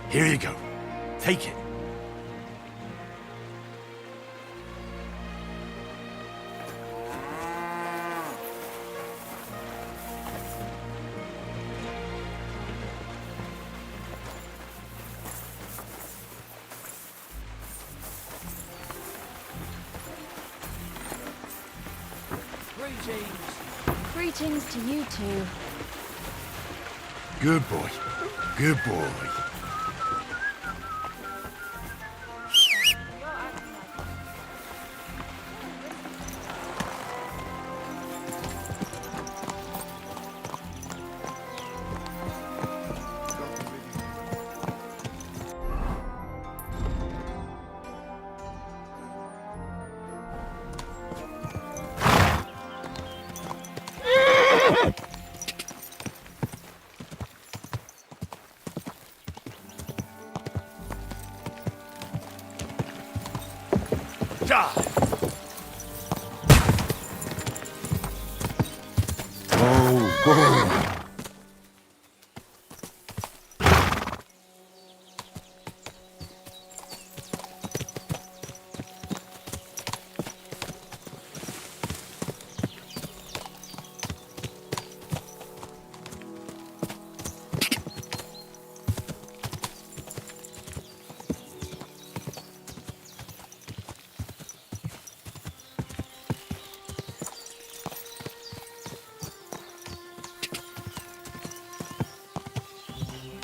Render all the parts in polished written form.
Here you go. Take it. Greetings to you too. Good boy. Good boy.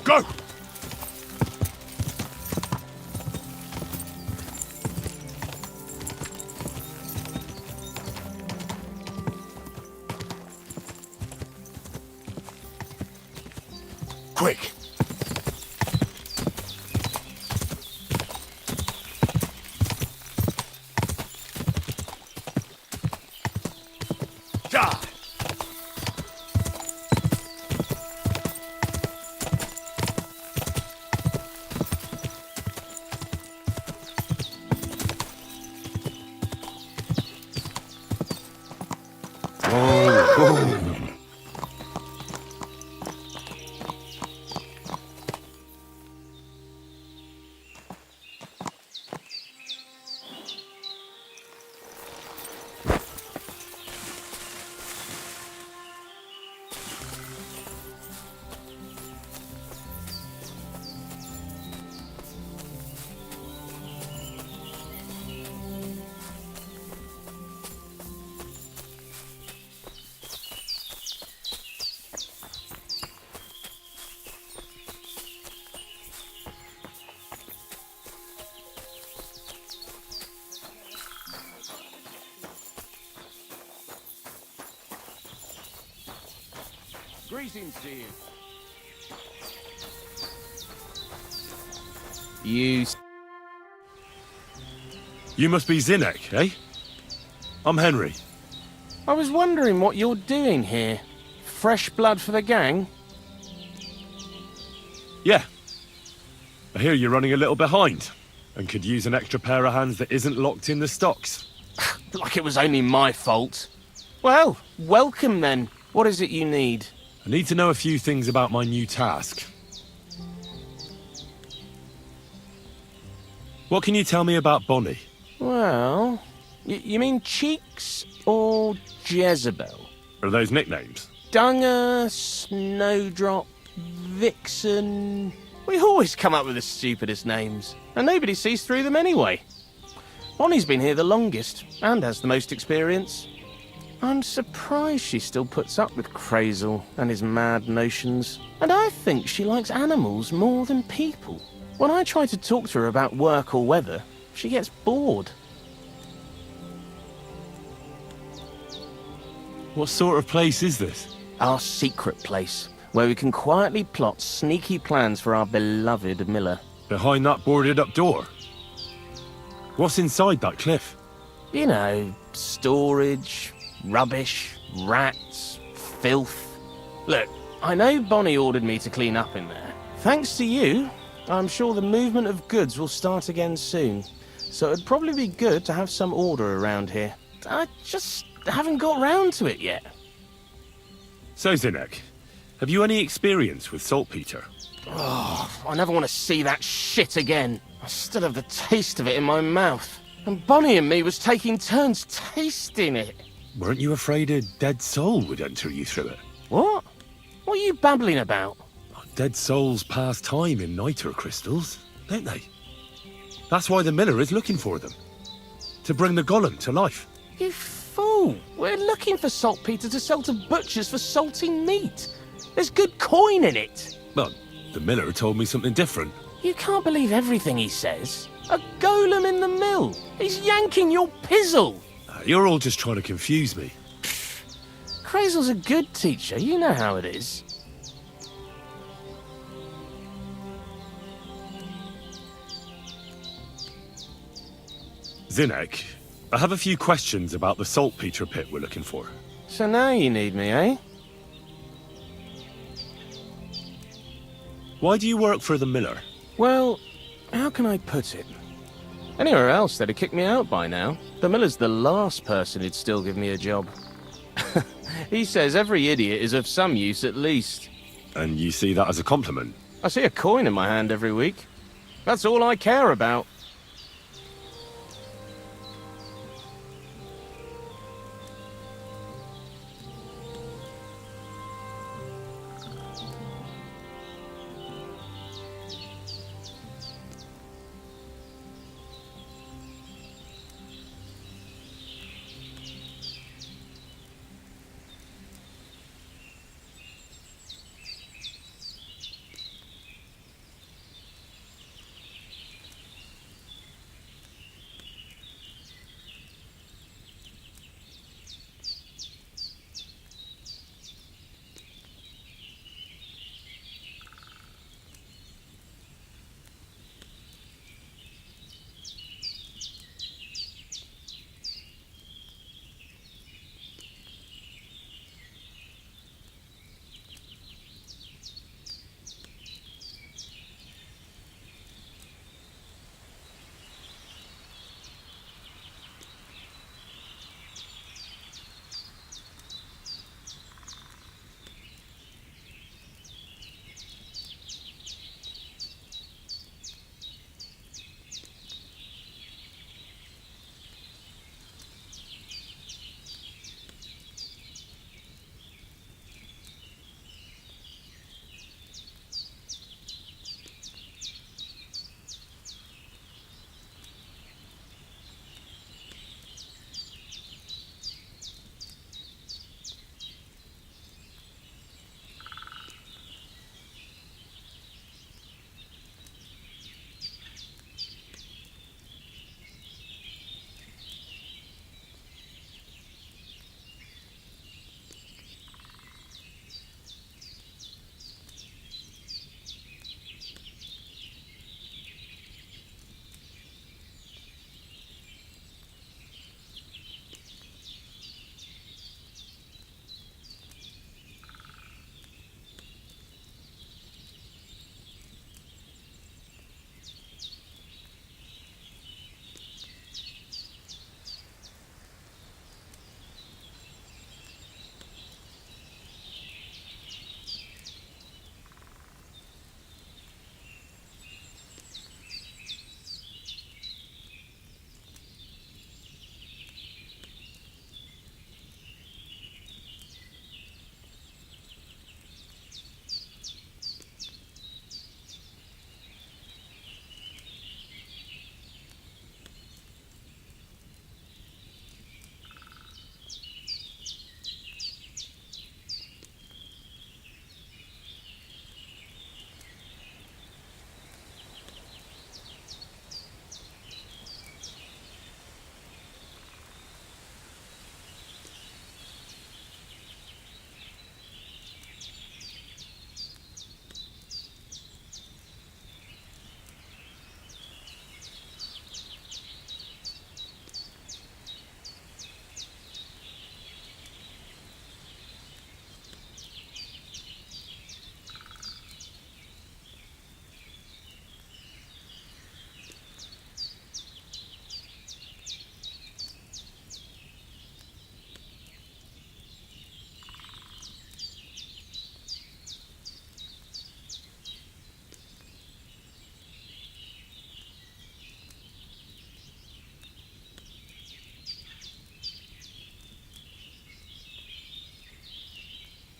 Go! Quick! Die! Greetings to you. You must be Zinnek, eh? I'm Henry. I was wondering what you're doing here. Fresh blood for the gang? Yeah. I hear you're running a little behind, and could use an extra pair of hands that isn't locked in the stocks. Like it was only my fault. Well, welcome then. What is it you need? I need to know a few things about my new task. What can you tell me about Bonnie? Well, you mean Cheeks or Jezebel? Are those nicknames? Dunger, Snowdrop, Vixen... We always come up with the stupidest names, and nobody sees through them anyway. Bonnie's been here the longest, and has the most experience. I'm surprised she still puts up with Crazel and his mad notions. And I think she likes animals more than people. When I try to talk to her about work or weather, she gets bored. What sort of place is this? Our secret place, where we can quietly plot sneaky plans for our beloved Miller. Behind that boarded up door? What's inside that cliff? You know, storage, rubbish, rats, filth. Look, I know Bonnie ordered me to clean up in there. Thanks to you, I'm sure the movement of goods will start again soon. So it'd probably be good to have some order around here. I just haven't got round to it yet. So, Zinnek, have you any experience with saltpeter? I never want to see that shit again. I still have the taste of it in my mouth. And Bonnie and me was taking turns tasting it. Weren't you afraid a dead soul would enter you through it? What? What are you babbling about? Dead souls pass time in niter crystals, don't they? That's why the miller is looking for them. To bring the golem to life. You fool! We're looking for saltpeter to sell to butchers for salting meat. There's good coin in it. Well, the miller told me something different. You can't believe everything he says. A golem in the mill. He's yanking your pizzle. You're all just trying to confuse me. Crazel's a good teacher. You know how it is. Zinnek, I have a few questions about the saltpeter pit we're looking for. So now you need me, eh? Why do you work for the miller? Well, how can I put it? Anywhere else, they'd have kicked me out by now. The miller's the last person who'd still give me a job. He says every idiot is of some use at least. And you see that as a compliment? I see a coin in my hand every week. That's all I care about.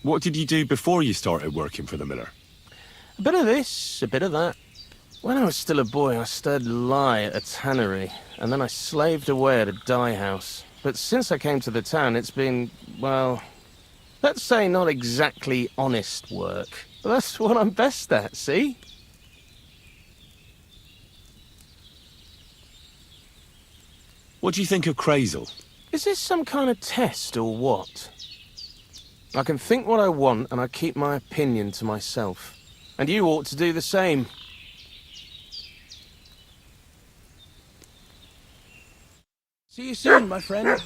What did you do before you started working for the miller? A bit of this, a bit of that. When I was still a boy, I stirred lye at a tannery, and then I slaved away at a dye house. But since I came to the town, it's been, well, let's say not exactly honest work. But that's what I'm best at, see? What do you think of Crazel? Is this some kind of test or what? I can think what I want, and I keep my opinion to myself. And you ought to do the same. See you soon, my friend.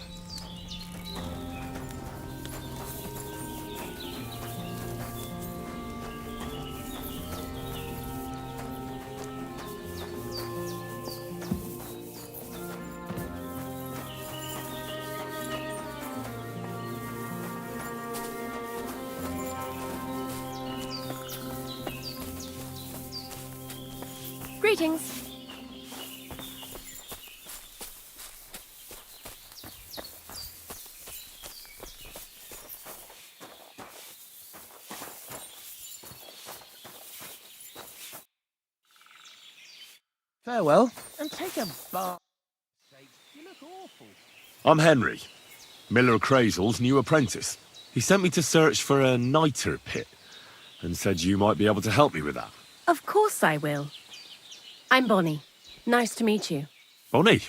Greetings. Farewell, and take a bath. You look awful. I'm Henry, Miller Crazel's new apprentice. He sent me to search for a niter pit and said you might be able to help me with that. Of course I will. I'm Bonnie. Nice to meet you. Bonnie?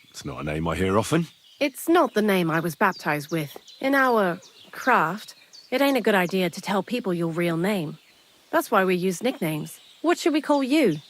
It's not a name I hear often. It's not the name I was baptized with. In our craft, it ain't a good idea to tell people your real name. That's why we use nicknames. What should we call you?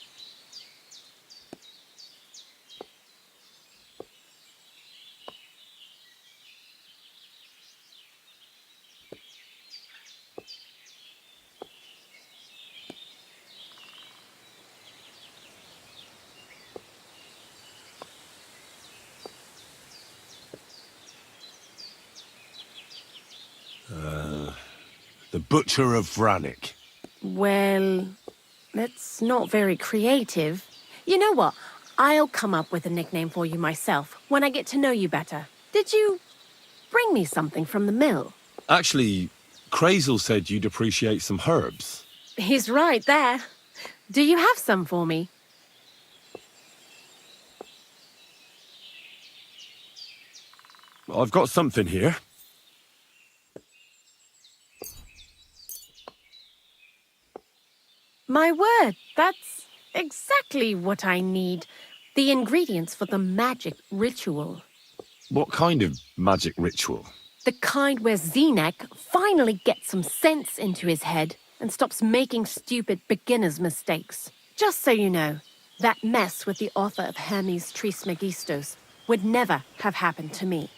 The Butcher of Vranik. Well, that's not very creative. You know what? I'll come up with a nickname for you myself when I get to know you better. Did you bring me something from the mill? Actually, Crazel said you'd appreciate some herbs. He's right there. Do you have some for me? I've got something here. My word, that's exactly what I need. The ingredients for the magic ritual. What kind of magic ritual? The kind where Zenek finally gets some sense into his head and stops making stupid beginner's mistakes. Just so you know, that mess with the author of Hermes Trismegistos would never have happened to me.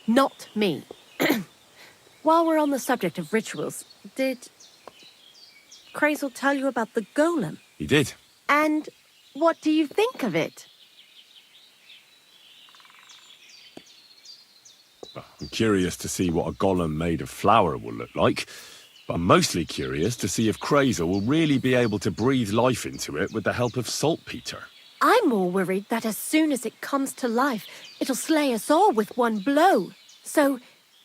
Not me. While we're on the subject of rituals, did Crazel tell you about the golem? He did. And what do you think of it? I'm curious to see what a golem made of flour will look like, but I'm mostly curious to see if Crazel will really be able to breathe life into it with the help of saltpeter. I'm more worried that as soon as it comes to life, it'll slay us all with one blow. So,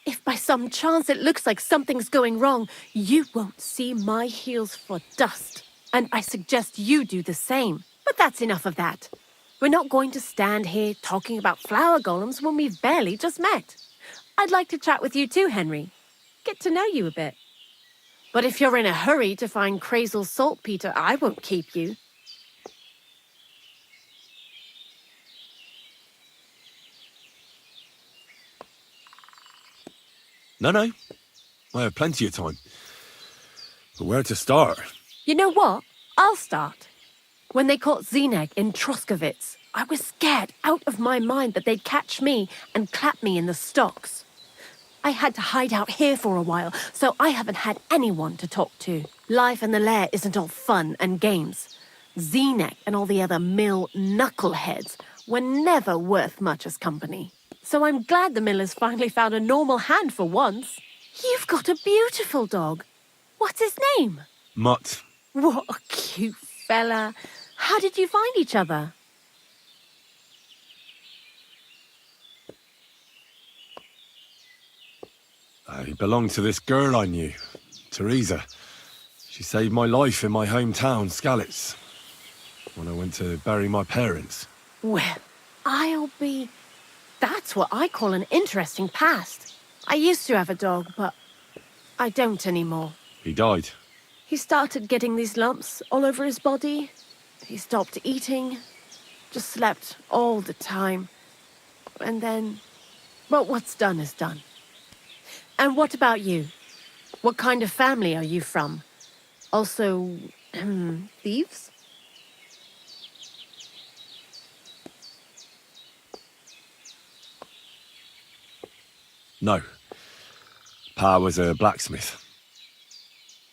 if by some chance it looks like something's going wrong, you won't see my heels for dust. And I suggest you do the same. But that's enough of that. We're not going to stand here talking about flower golems when we've barely just met. I'd like to chat with you too, Henry. Get to know you a bit. But if you're in a hurry to find Crazel's saltpeter, I won't keep you. No. I have plenty of time. But where to start? You know what? I'll start. When they caught Zenek in Troskovitz, I was scared out of my mind that they'd catch me and clap me in the stocks. I had to hide out here for a while, so I haven't had anyone to talk to. Life in the lair isn't all fun and games. Zenek and all the other mill knuckleheads were never worth much as company. So I'm glad the miller's finally found a normal hand for once. You've got a beautiful dog. What's his name? Mutt. What a cute fella. How did you find each other? He belonged to this girl I knew. Teresa. She saved my life in my hometown, Skalitz, when I went to bury my parents. Well, I'll be... That's what I call an interesting past. I used to have a dog, but I don't anymore. He died. He started getting these lumps all over his body. He stopped eating, just slept all the time. And then, well, what's done is done. And what about you? What kind of family are you from? Also, thieves? No. Pa was a blacksmith.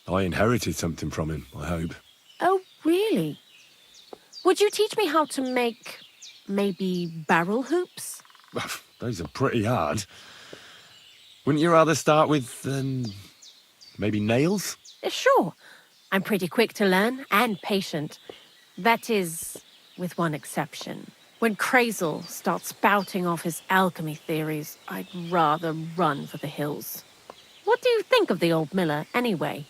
I inherited something from him, I hope. Oh, really? Would you teach me how to make, maybe, barrel hoops? Those are pretty hard. Wouldn't you rather start with, maybe nails? Sure. I'm pretty quick to learn and patient. That is, with one exception. When Krazel starts spouting off his alchemy theories, I'd rather run for the hills. What do you think of the old miller, anyway?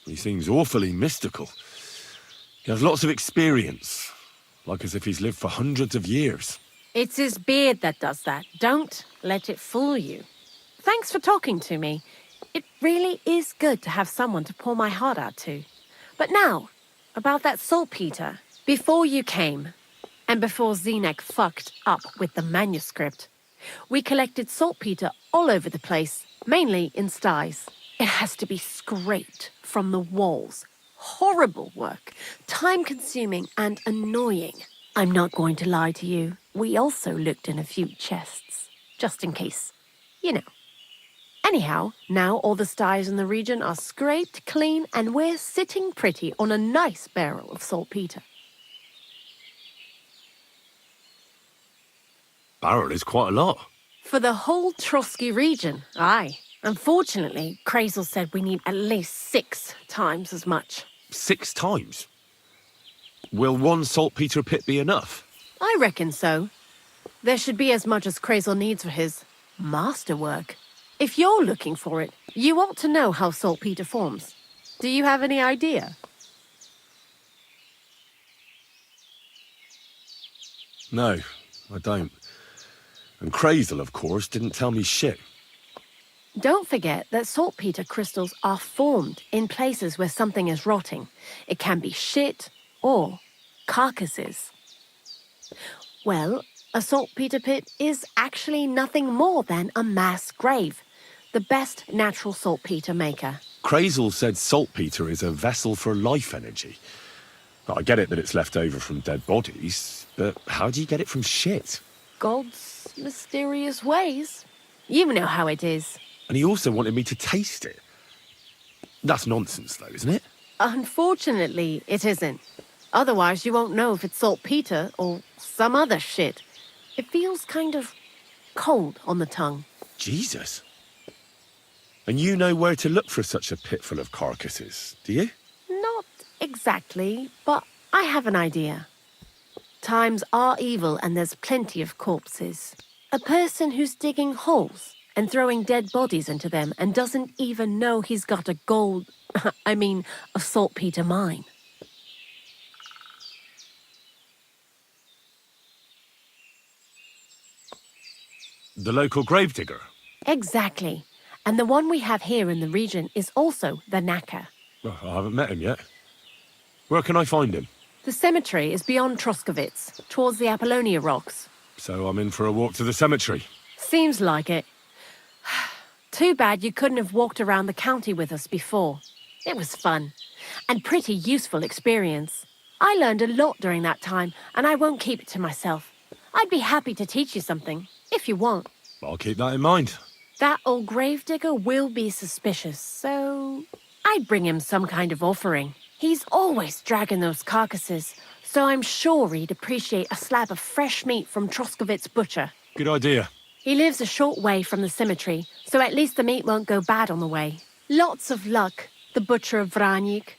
He seems awfully mystical. He has lots of experience, like as if he's lived for hundreds of years. It's his beard that does that. Don't let it fool you. Thanks for talking to me. It really is good to have someone to pour my heart out to. But now, about that saltpeter. Before you came, and before Zineg fucked up with the manuscript, we collected saltpeter all over the place, mainly in sties. It has to be scraped from the walls. Horrible work, time-consuming and annoying. I'm not going to lie to you. We also looked in a few chests, just in case. You know. Anyhow, now all the sties in the region are scraped clean and we're sitting pretty on a nice barrel of saltpeter. Barrel is quite a lot. For the whole Trotsky region, aye. Unfortunately, Krazel said we need at least 6 times as much. 6 times? Will one saltpeter pit be enough? I reckon so. There should be as much as Krazel needs for his masterwork. If you're looking for it, you ought to know how saltpeter forms. Do you have any idea? No, I don't. And Krazel, of course, didn't tell me shit. Don't forget that saltpeter crystals are formed in places where something is rotting. It can be shit or carcasses. Well, a saltpeter pit is actually nothing more than a mass grave. The best natural saltpeter maker. Krazel said saltpeter is a vessel for life energy. Well, I get it that it's left over from dead bodies, but how do you get it from shit? God's mysterious ways. You know how it is. And he also wanted me to taste it. That's nonsense, though, isn't it? Unfortunately, it isn't. Otherwise, you won't know if it's saltpeter or some other shit. It feels kind of cold on the tongue. Jesus. And you know where to look for such a pit full of carcasses, do you? Not exactly, but I have an idea. Times are evil and there's plenty of corpses. A person who's digging holes and throwing dead bodies into them and doesn't even know he's got a a saltpeter mine. The local gravedigger? Exactly. And the one we have here in the region is also the knacker. Well, I haven't met him yet. Where can I find him? The cemetery is beyond Troskowitz, towards the Apollonia rocks. So I'm in for a walk to the cemetery. Seems like it. Too bad you couldn't have walked around the county with us before. It was fun, and pretty useful experience. I learned a lot during that time, and I won't keep it to myself. I'd be happy to teach you something, if you want. I'll keep that in mind. That old gravedigger will be suspicious, so I'd bring him some kind of offering. He's always dragging those carcasses, so I'm sure he'd appreciate a slab of fresh meat from Troskowitz butcher. Good idea. He lives a short way from the cemetery, so at least the meat won't go bad on the way. Lots of luck, the butcher of Vranyik.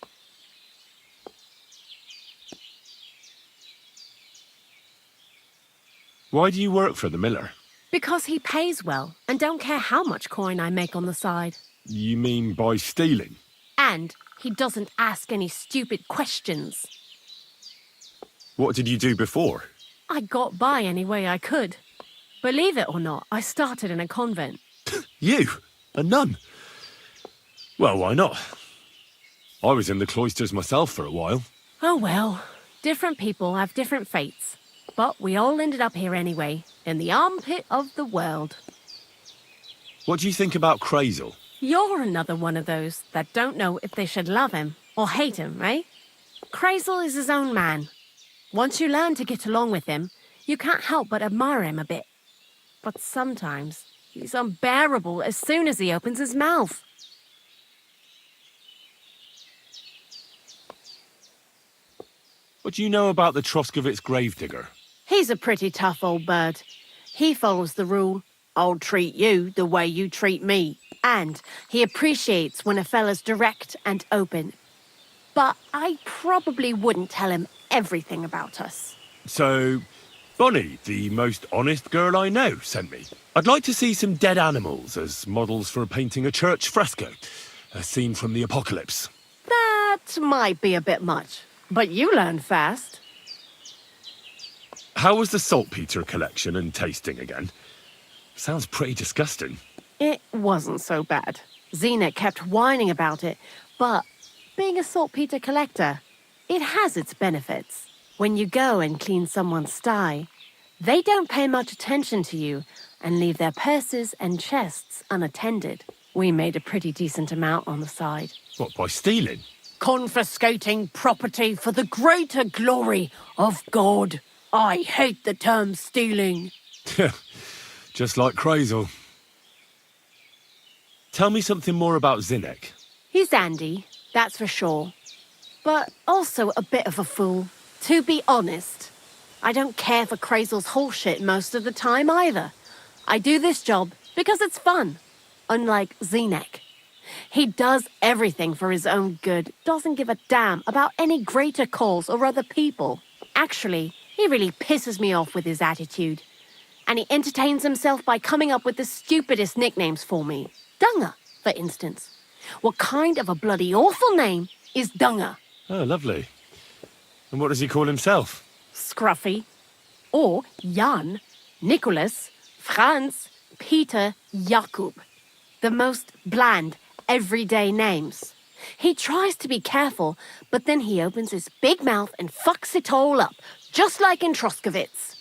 Why do you work for the miller? Because he pays well and don't care how much coin I make on the side. You mean by stealing? And he doesn't ask any stupid questions. What did you do before? I got by any way I could. Believe it or not, I started in a convent. You? A nun? Well, why not? I was in the cloisters myself for a while. Oh well, different people have different fates. But we all ended up here anyway, in the armpit of the world. What do you think about Crazel? You're another one of those that don't know if they should love him or hate him, eh? Crazel is his own man. Once you learn to get along with him, you can't help but admire him a bit. But sometimes he's unbearable as soon as he opens his mouth. What do you know about the Troskovitz gravedigger? He's a pretty tough old bird. He follows the rule, I'll treat you the way you treat me. And he appreciates when a fella's direct and open. But I probably wouldn't tell him everything about us. So, Bonnie, the most honest girl I know, sent me. I'd like to see some dead animals as models for painting a church fresco. A scene from the apocalypse. That might be a bit much, but you learn fast. How was the saltpeter collection and tasting again? Sounds pretty disgusting. It wasn't so bad. Xena kept whining about it, but being a saltpeter collector, it has its benefits. When you go and clean someone's sty, they don't pay much attention to you and leave their purses and chests unattended. We made a pretty decent amount on the side. What, by stealing? Confiscating property for the greater glory of God. I hate the term stealing. Just like Crazel. Tell me something more about Zinnek. He's Andy, that's for sure. But also a bit of a fool. To be honest, I don't care for Crazel's bullshit most of the time either. I do this job because it's fun, unlike Zinnek. He does everything for his own good, doesn't give a damn about any greater cause or other people. Actually, he really pisses me off with his attitude. And he entertains himself by coming up with the stupidest nicknames for me. Dunger, for instance. What kind of a bloody awful name is Dunger? Oh, lovely. And what does he call himself? Scruffy. Or Jan, Nicholas, Franz, Peter, Jakub. The most bland, everyday names. He tries to be careful, but then he opens his big mouth and fucks it all up, just like in Troskovitz.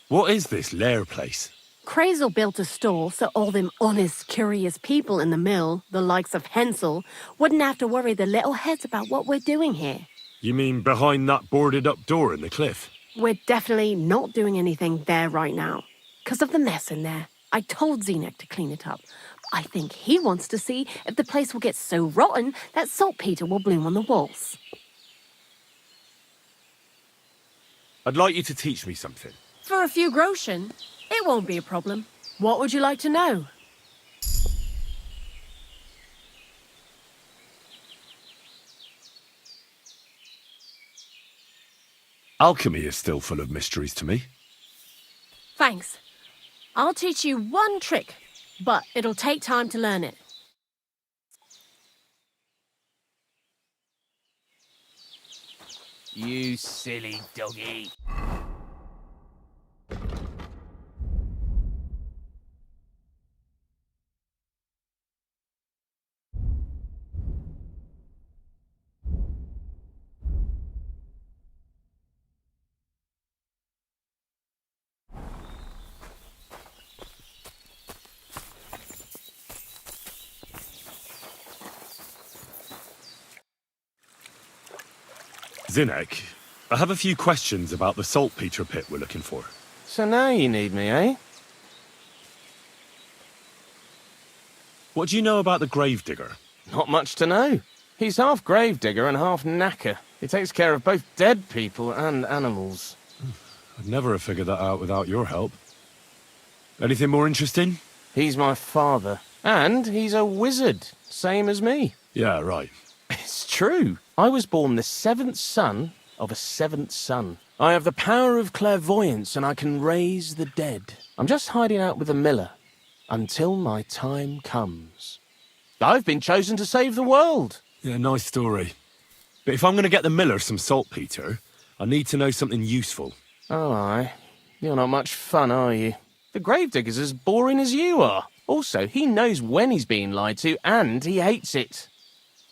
What is this lair place? Crazel built a store so all them honest, curious people in the mill, the likes of Hensel, wouldn't have to worry their little heads about what we're doing here. You mean behind that boarded-up door in the cliff? We're definitely not doing anything there right now, because of the mess in there. I told Zinnek to clean it up. I think he wants to see if the place will get so rotten that saltpeter will bloom on the walls. I'd like you to teach me something. For a few groschen, it won't be a problem. What would you like to know? Alchemy is still full of mysteries to me. Thanks. I'll teach you one trick, but it'll take time to learn it. You silly doggy. Zinnek, I have a few questions about the saltpeter pit we're looking for. So now you need me, eh? What do you know about the gravedigger? Not much to know. He's half gravedigger and half knacker. He takes care of both dead people and animals. I'd never have figured that out without your help. Anything more interesting? He's my father. And he's a wizard, same as me. Yeah, right. It's true. I was born the seventh son of a seventh son. I have the power of clairvoyance and I can raise the dead. I'm just hiding out with the miller until my time comes. I've been chosen to save the world. Yeah, nice story. But if I'm going to get the miller some saltpeter, I need to know something useful. Oh, aye. You're not much fun, are you? The gravedigger's as boring as you are. Also, he knows when he's being lied to, and he hates it.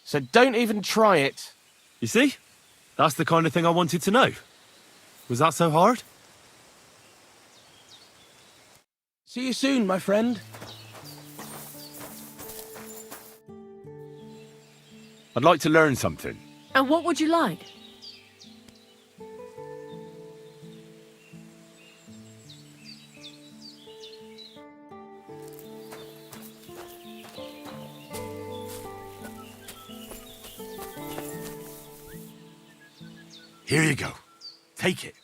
So don't even try it. You see? That's the kind of thing I wanted to know. Was that so hard? See you soon, my friend. I'd like to learn something. And what would you like? Here you go. Take it.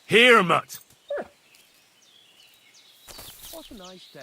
Here, mutt. What a nice day.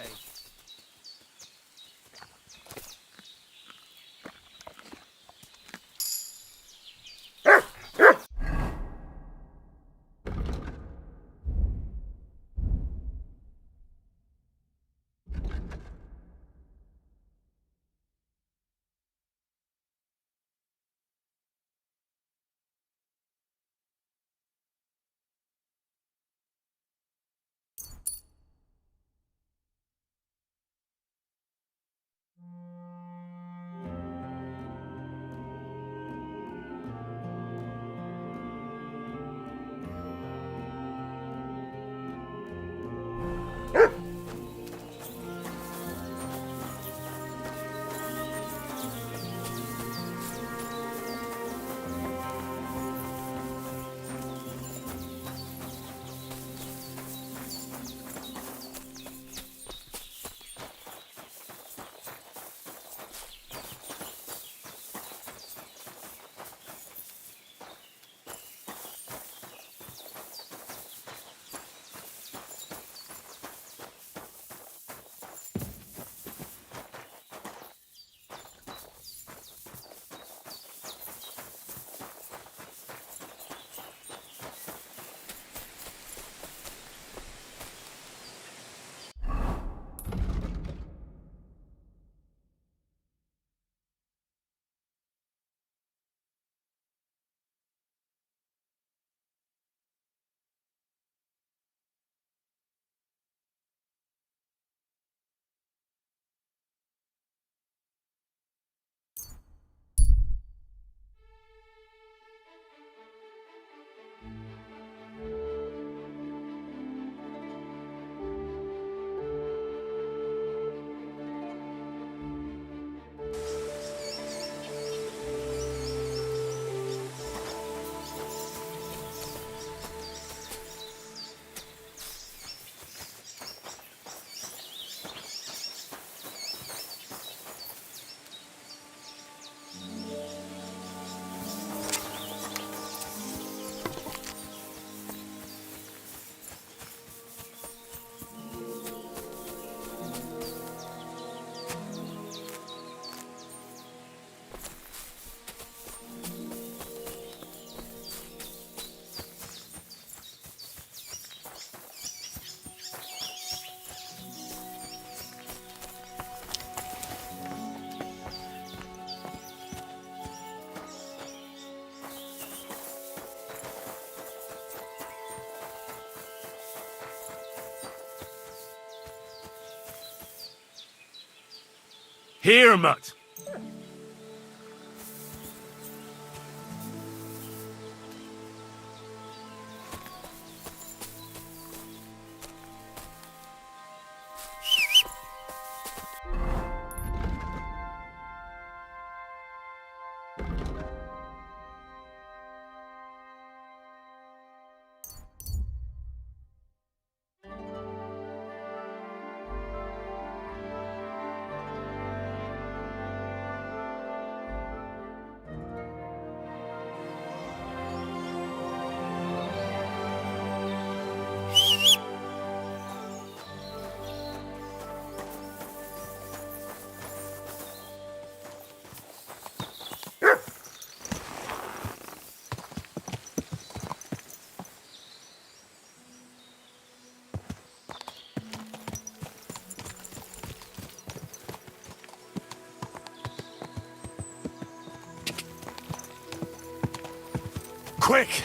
Here, mutt. quick!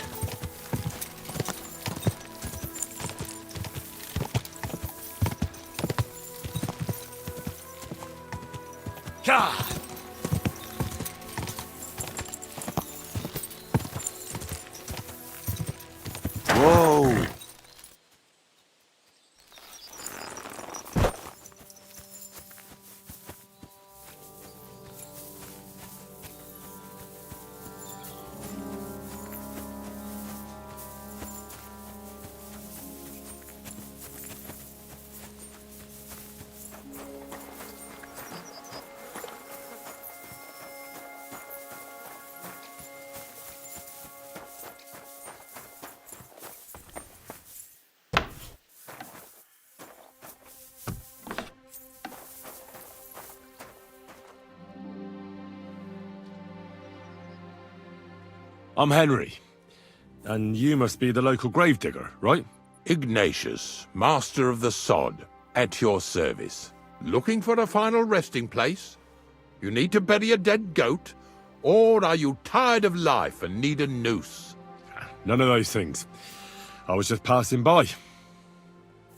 Gah! Whoa! I'm Henry. And you must be the local gravedigger, right? Ignatius, master of the sod, at your service. Looking for a final resting place? You need to bury a dead goat? Or are you tired of life and need a noose? None of those things. I was just passing by.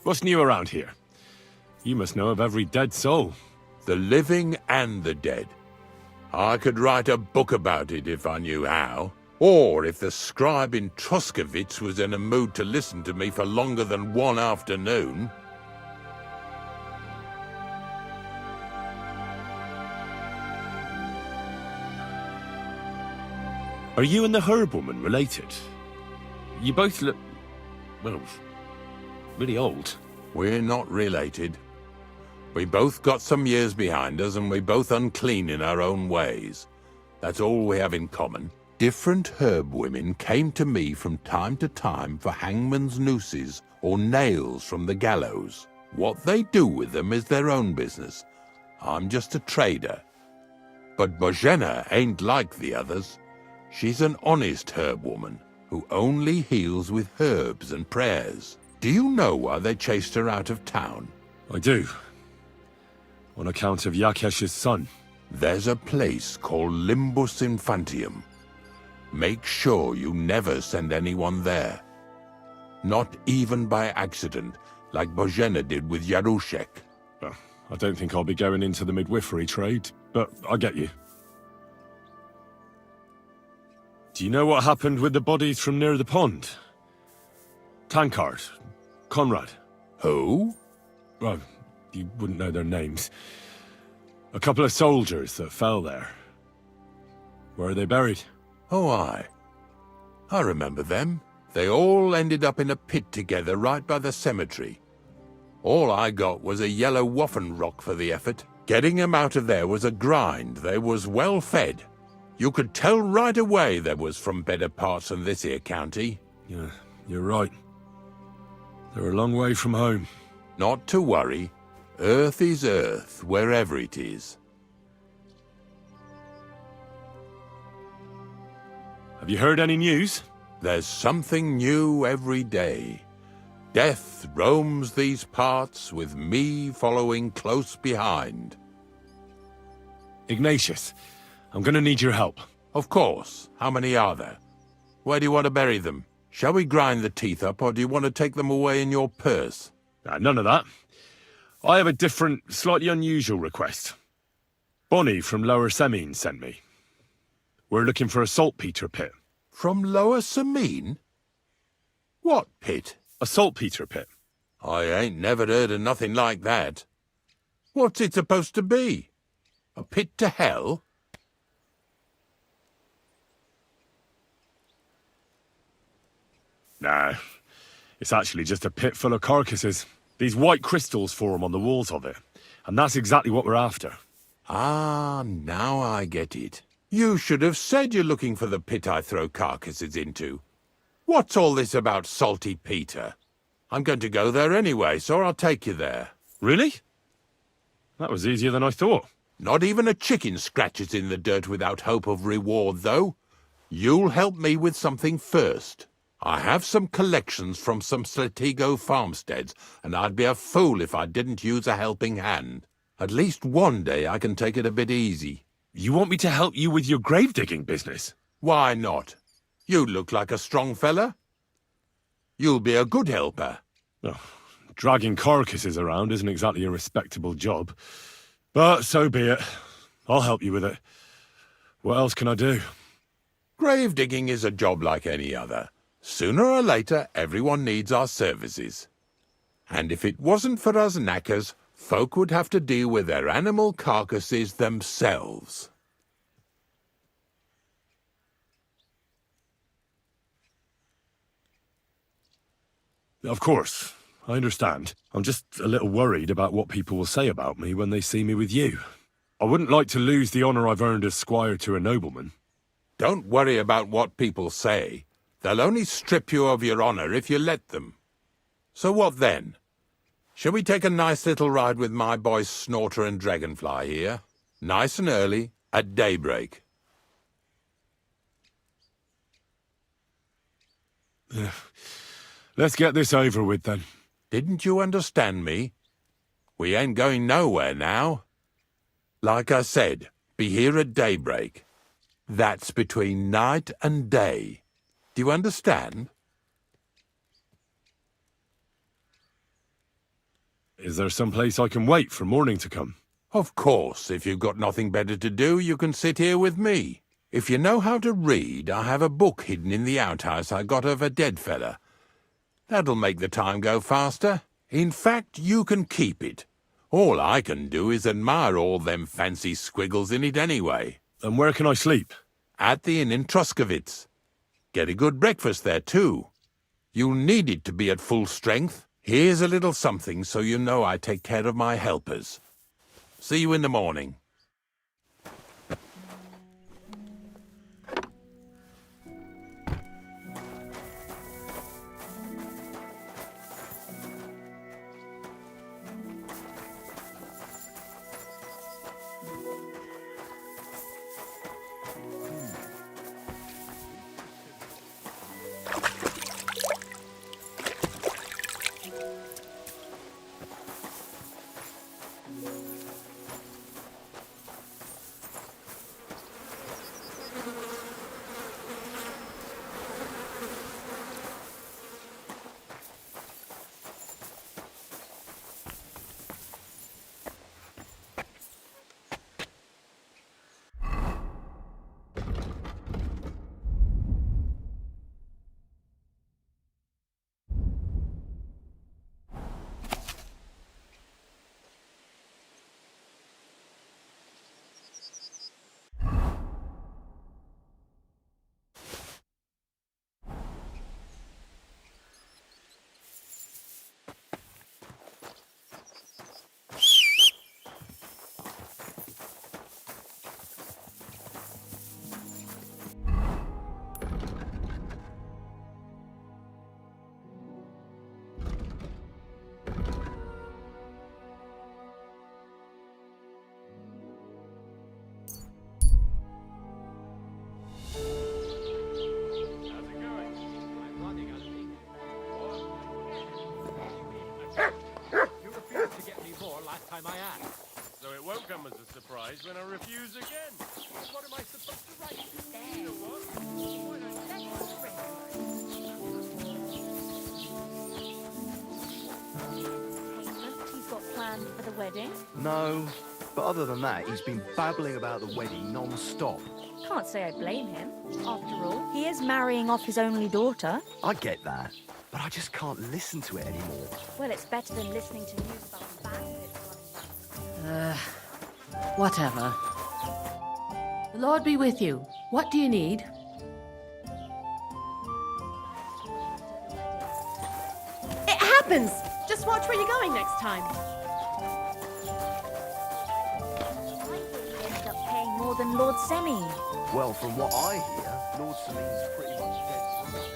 What's new around here? You must know of every dead soul. The living and the dead. I could write a book about it if I knew how. Or if the scribe in Troskovitz was in a mood to listen to me for longer than one afternoon. Are you and the herb woman related? You both look, well, really old. We're not related. We both got some years behind us and we're both unclean in our own ways. That's all we have in common. Different herb women came to me from time to time for hangman's nooses or nails from the gallows. What they do with them is their own business. I'm just a trader. But Bozhena ain't like the others. She's an honest herb woman who only heals with herbs and prayers. Do you know why they chased her out of town? I do. On account of Yakesh's son. There's a place called Limbus Infantium. Make sure you never send anyone there. Not even by accident, like Bozhena did with Yarushek. Well, I don't think I'll be going into the midwifery trade, but I get you. Do you know what happened with the bodies from near the pond? Tankard, Conrad. Who? Well, you wouldn't know their names. A couple of soldiers that fell there. Where are they buried? Oh, I remember them. They all ended up in a pit together right by the cemetery. All I got was a yellow waffen rock for the effort. Getting them out of there was a grind. They was well fed. You could tell right away they was from better parts than this here county. Yeah, you're right. They're a long way from home. Not to worry. Earth is earth, wherever it is. Have you heard any news? There's something new every day. Death roams these parts, with me following close behind. Ignatius, I'm gonna need your help. Of course. How many are there? Where do you want to bury them? Shall we grind the teeth up, or do you want to take them away in your purse? None of that. I have a different, slightly unusual request. Bonnie from Lower Semine sent me. We're looking for a saltpeter pit. From Lower Semine? What pit? A saltpeter pit. I ain't never heard of nothing like that. What's it supposed to be? A pit to hell? Nah, it's actually just a pit full of carcasses. These white crystals form on the walls of it, and that's exactly what we're after. Ah, now I get it. You should have said you're looking for the pit I throw carcasses into. What's all this about Salty Peter? I'm going to go there anyway, so I'll take you there. Really? That was easier than I thought. Not even a chicken scratches in the dirt without hope of reward, though. You'll help me with something first. I have some collections from some Sletigo farmsteads, and I'd be a fool if I didn't use a helping hand. At least one day I can take it a bit easy. You want me to help you with your grave-digging business? Why not? You look like a strong fella. You'll be a good helper. Oh, dragging carcasses around isn't exactly a respectable job. But so be it. I'll help you with it. What else can I do? Grave digging is a job like any other. Sooner or later, everyone needs our services. And if it wasn't for us knackers, folk would have to deal with their animal carcasses themselves. Of course, I understand. I'm just a little worried about what people will say about me when they see me with you. I wouldn't like to lose the honour I've earned as squire to a nobleman. Don't worry about what people say. They'll only strip you of your honour if you let them. So what then? Shall we take a nice little ride with my boys Snorter and Dragonfly here? Nice and early, at daybreak. Let's get this over with then. Didn't you understand me? We ain't going nowhere now. Like I said, be here at daybreak. That's between night and day. Do you understand? Is there some place I can wait for morning to come? Of course, if you've got nothing better to do, you can sit here with me. If you know how to read, I have a book hidden in the outhouse I got of a dead fella. That'll make the time go faster. In fact, you can keep it. All I can do is admire all them fancy squiggles in it anyway. And where can I sleep? At the inn in Truskowitz. Get a good breakfast there, too. You'll need it to be at full strength. Here's a little something so you know I take care of my helpers. See you in the morning. Time I asked. So it won't come as a surprise when I refuse again. What am I supposed to write? You know what? He's got plans for the wedding. No, but other than that, he's been babbling about the wedding non-stop. Can't say I blame him. After all, he is marrying off his only daughter. I get that, but I just can't listen to it anymore. Well, it's better than listening to news about bandits running. Whatever. The Lord be with you. What do you need? It happens! Just watch where you're going next time. He ended up paying more than Lord Semi. Well, from what I hear, Lord Salim's pretty much dead broke.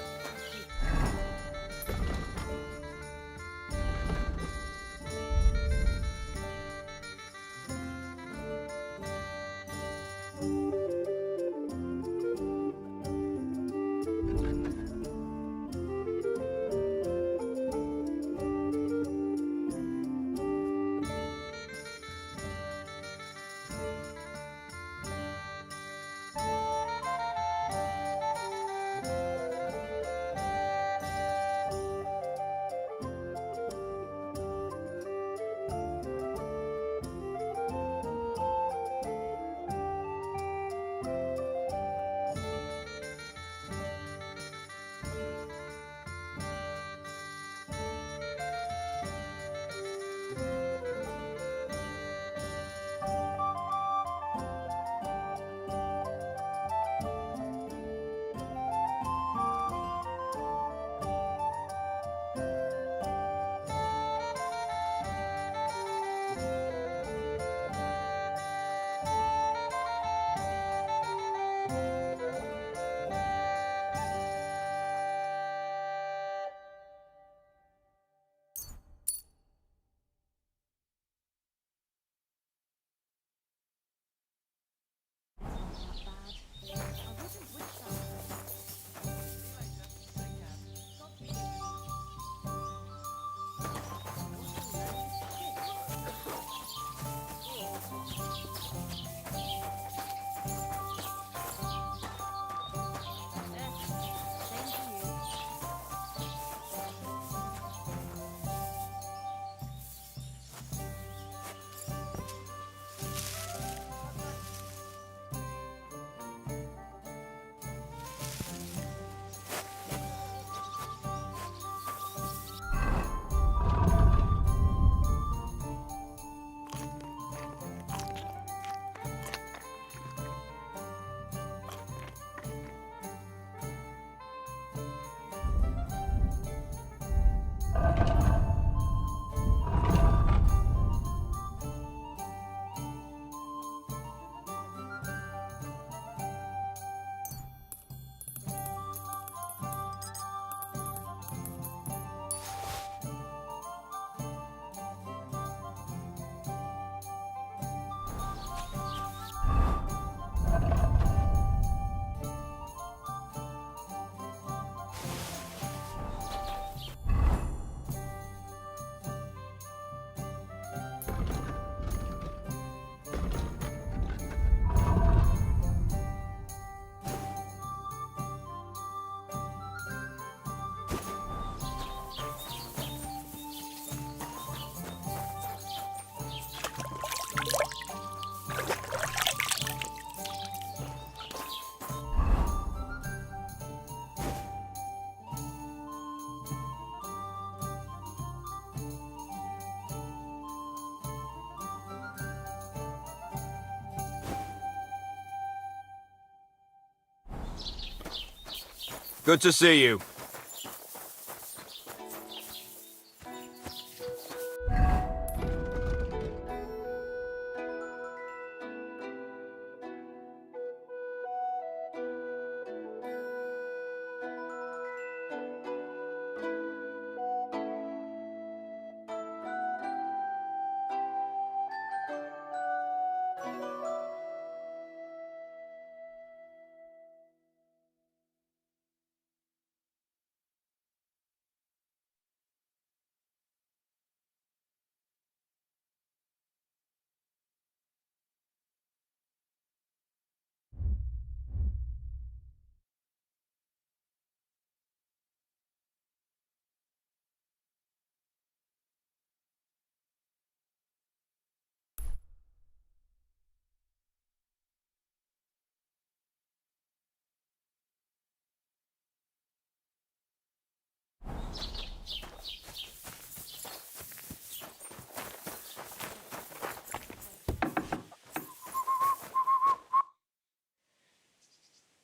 Good to see you.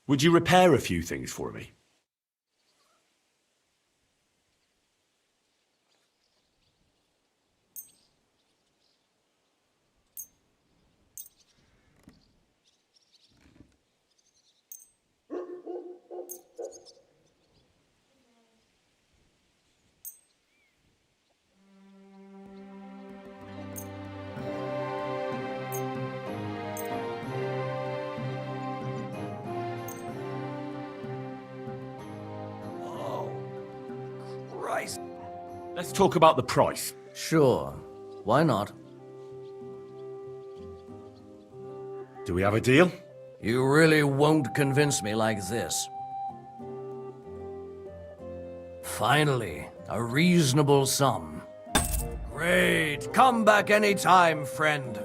Would you repair a few things for me? Let's talk about the price. Sure. Why not? Do we have a deal? You really won't convince me like this. Finally, a reasonable sum. Great. Come back anytime, friend.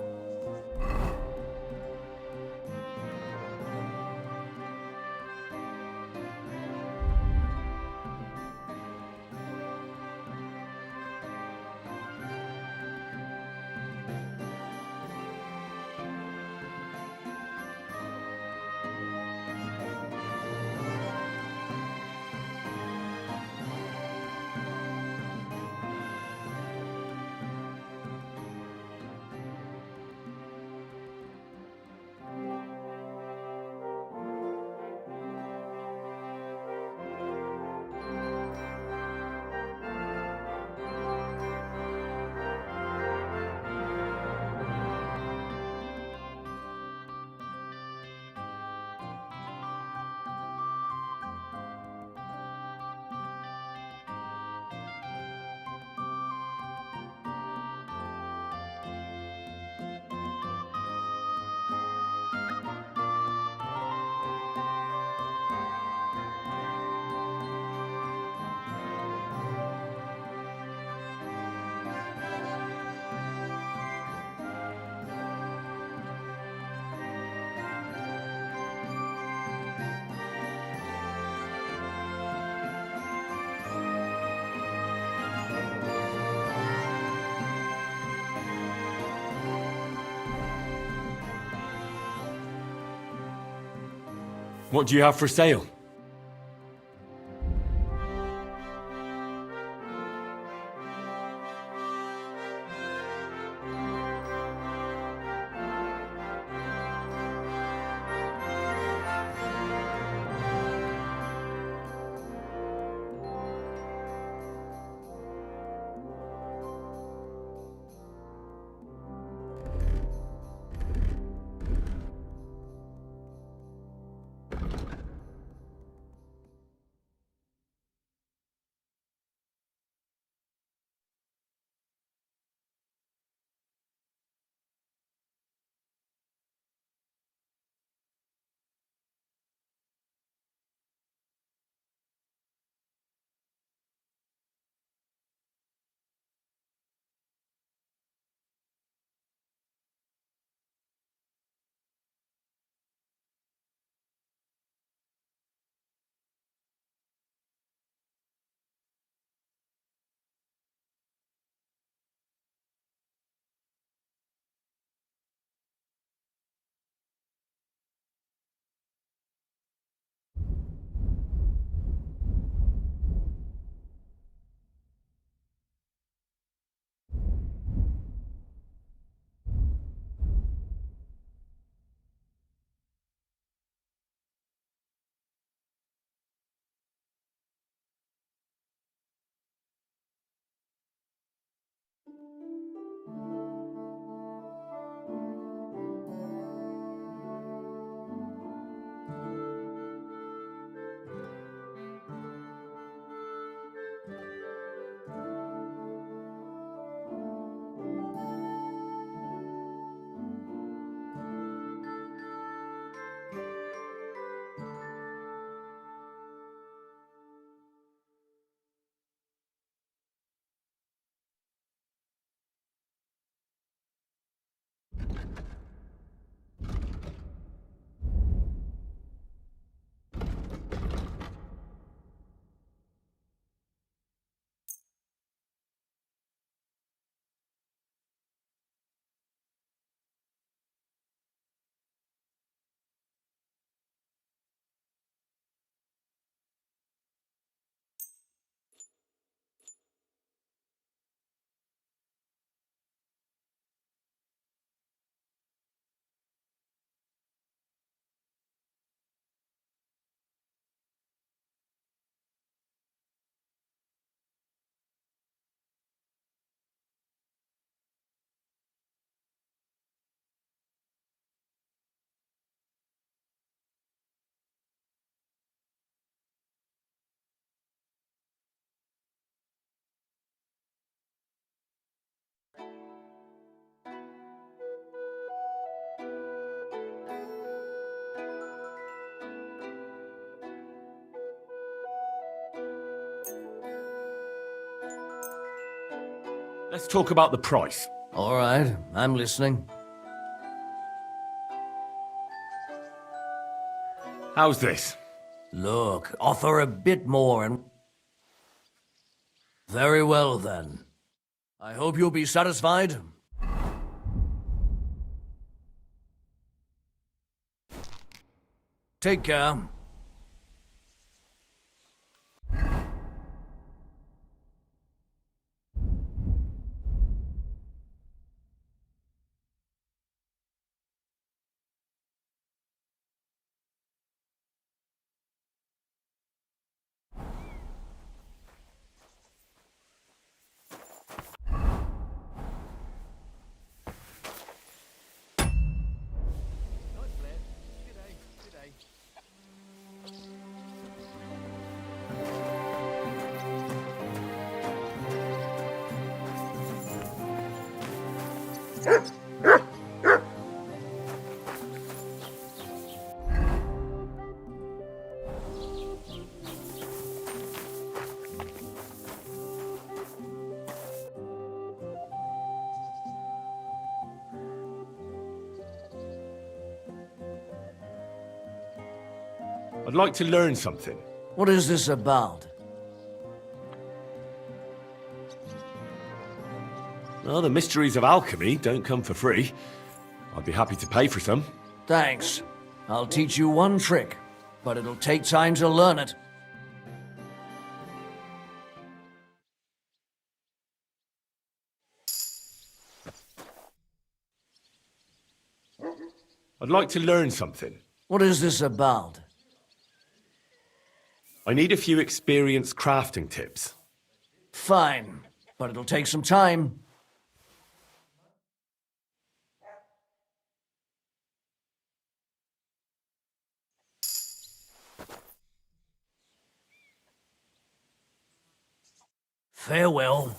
What do you have for sale? Let's talk about the price. All right, I'm listening. How's this? Look, offer a bit more and... Very well, then. I hope you'll be satisfied. Take care. I'd like to learn something. What is this about? Well, the mysteries of alchemy don't come for free. I'd be happy to pay for some. Thanks. I'll teach you one trick, but it'll take time to learn it. I'd like to learn something. What is this about? I need a few experienced crafting tips. Fine, but it'll take some time. Farewell.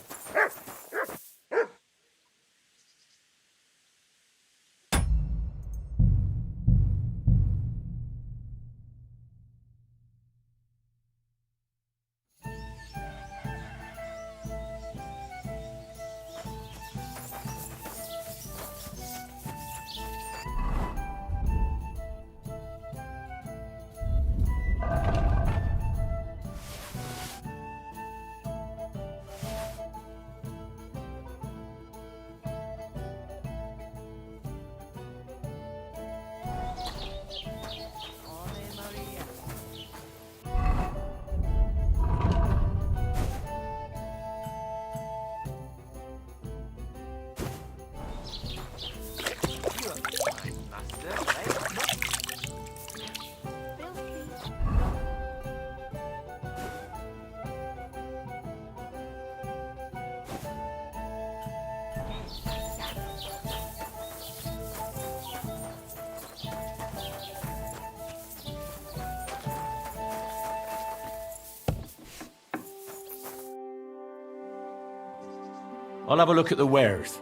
I'll have a look at the wares.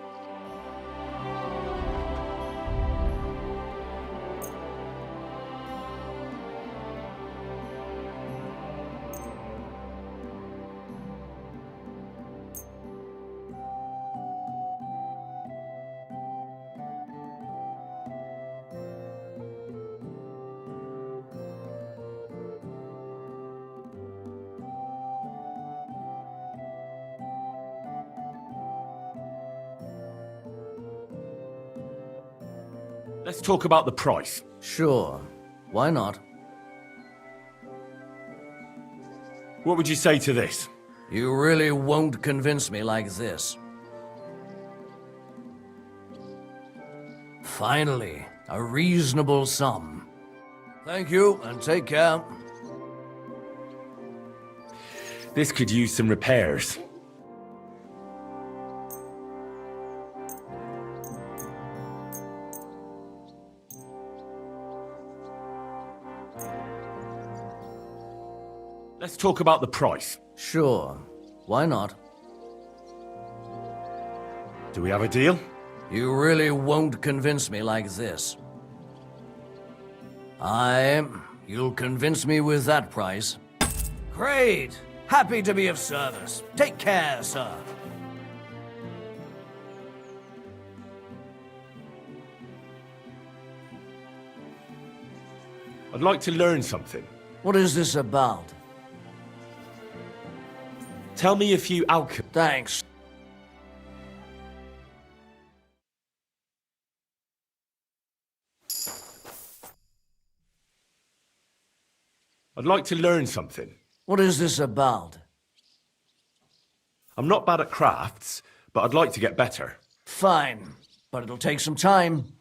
Let's talk about the price. Sure. Why not? What would you say to this? You really won't convince me like this. Finally, a reasonable sum. Thank you, and take care. This could use some repairs. Let's talk about the price. Sure. Why not? Do we have a deal? You really won't convince me like this. You'll convince me with that price. Great! Happy to be of service. Take care, sir. I'd like to learn something. What is this about? Tell me a few Thanks. I'd like to learn something. What is this about? I'm not bad at crafts, but I'd like to get better. Fine, but it'll take some time.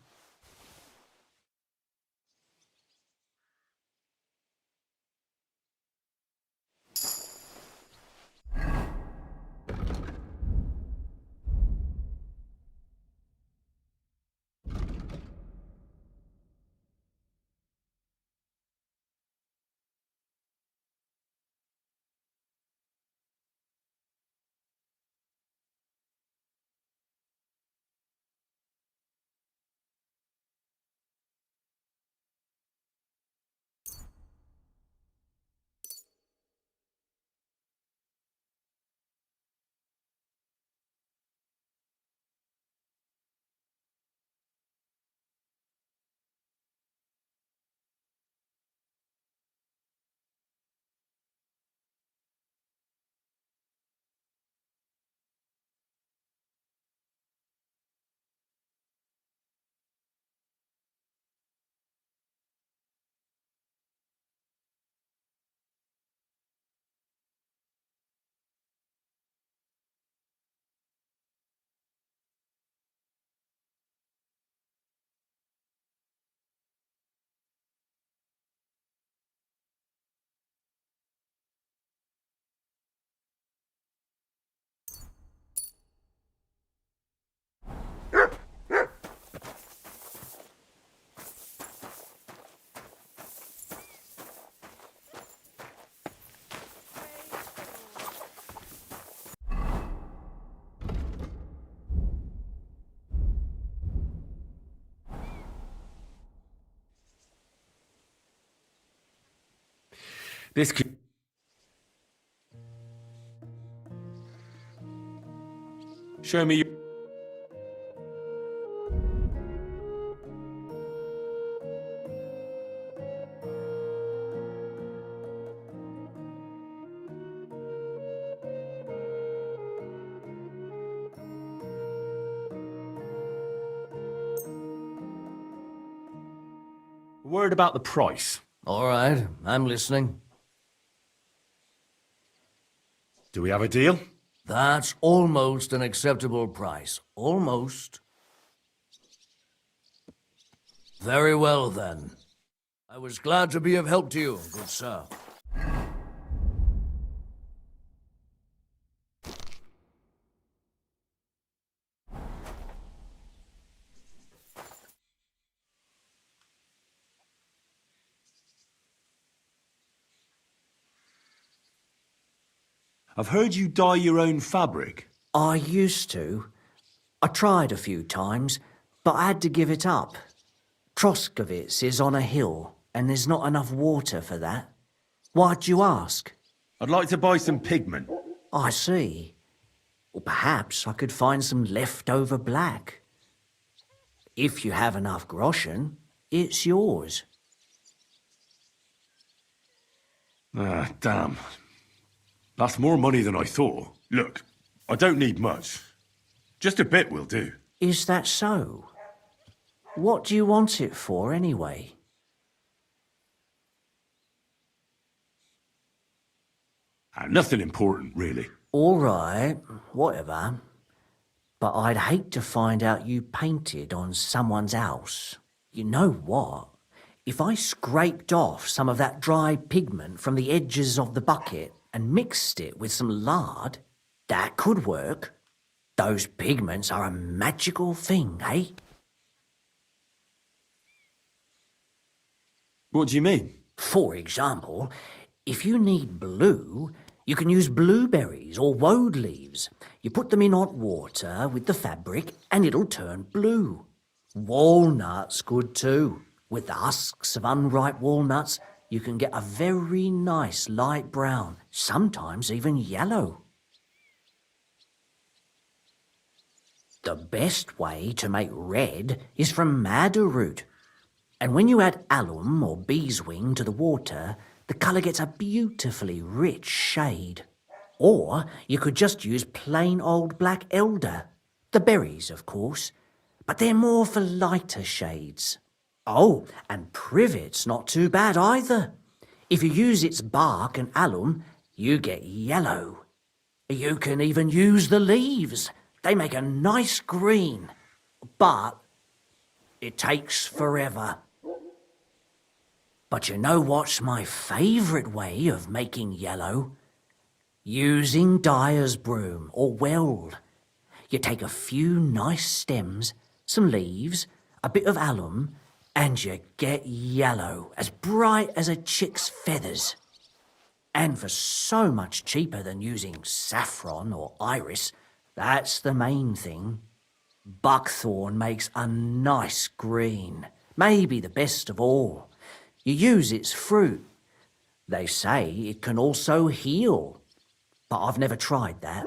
This could... Show me your... A word about the price. All right, I'm listening. Do we have a deal? That's almost an acceptable price. Almost. Very well, then. I was glad to be of help to you, good sir. I've heard you dye your own fabric. I used to. I tried a few times, but I had to give it up. Troskovitz is on a hill, and there's not enough water for that. Why'd you ask? I'd like to buy some pigment. I see. Or perhaps I could find some leftover black. If you have enough groschen, it's yours. Ah, damn. That's more money than I thought. Look, I don't need much. Just a bit will do. Is that so? What do you want it for, anyway? Nothing important, really. All right, whatever. But I'd hate to find out you painted on someone's house. You know what? If I scraped off some of that dry pigment from the edges of the bucket and mixed it with some lard, that could work. Those pigments are a magical thing, eh? What do you mean? For example, if you need blue, you can use blueberries or woad leaves. You put them in hot water with the fabric and it'll turn blue. Walnuts good too. With the husks of unripe walnuts, you can get a very nice light brown, sometimes even yellow. The best way to make red is from madder root. And when you add alum or beeswing to the water, the colour gets a beautifully rich shade. Or you could just use plain old black elder. The berries, of course, but they're more for lighter shades. Oh, and privet's not too bad either. If you use its bark and alum, you get yellow. You can even use the leaves. They make a nice green. But it takes forever. But you know what's my favourite way of making yellow? Using dyer's broom or weld. You take a few nice stems, some leaves, a bit of alum, and you get yellow, as bright as a chick's feathers. And for so much cheaper than using saffron or iris, that's the main thing. Buckthorn makes a nice green, maybe the best of all. You use its fruit. They say it can also heal, but I've never tried that.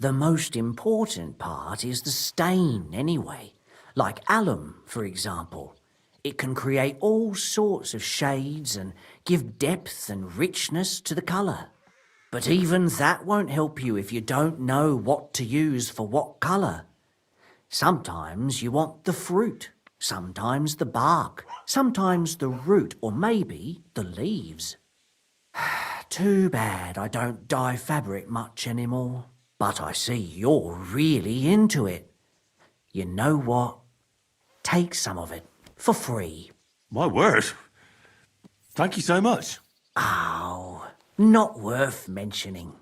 The most important part is the stain, anyway. Like alum, for example. It can create all sorts of shades and give depth and richness to the colour. But even that won't help you if you don't know what to use for what colour. Sometimes you want the fruit, sometimes the bark, sometimes the root, or maybe the leaves. Too bad I don't dye fabric much anymore. But I see you're really into it. You know what? Take some of it for free. My word. Thank you so much. Oh, not worth mentioning.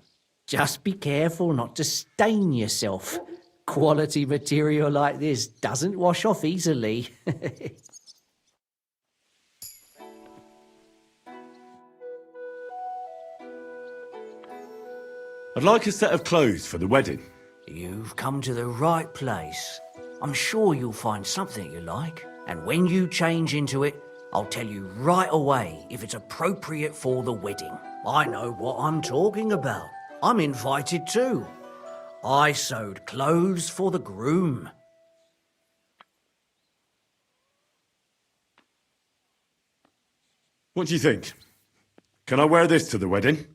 Just be careful not to stain yourself. Quality material like this doesn't wash off easily. I'd like a set of clothes for the wedding. You've come to the right place. I'm sure you'll find something you like. And when you change into it, I'll tell you right away if it's appropriate for the wedding. I know what I'm talking about. I'm invited too. I sewed clothes for the groom. What do you think? Can I wear this to the wedding?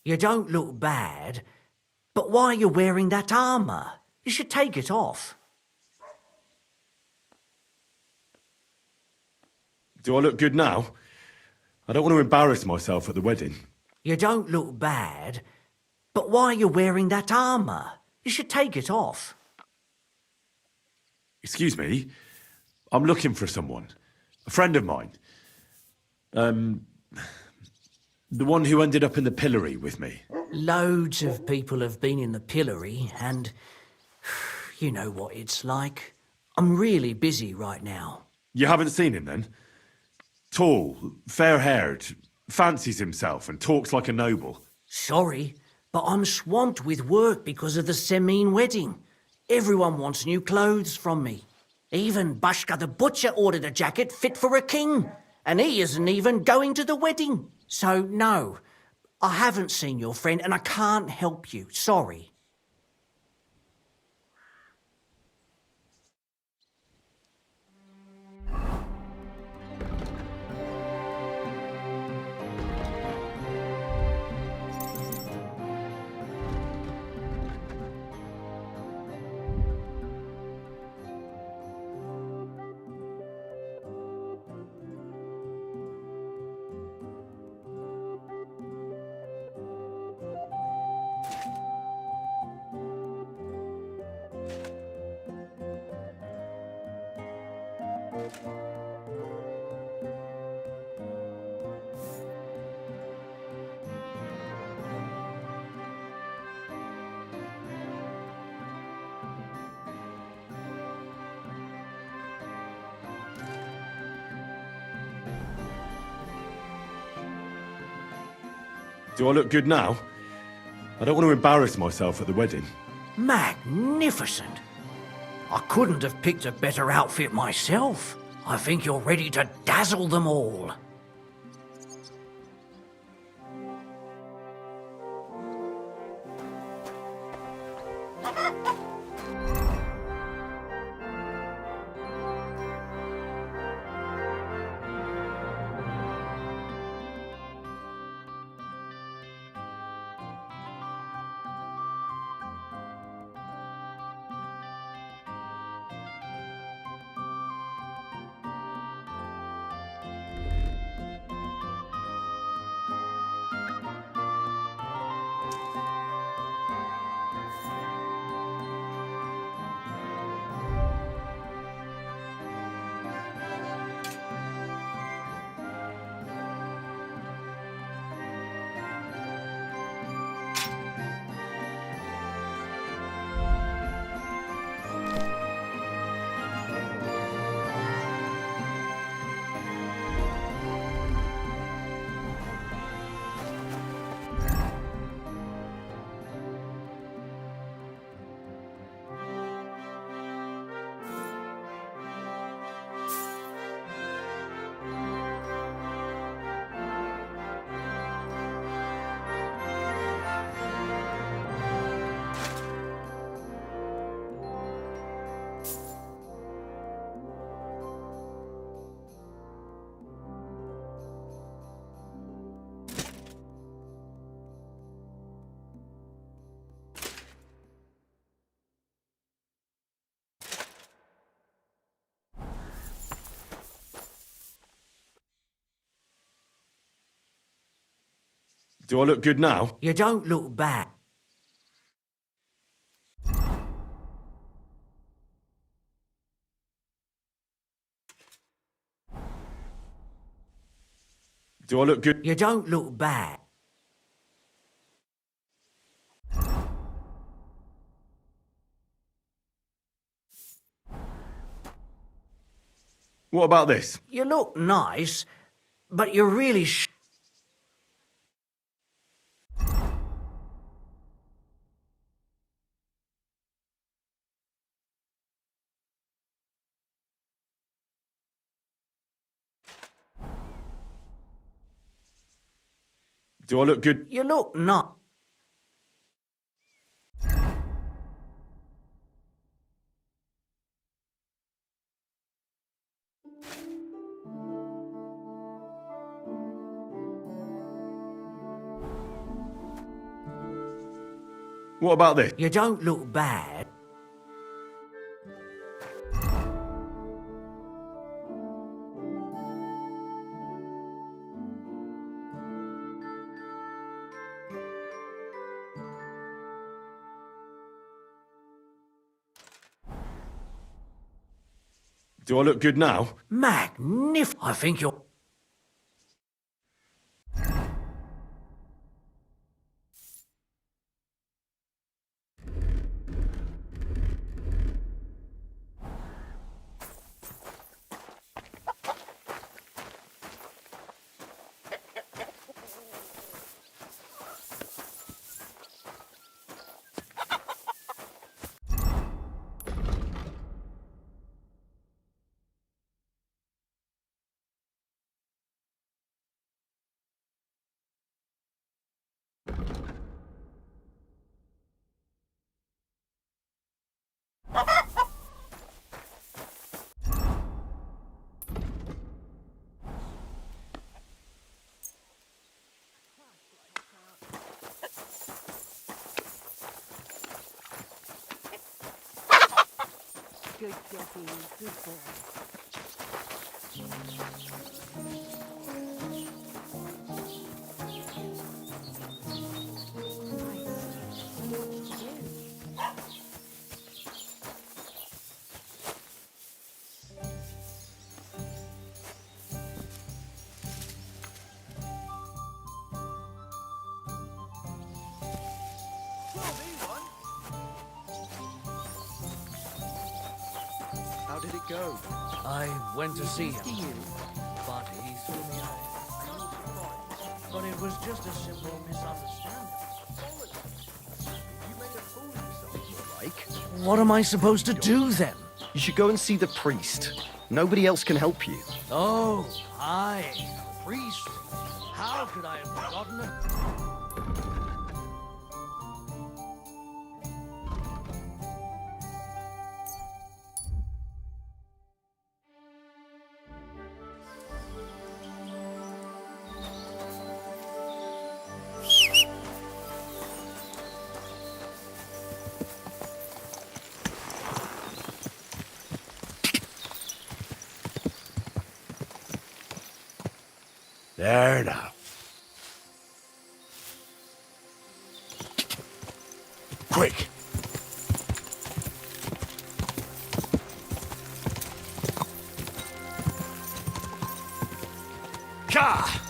You don't look bad, but why are you wearing that armour? You should take it off. Do I look good now? I don't want to embarrass myself at the wedding. You don't look bad, but why are you wearing that armour? You should take it off. Excuse me? I'm looking for someone. A friend of mine. The one who ended up in the pillory with me. Loads of people have been in the pillory, and you know what it's like. I'm really busy right now. You haven't seen him then? Tall, fair-haired, fancies himself and talks like a noble. Sorry, but I'm swamped with work because of the Semine wedding. Everyone wants new clothes from me. Even Bashka the butcher ordered a jacket fit for a king, and he isn't even going to the wedding. So, no, I haven't seen your friend and I can't help you. Sorry. Do I look good now? I don't want to embarrass myself at the wedding. Magnificent. I couldn't have picked a better outfit myself. I think you're ready to dazzle them all. Do I look good now? You don't look bad. Do I look good? You don't look bad. What about this? You look nice, but you're really Do I look good? You look not. What about this? You don't look bad. Do I look good now? Magnificent. I think you're... Good doggy, good boy. How did it go? I went to see him, but he threw me out. But it was just a simple misunderstanding. You made a fool of yourself, like. What am I supposed to do then? You should go and see the priest. Nobody else can help you. Oh, aye, the priest. How could I have forgotten him? There now. Quick! Ka!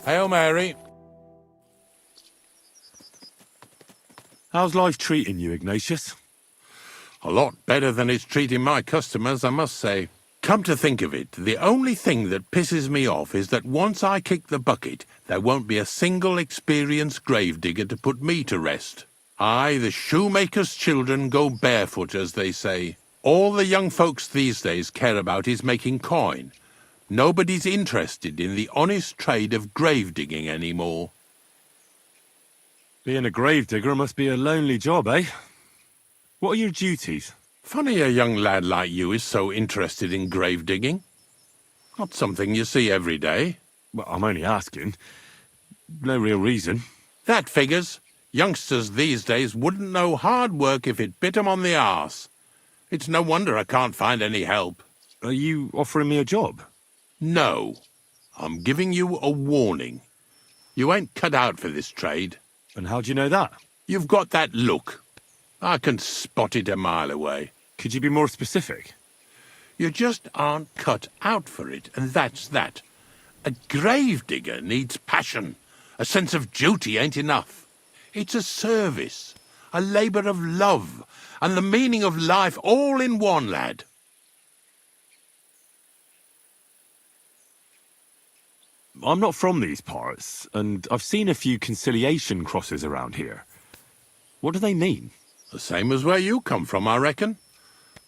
Hail Mary. How's life treating you, Ignatius? A lot better than it's treating my customers, I must say. Come to think of it, the only thing that pisses me off is that once I kick the bucket, there won't be a single experienced gravedigger to put me to rest. Aye, the shoemaker's children go barefoot, as they say. All the young folks these days care about is making coin. Nobody's interested in the honest trade of grave-digging anymore. Being a gravedigger must be a lonely job, eh? What are your duties? Funny a young lad like you is so interested in grave-digging. Not something you see every day. Well, I'm only asking. No real reason. That figures. Youngsters these days wouldn't know hard work if it bit 'em on the arse. It's no wonder I can't find any help. Are you offering me a job? No. I'm giving you a warning. You ain't cut out for this trade. And how do you know that? You've got that look. I can spot it a mile away. Could you be more specific? You just aren't cut out for it, and that's that. A gravedigger needs passion. A sense of duty ain't enough. It's a service, a labour of love, and the meaning of life all in one, lad. I'm not from these parts, and I've seen a few conciliation crosses around here. What do they mean? The same as where you come from, I reckon.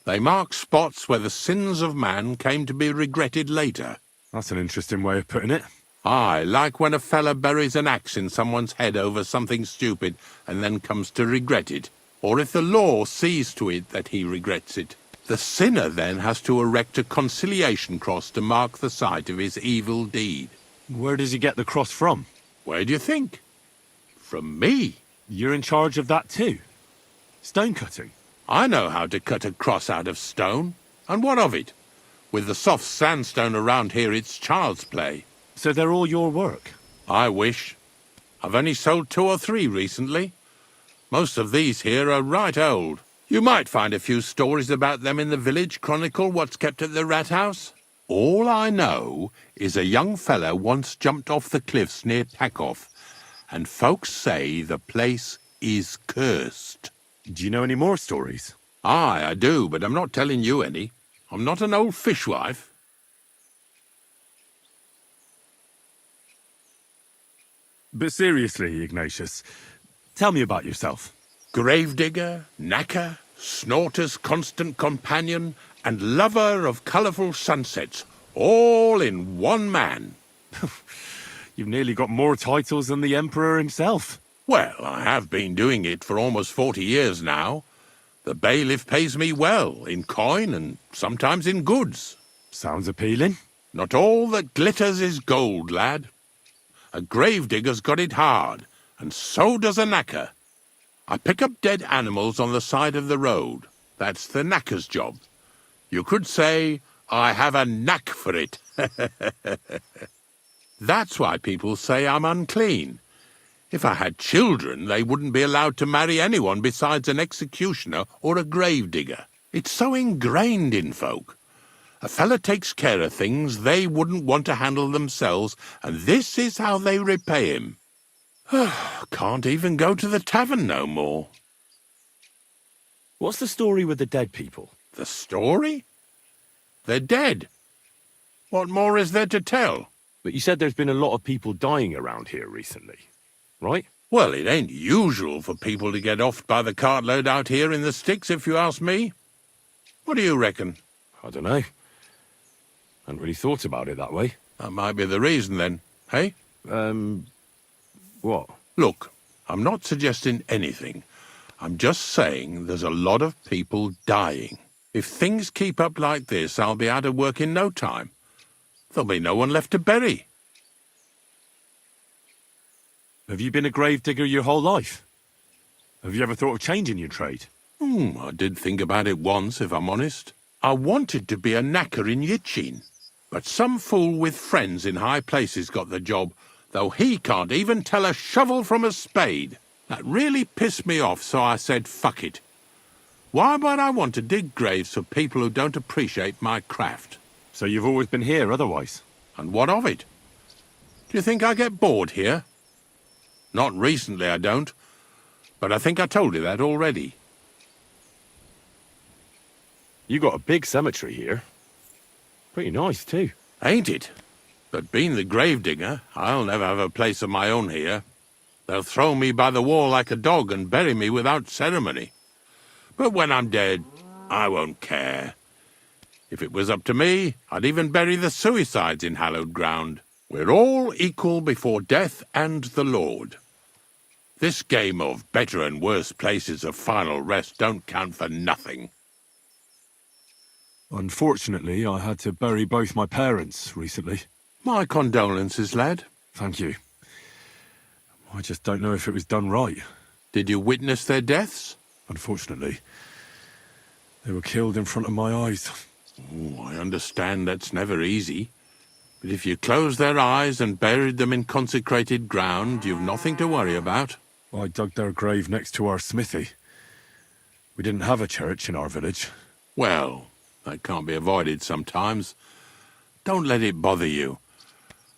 They mark spots where the sins of man came to be regretted later. That's an interesting way of putting it. Aye, like when a fella buries an axe in someone's head over something stupid and then comes to regret it. Or if the law sees to it that he regrets it. The sinner then has to erect a conciliation cross to mark the site of his evil deed. Where does he get the cross from? Where do you think? From me. You're in charge of that too? Stone cutting? I know how to cut a cross out of stone. And what of it? With the soft sandstone around here, it's child's play. So they're all your work? I wish. I've only sold 2 or 3 recently. Most of these here are right old. You might find a few stories about them in the village chronicle what's kept at the rat house. All I know is a young fella once jumped off the cliffs near Takoff, and folks say the place is cursed. Do you know any more stories? Aye, I do, but I'm not telling you any. I'm not an old fishwife. But seriously, Ignatius, tell me about yourself. Gravedigger, knacker, snorter's constant companion, and lover of colourful sunsets, all in one man. You've nearly got more titles than the Emperor himself. Well, I have been doing it for almost 40 years now. The bailiff pays me well, in coin and sometimes in goods. Sounds appealing. Not all that glitters is gold, lad. A gravedigger's got it hard, and so does a knacker. I pick up dead animals on the side of the road. That's the knacker's job. You could say, I have a knack for it. That's why people say I'm unclean. If I had children, they wouldn't be allowed to marry anyone besides an executioner or a gravedigger. It's so ingrained in folk. A fella takes care of things they wouldn't want to handle themselves, and this is how they repay him. Can't even go to the tavern no more. What's the story with the dead people? The story? They're dead. What more is there to tell? But you said there's been a lot of people dying around here recently, right? Well, it ain't usual for people to get offed by the cartload out here in the sticks, if you ask me. What do you reckon? I don't know. Hadn't really thought about it that way. That might be the reason, then, hey? What? Look, I'm not suggesting anything. I'm just saying there's a lot of people dying. If things keep up like this, I'll be out of work in no time. There'll be no one left to bury. Have you been a gravedigger your whole life? Have you ever thought of changing your trade? I did think about it once, if I'm honest. I wanted to be a knacker in Yitchin, but some fool with friends in high places got the job, though he can't even tell a shovel from a spade. That really pissed me off, so I said, fuck it. Why would I want to dig graves for people who don't appreciate my craft? So you've always been here otherwise? And what of it? Do you think I get bored here? Not recently, I don't. But I think I told you that already. You got a big cemetery here. Pretty nice, too. Ain't it? But being the gravedigger, I'll never have a place of my own here. They'll throw me by the wall like a dog and bury me without ceremony. But when I'm dead, I won't care. If it was up to me, I'd even bury the suicides in hallowed ground. We're all equal before death and the Lord. This game of better and worse places of final rest don't count for nothing. Unfortunately, I had to bury both my parents recently. My condolences, lad. Thank you. I just don't know if it was done right. Did you witness their deaths? Unfortunately, they were killed in front of my eyes. Oh, I understand that's never easy. But if you closed their eyes and buried them in consecrated ground, you've nothing to worry about. I dug their grave next to our smithy. We didn't have a church in our village. Well, that can't be avoided sometimes. Don't let it bother you.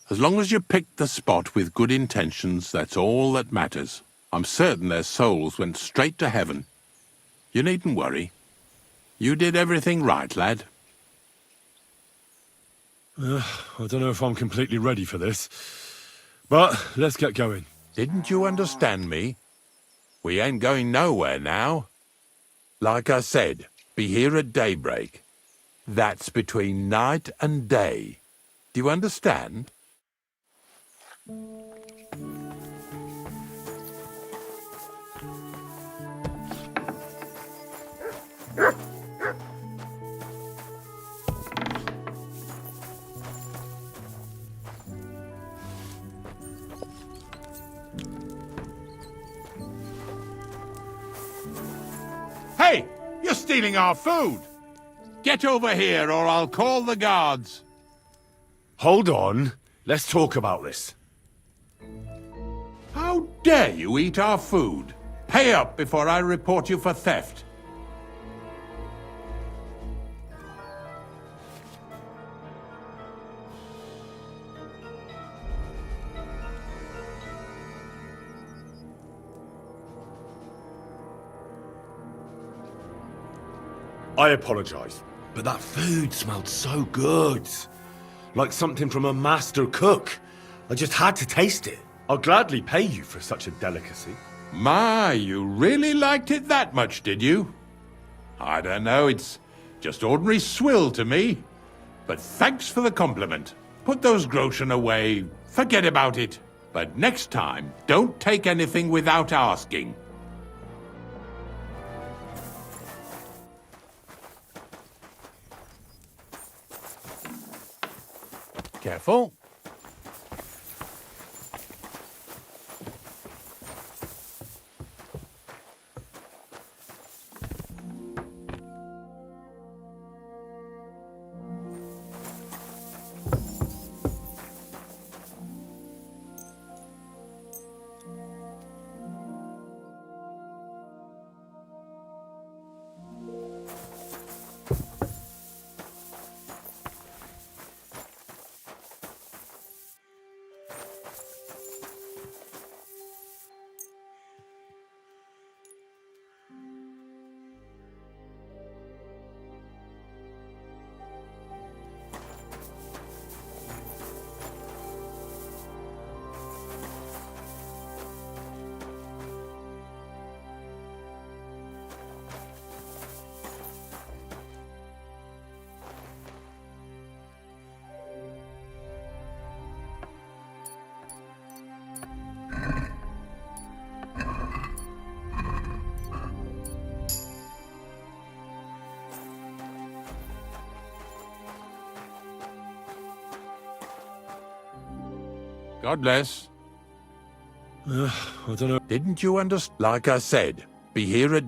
As long as you picked the spot with good intentions, that's all that matters. I'm certain their souls went straight to heaven. You needn't worry. You did everything right, lad. I don't know if I'm completely ready for this. But let's get going. Didn't you understand me? We ain't going nowhere now. Like I said, be here at daybreak. That's between night and day. Do you understand? Hey! You're stealing our food! Get over here or I'll call the guards. Hold on. Let's talk about this. How dare you eat our food? Pay up before I report you for theft. I apologize, but that food smelled so good. Like something from a master cook. I just had to taste it. I'll gladly pay you for such a delicacy. My, you really liked it that much, did you? I don't know, it's just ordinary swill to me. But thanks for the compliment. Put those groschen away, forget about it. But next time, don't take anything without asking. Careful. God bless. I don't know. Didn't you understand? Like I said, be here at...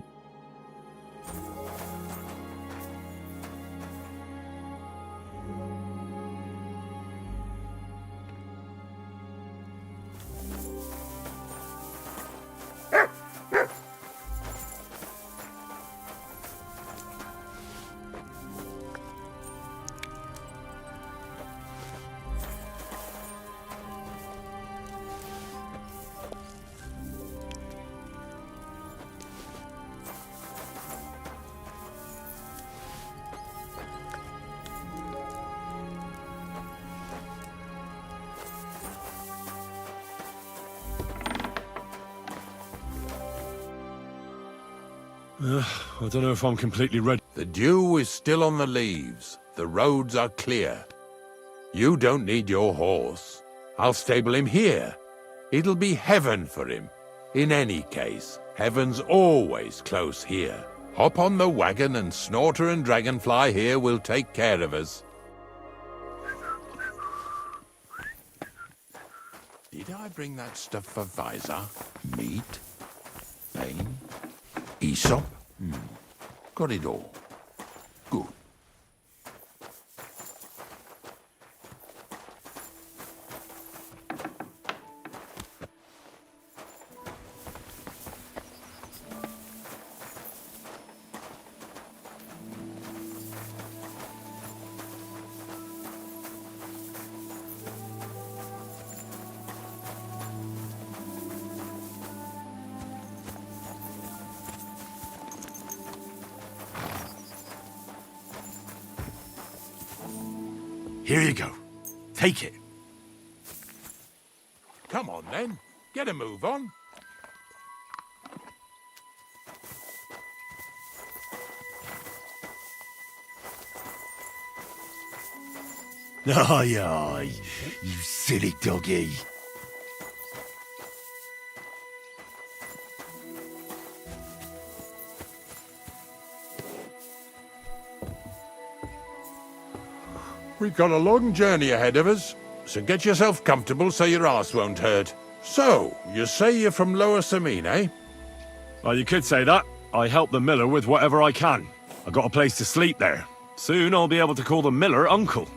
I don't know if I'm completely ready. The dew is still on the leaves. The roads are clear. You don't need your horse. I'll stable him here. It'll be heaven for him. In any case, heaven's always close here. Hop on the wagon and Snorter and Dragonfly here will take care of us. Did I bring that stuff for Visor? Meat? Bane? Aesop? Got it all. Good. Here you go. Take it. Come on then. Get a move on. Aye, aye, you silly doggy. We've got a long journey ahead of us, so get yourself comfortable so your arse won't hurt. So, you say you're from Lower Samine, eh? Well, you could say that. I help the miller with whatever I can. I got a place to sleep there. Soon I'll be able to call the miller uncle.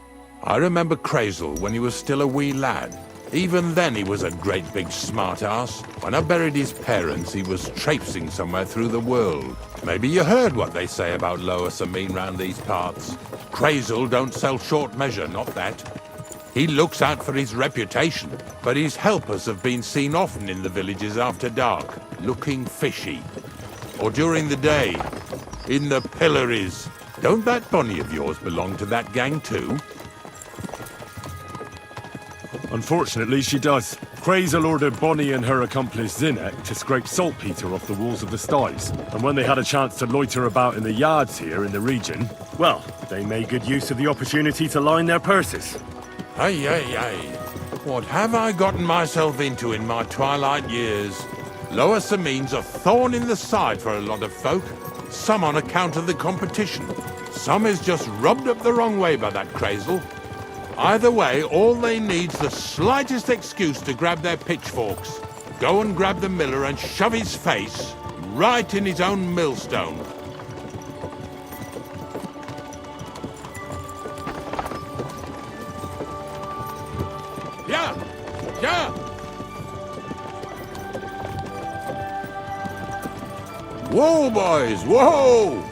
I remember Crazel when he was still a wee lad. Even then he was a great big smart-ass. When I buried his parents, he was traipsing somewhere through the world. Maybe you heard what they say about Lower Samine round these parts. Crazel don't sell short measure, not that. He looks out for his reputation, but his helpers have been seen often in the villages after dark, looking fishy. Or during the day, in the pillories. Don't that Bonnie of yours belong to that gang too? Unfortunately, she does. Crazel ordered Bonnie and her accomplice Zinnek to scrape saltpeter off the walls of the sties. And when they had a chance to loiter about in the yards here in the region, well, they made good use of the opportunity to line their purses. Ay, ay, ay. What have I gotten myself into in my twilight years? Lower Samine's a thorn in the side for a lot of folk. Some on account of the competition. Some is just rubbed up the wrong way by that Crazel. Either way, all they need's the slightest excuse to grab their pitchforks. Go and grab the miller and shove his face right in his own millstone. Yeah! Yeah! Whoa, boys! Whoa!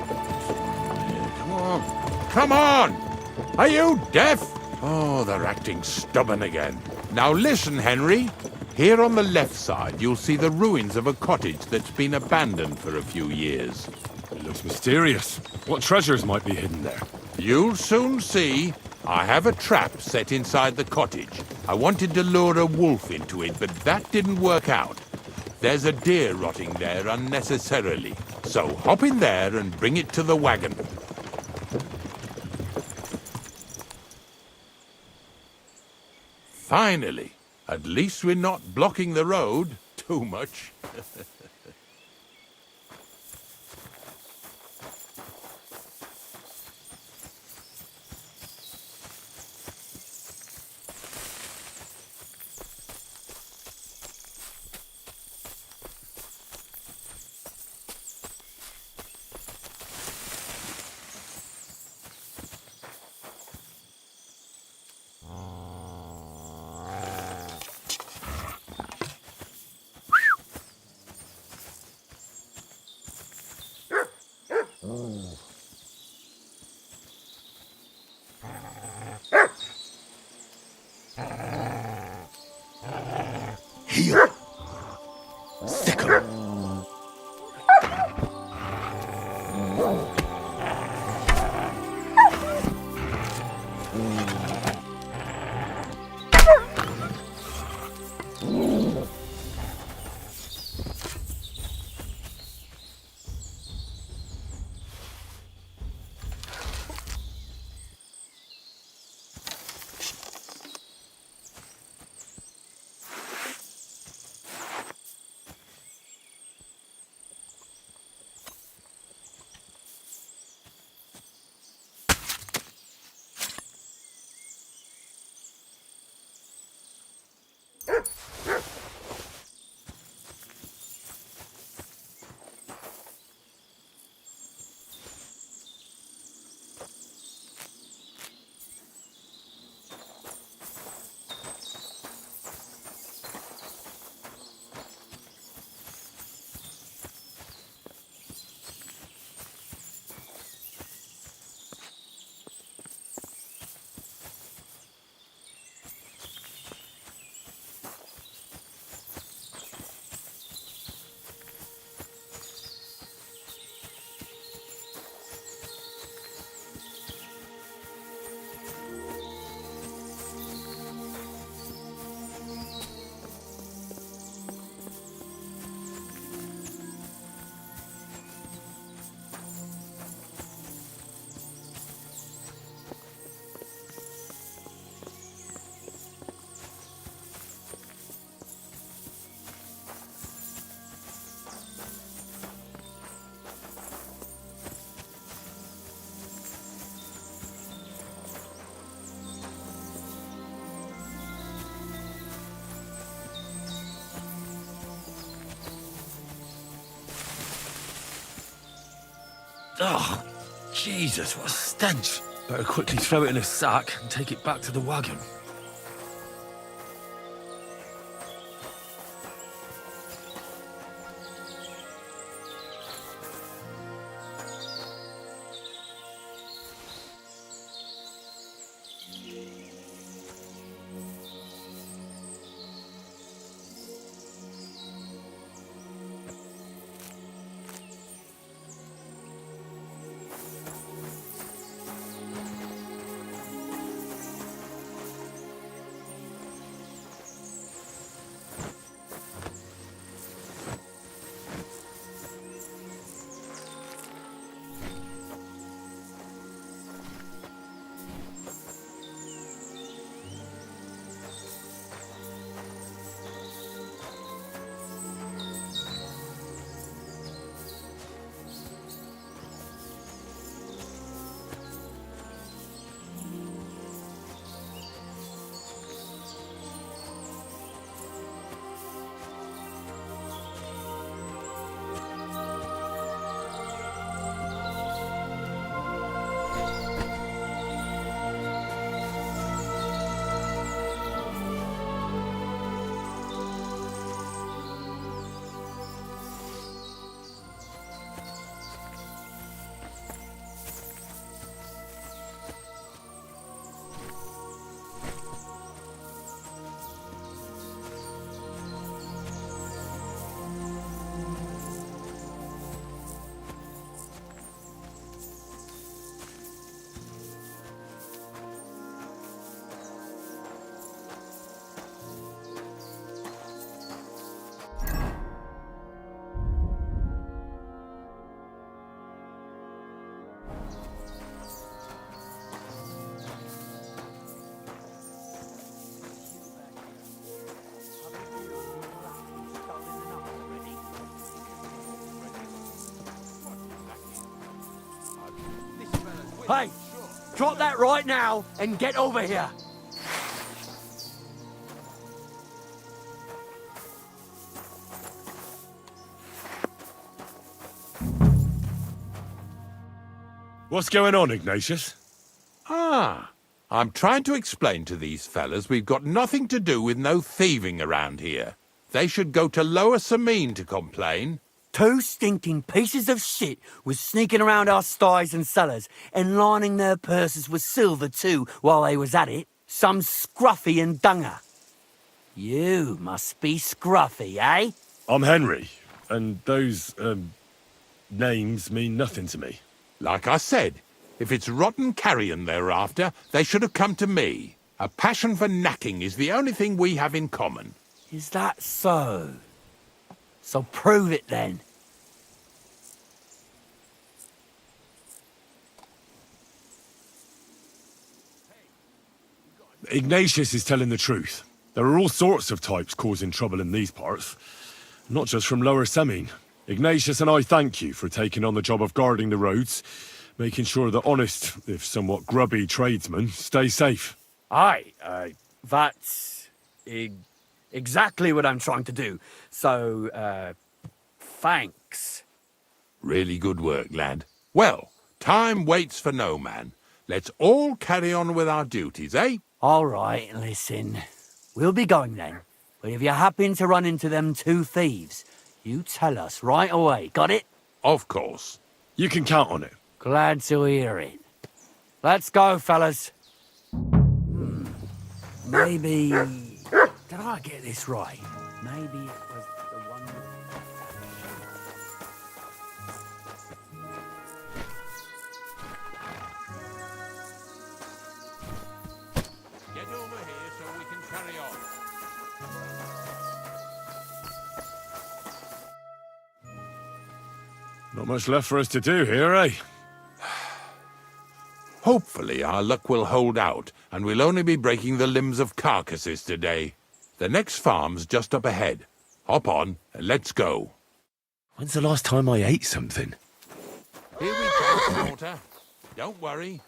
Come on! Come on! Are you deaf? Oh, they're acting stubborn again. Now listen, Henry. Here on the left side, you'll see the ruins of a cottage that's been abandoned for a few years. It looks mysterious. What treasures might be hidden there? You'll soon see. I have a trap set inside the cottage. I wanted to lure a wolf into it, but that didn't work out. There's a deer rotting there unnecessarily. So hop in there and bring it to the wagon. Finally. At least we're not blocking the road too much. Here! Sick 'em! Oh, Jesus, what a stench. Better quickly throw it in a sack and take it back to the wagon. Hey, drop that right now and get over here. What's going on, Ignatius? Ah, I'm trying to explain to these fellas we've got nothing to do with no thieving around here. They should go to Lower Samine to complain. Two stinking pieces of shit was sneaking around our sties and cellars and lining their purses with silver too while they was at it. Some scruffy and dunger. You must be scruffy, eh? I'm Henry, and those, names mean nothing to me. Like I said, if it's rotten carrion they're after, they should have come to me. A passion for knacking is the only thing we have in common. Is that so? So prove it then. Ignatius is telling the truth. There are all sorts of types causing trouble in these parts, not just from Lower Samine. Ignatius and I thank you for taking on the job of guarding the roads, making sure that honest, if somewhat grubby tradesmen stay safe. Aye, that's... Exactly what I'm trying to do. So, thanks. Really good work, lad. Well, time waits for no man. Let's all carry on with our duties, eh? All right, listen. We'll be going then. But if you happen to run into them two thieves, you tell us right away. Got it? Of course. You can count on it. Glad to hear it. Let's go, fellas. Maybe... Did I get this right? Maybe it was the one... Get over here so we can carry on. Not much left for us to do here, eh? Hopefully our luck will hold out, and we'll only be breaking the limbs of carcasses today. The next farm's just up ahead. Hop on, and let's go. When's the last time I ate something? Here we go, Snorter. Don't worry.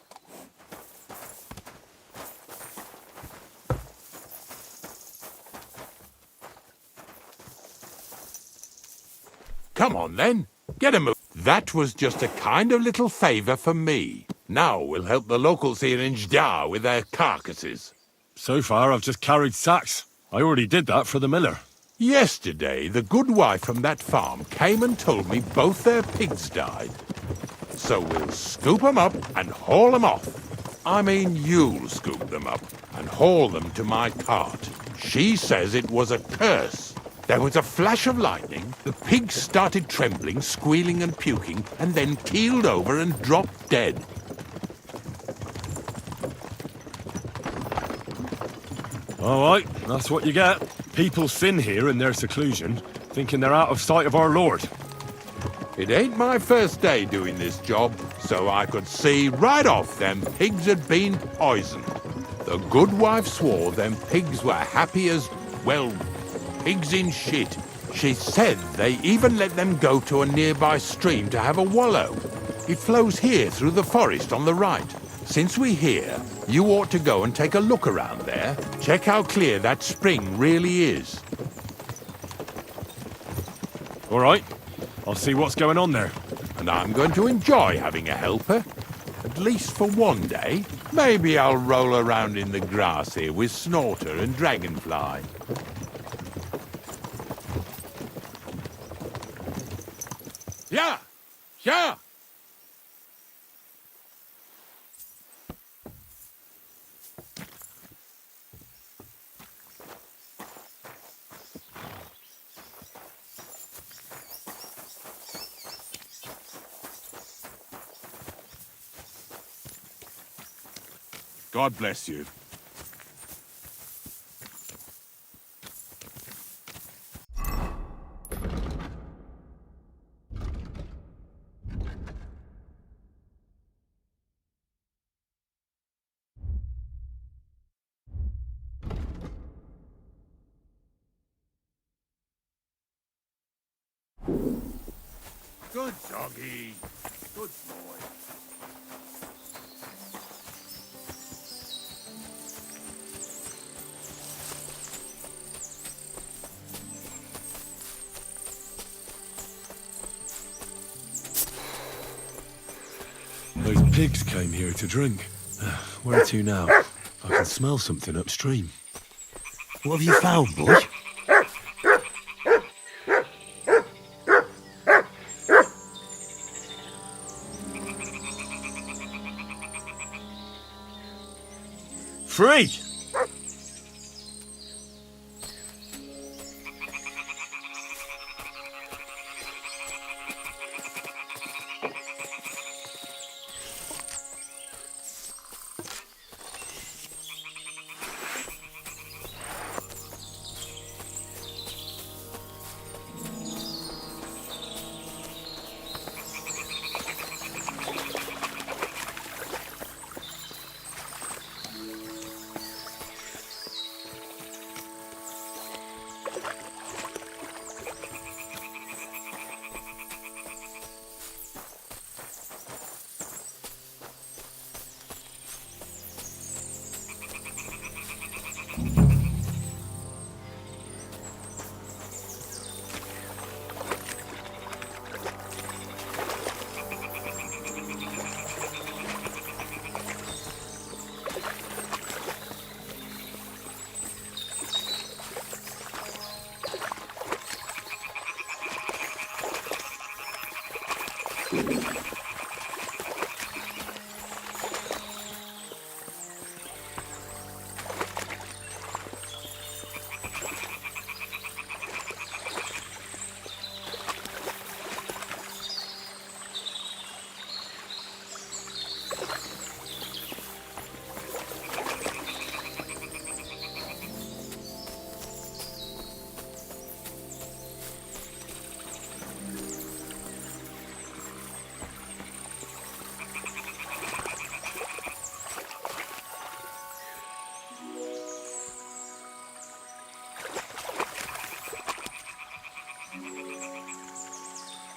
Come on, then. Get a move. That was just a kind of little favour for me. Now we'll help the locals here in Jdar with their carcasses. So far, I've just carried sacks. I already did that for the miller. Yesterday, the good wife from that farm came and told me both their pigs died. So we'll scoop 'em up and haul 'em off. I mean, you'll scoop them up and haul them to my cart. She says it was a curse. There was a flash of lightning, the pigs started trembling, squealing and puking, and then keeled over and dropped dead. All right, that's what you get. People sin here in their seclusion, thinking they're out of sight of our Lord. It ain't my first day doing this job, so I could see right off them pigs had been poisoned. The good wife swore them pigs were happy as, well, pigs in shit. She said they even let them go to a nearby stream to have a wallow. It flows here through the forest on the right. Since we're here, you ought to go and take a look around there. Check how clear that spring really is. All right, I'll see what's going on there. And I'm going to enjoy having a helper. At least for one day. Maybe I'll roll around in the grass here with Snorter and Dragonfly. Yeah! Yeah! God bless you. Good doggy. Good boy. Those pigs came here to drink. Where to now? I can smell something upstream. What have you found, boy? Free!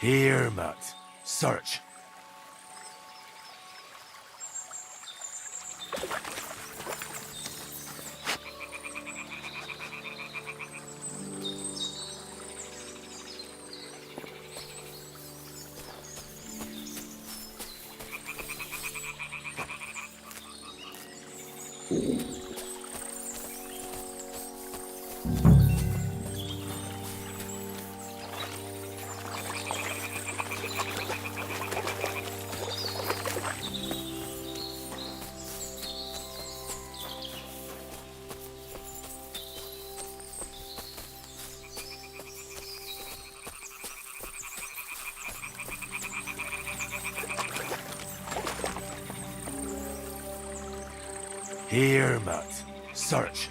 Here, Matt. Search. Here, Matt. Search.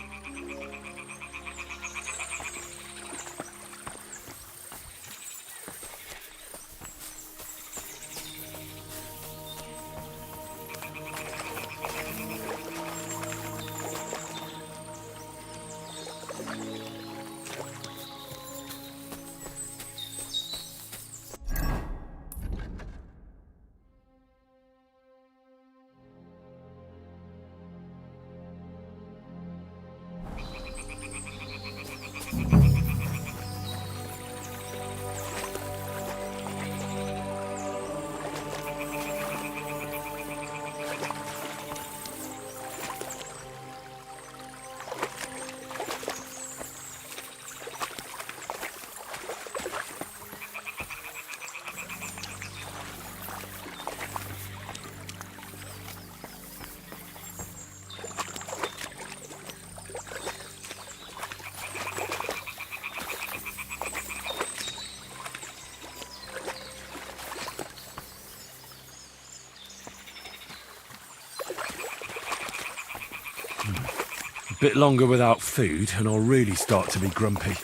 A bit longer without food and I'll really start to be grumpy.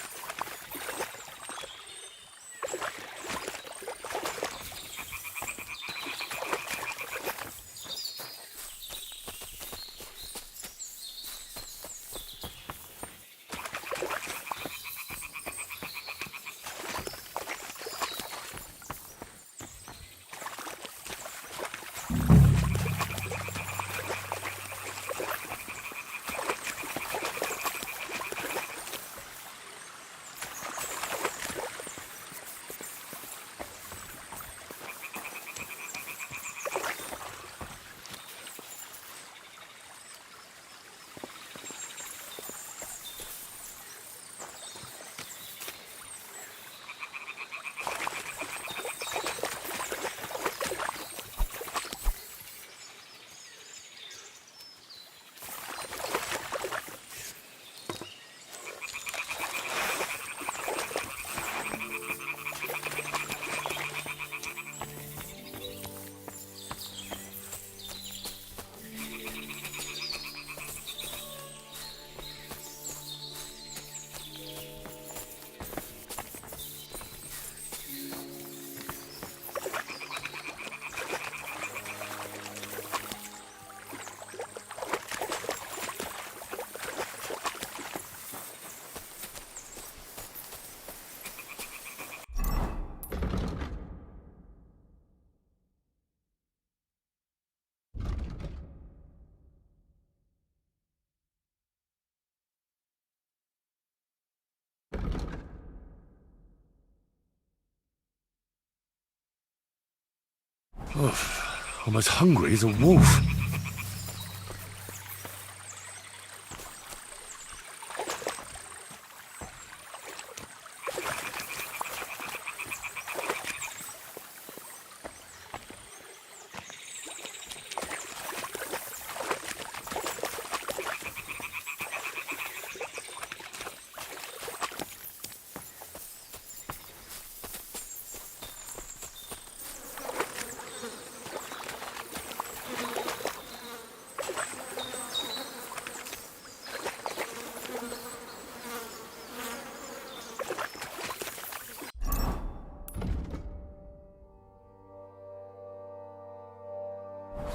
Oof, I'm as hungry as a wolf.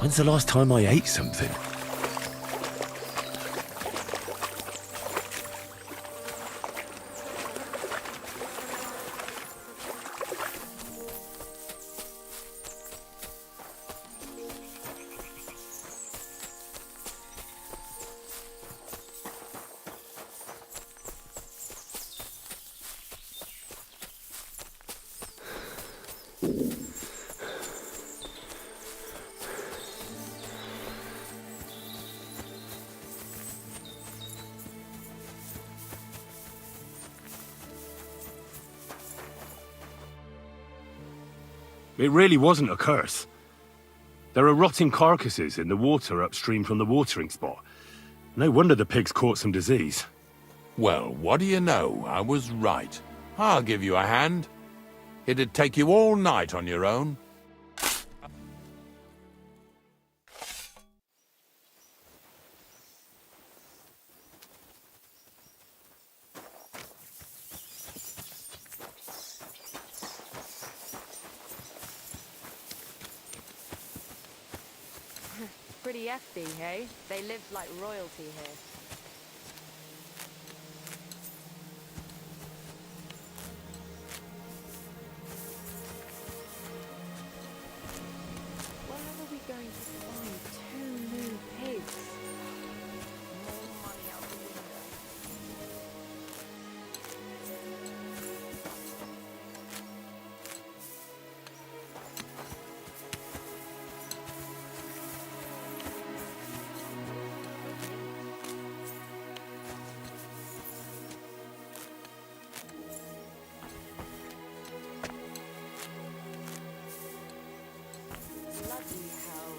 When's the last time I ate something? It really wasn't a curse. There are rotting carcasses in the water upstream from the watering spot. No wonder the pigs caught some disease. Well, what do you know? I was right. I'll give you a hand. It'd take you all night on your own. Pretty hefty, hey? They lived like royalty here. Where are we going to find 2 new pigs? More money out the window. Bloody hell.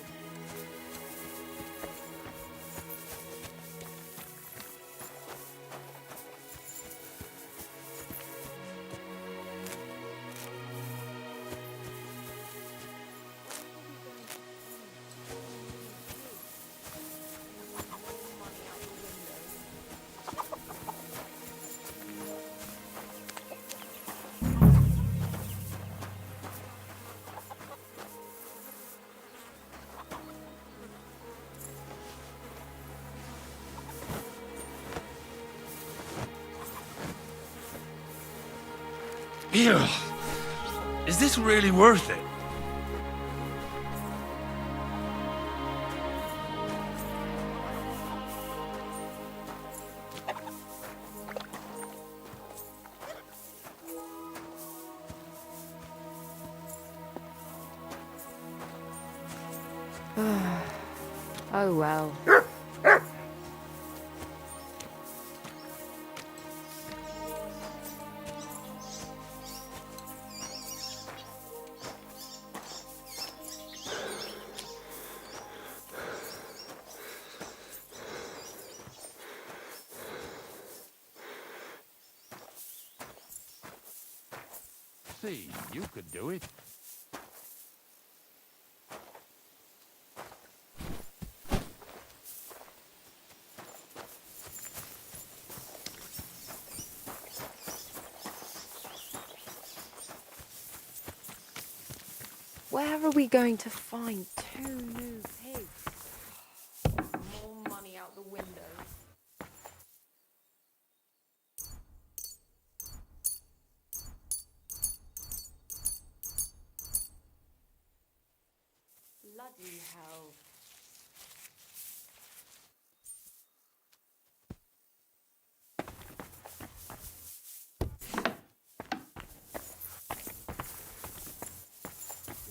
Ew. Is this really worth it? Oh well. See, you could do it. Where are we going to find 2 new pigs? More money out the window. Bloody hell.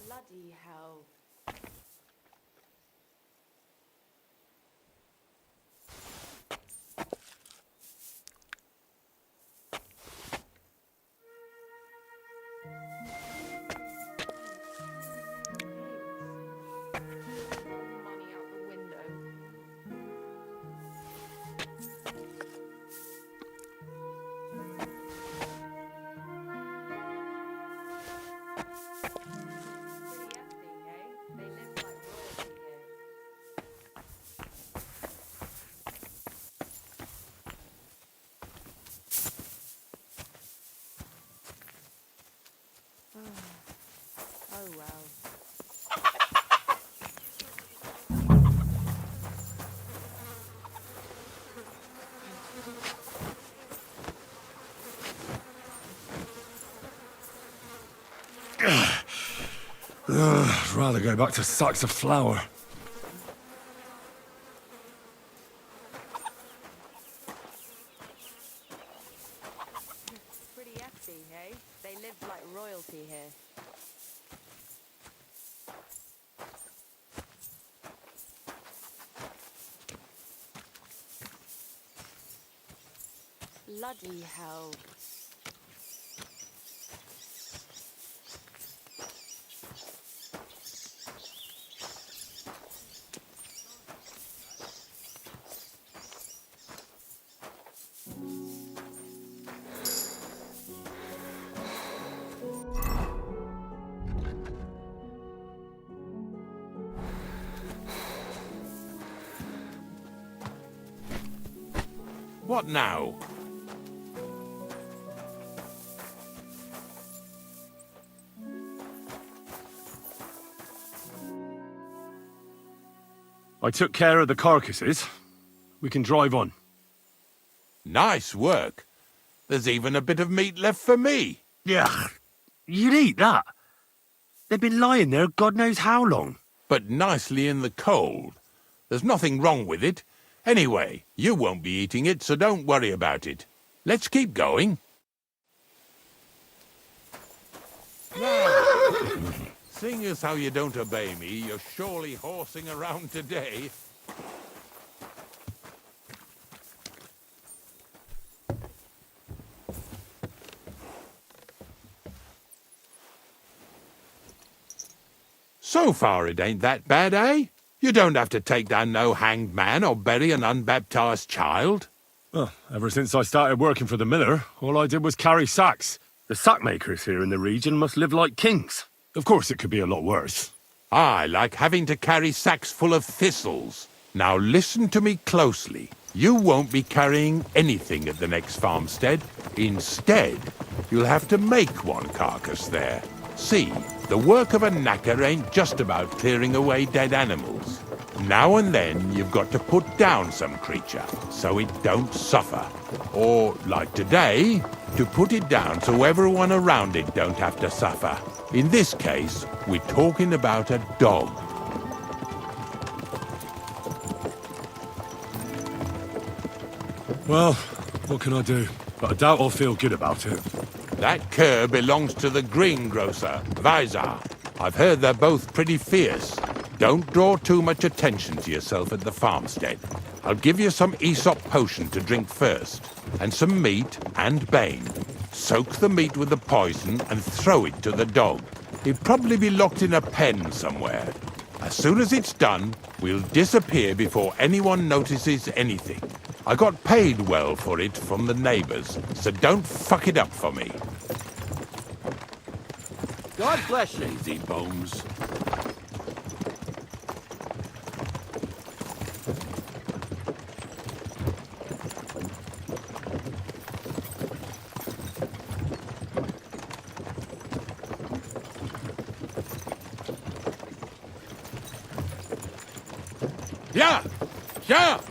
Bloody hell. Money out the window. Pretty hefty, hey? They live like royalty here. Oh well. I'd rather go back to sacks of flour. Pretty hefty, hey? They lived like royalty here. Bloody hell. What now? I took care of the carcasses. We can drive on. Nice work. There's even a bit of meat left for me. Yeah, you'd eat that. They've been lying there God knows how long. But nicely in the cold. There's nothing wrong with it. Anyway, you won't be eating it, so don't worry about it. Let's keep going. Now, seeing as how you don't obey me, you're surely horsing around today. So far it ain't that bad, eh? You don't have to take down no hanged man or bury an unbaptized child. Well, ever since I started working for the miller, all I did was carry sacks. The sack makers here in the region must live like kings. Of course it could be a lot worse. I like having to carry sacks full of thistles. Now listen to me closely. You won't be carrying anything at the next farmstead. Instead, you'll have to make one carcass there. See, the work of a knacker ain't just about clearing away dead animals. Now and then you've got to put down some creature, so it don't suffer. Or, like today, to put it down so everyone around it don't have to suffer. In this case, we're talking about a dog. Well, what can I do? But I doubt I'll feel good about it. That cur belongs to the greengrocer, Vizar. I've heard they're both pretty fierce. Don't draw too much attention to yourself at the farmstead. I'll give you some Aesop potion to drink first, and some meat and bane. Soak the meat with the poison and throw it to the dog. He'll probably be locked in a pen somewhere. As soon as it's done, we'll disappear before anyone notices anything. I got paid well for it from the neighbors, so don't fuck it up for me. God bless you. Lazy bones. Yeah! Yeah!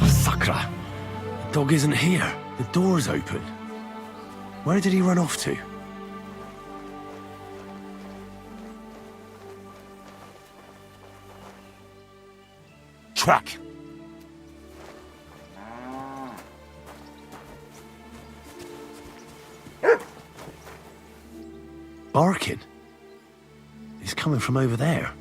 Sakra! The dog isn't here. The door's open. Where did he run off to? Track! Barking? He's coming from over there.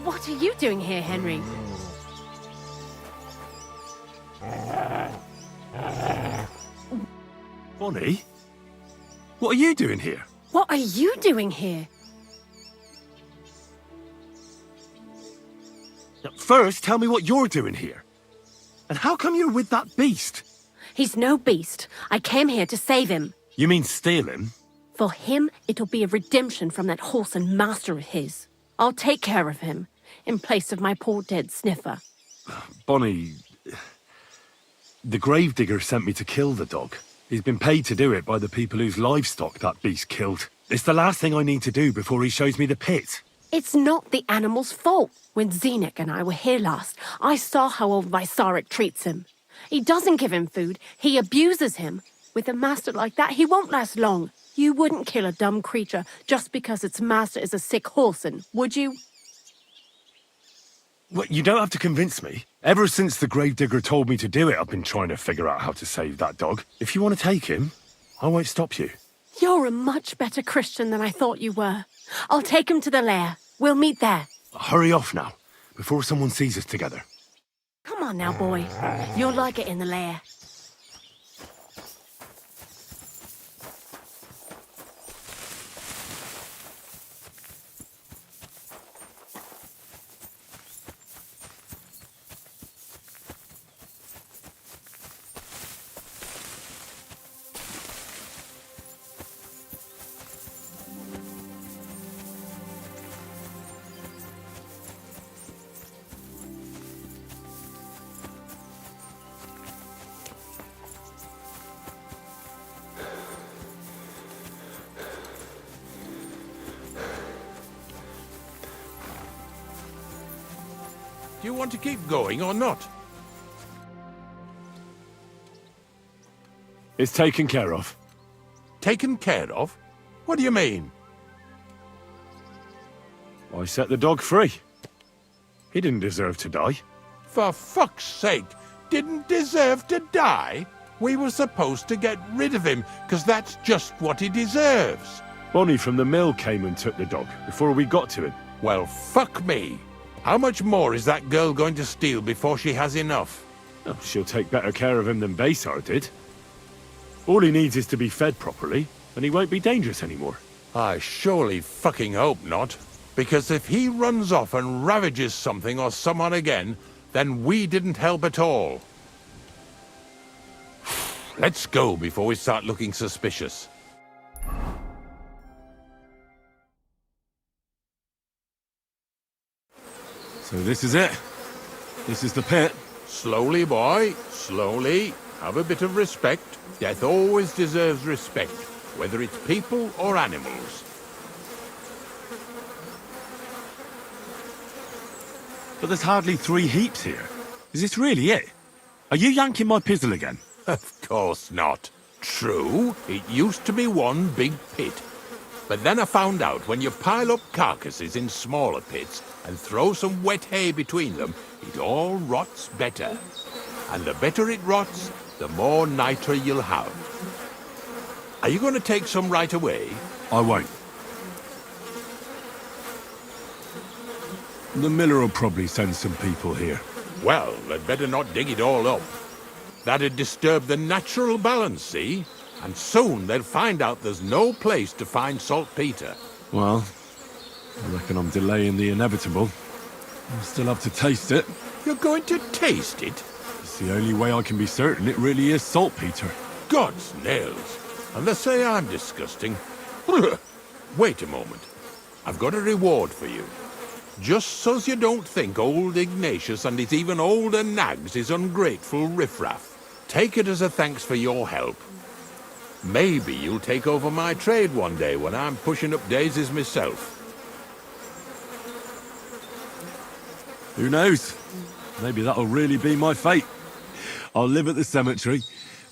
What are you doing here, Henry? Bonnie? What are you doing here? What are you doing here? First, tell me what you're doing here. And how come you're with that beast? He's no beast. I came here to save him. You mean steal him? For him, it'll be a redemption from that horse and master of his. I'll take care of him, in place of my poor dead sniffer. Bonnie... The gravedigger sent me to kill the dog. He's been paid to do it by the people whose livestock that beast killed. It's the last thing I need to do before he shows me the pit. It's not the animal's fault. When Zenek and I were here last, I saw how old Vysarik treats him. He doesn't give him food, he abuses him. With a master like that, he won't last long. You wouldn't kill a dumb creature just because its master is a sick horseman, would you? Well, you don't have to convince me. Ever since the gravedigger told me to do it, I've been trying to figure out how to save that dog. If you want to take him, I won't stop you. You're a much better Christian than I thought you were. I'll take him to the lair. We'll meet there. Hurry off now, before someone sees us together. Come on now, boy. You'll like it in the lair. Do you want to keep going or not? It's taken care of. Taken care of? What do you mean? I set the dog free. He didn't deserve to die. For fuck's sake, didn't deserve to die? We were supposed to get rid of him, because that's just what he deserves. Bonnie from the mill came and took the dog before we got to him. Well, fuck me. How much more is that girl going to steal before she has enough? Oh, she'll take better care of him than Baysar did. All he needs is to be fed properly, and he won't be dangerous anymore. I surely fucking hope not. Because if he runs off and ravages something or someone again, then we didn't help at all. Let's go before we start looking suspicious. So this is it. This is the pit. Slowly, boy, slowly. Have a bit of respect. Death always deserves respect, whether it's people or animals. But there's hardly 3 heaps here. Is this really it? Are you yanking my pizzle again? Of course not. True, it used to be one big pit. But then I found out when you pile up carcasses in smaller pits and throw some wet hay between them, it all rots better. And the better it rots, the more nitre you'll have. Are you going to take some right away? I won't. The miller will probably send some people here. Well, they'd better not dig it all up. That'd disturb the natural balance, see? And soon they'll find out there's no place to find saltpeter. Well, I reckon I'm delaying the inevitable. I'll still have to taste it. You're going to taste it? It's the only way I can be certain it really is saltpeter. God's nails. And they say I'm disgusting. Wait a moment. I've got a reward for you. Just so's you don't think old Ignatius and his even older nags is ungrateful riffraff. Take it as a thanks for your help. Maybe you'll take over my trade one day when I'm pushing up daisies myself. Who knows? Maybe that'll really be my fate. I'll live at the cemetery,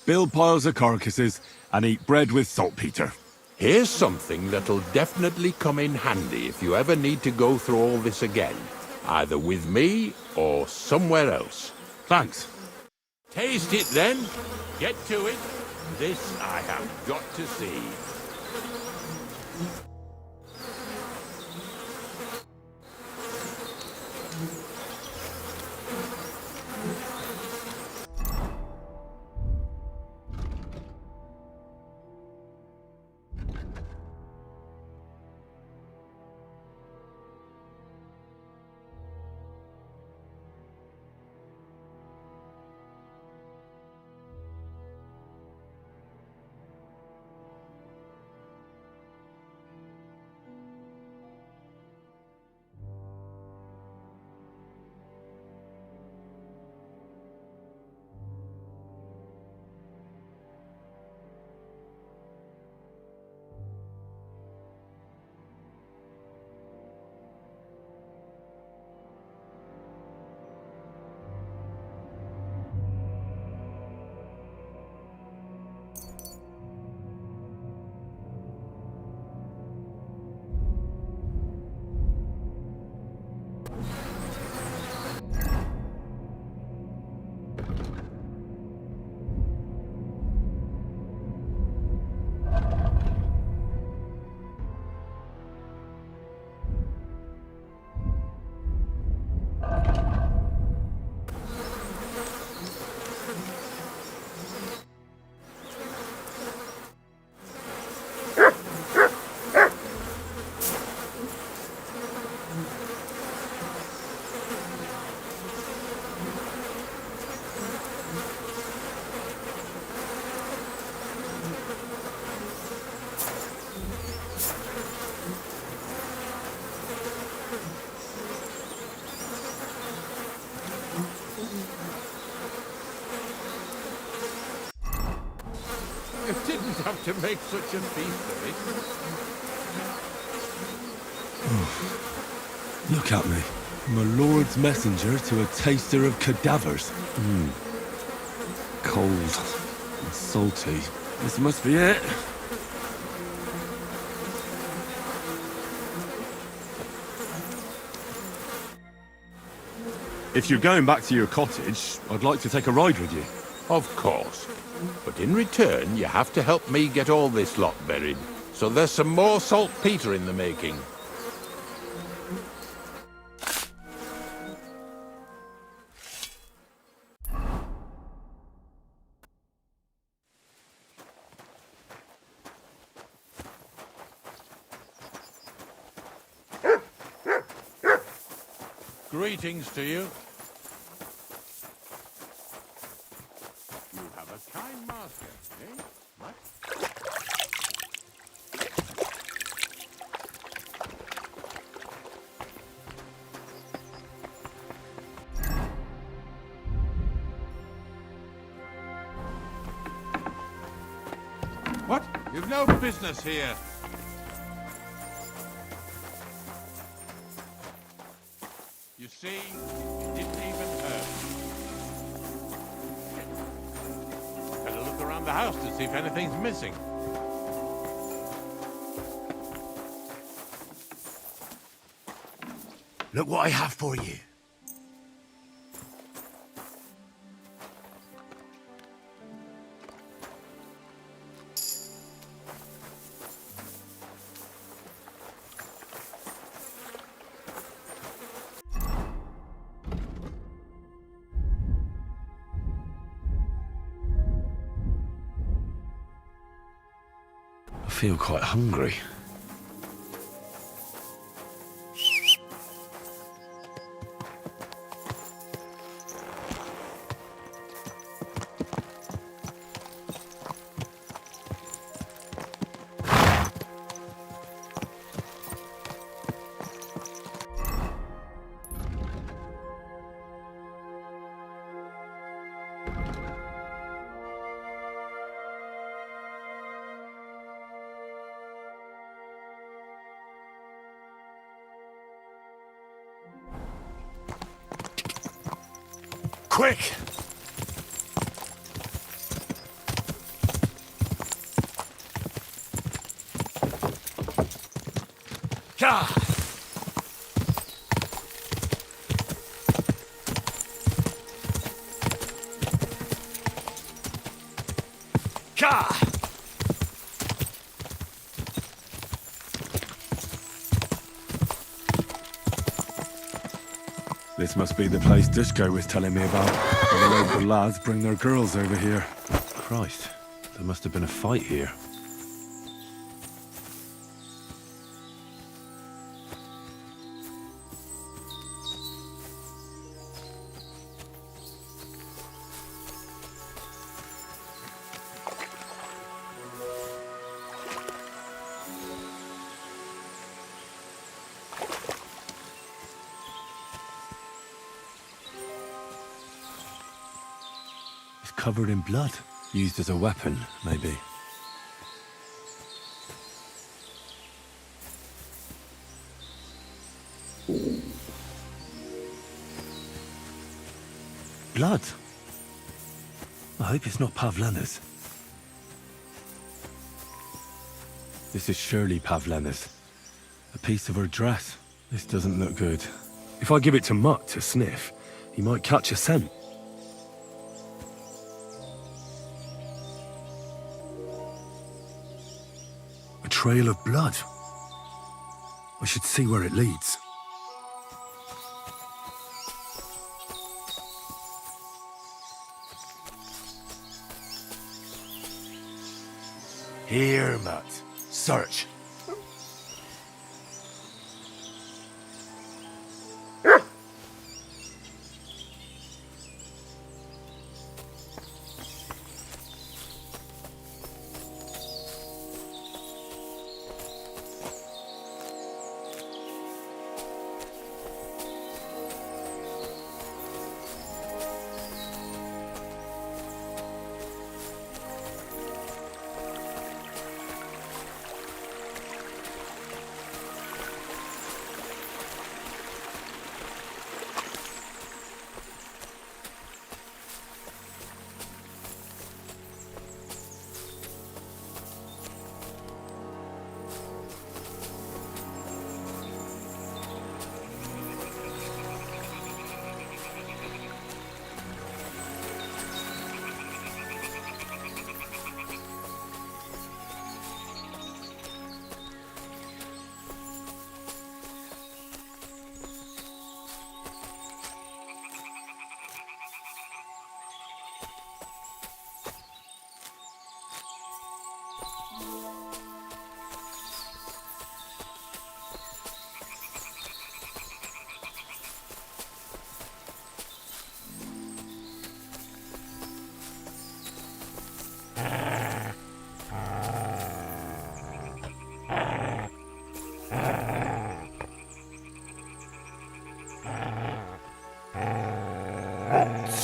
build piles of carcasses, and eat bread with saltpeter. Here's something that'll definitely come in handy if you ever need to go through all this again. Either with me or somewhere else. Thanks. Taste it then. Get to it. This I have got to see. to make such a feast of it. Look at me. I'm a lord's messenger to a taster of cadavers. Cold and salty. This must be it. If you're going back to your cottage, I'd like to take a ride with you. Of course. But in return, you have to help me get all this lot buried. So there's some more saltpeter in the making. Greetings to you. You have a kind master, eh? What? What? You've no business here. You see, it didn't even hurt. Better look around the house to see if anything's missing. Look what I have for you. I feel quite hungry. Quick! Ka! Ka! This must be the place Dushko was telling me about, where the local lads bring their girls over here. Christ, there must have been a fight here. Covered in blood. Used as a weapon, maybe. Blood? I hope it's not Pavlena's. This is surely Pavlena's. A piece of her dress. This doesn't look good. If I give it to Mutt to sniff, he might catch a scent. Trail of blood. I should see where it leads. Here, Mutt. Search.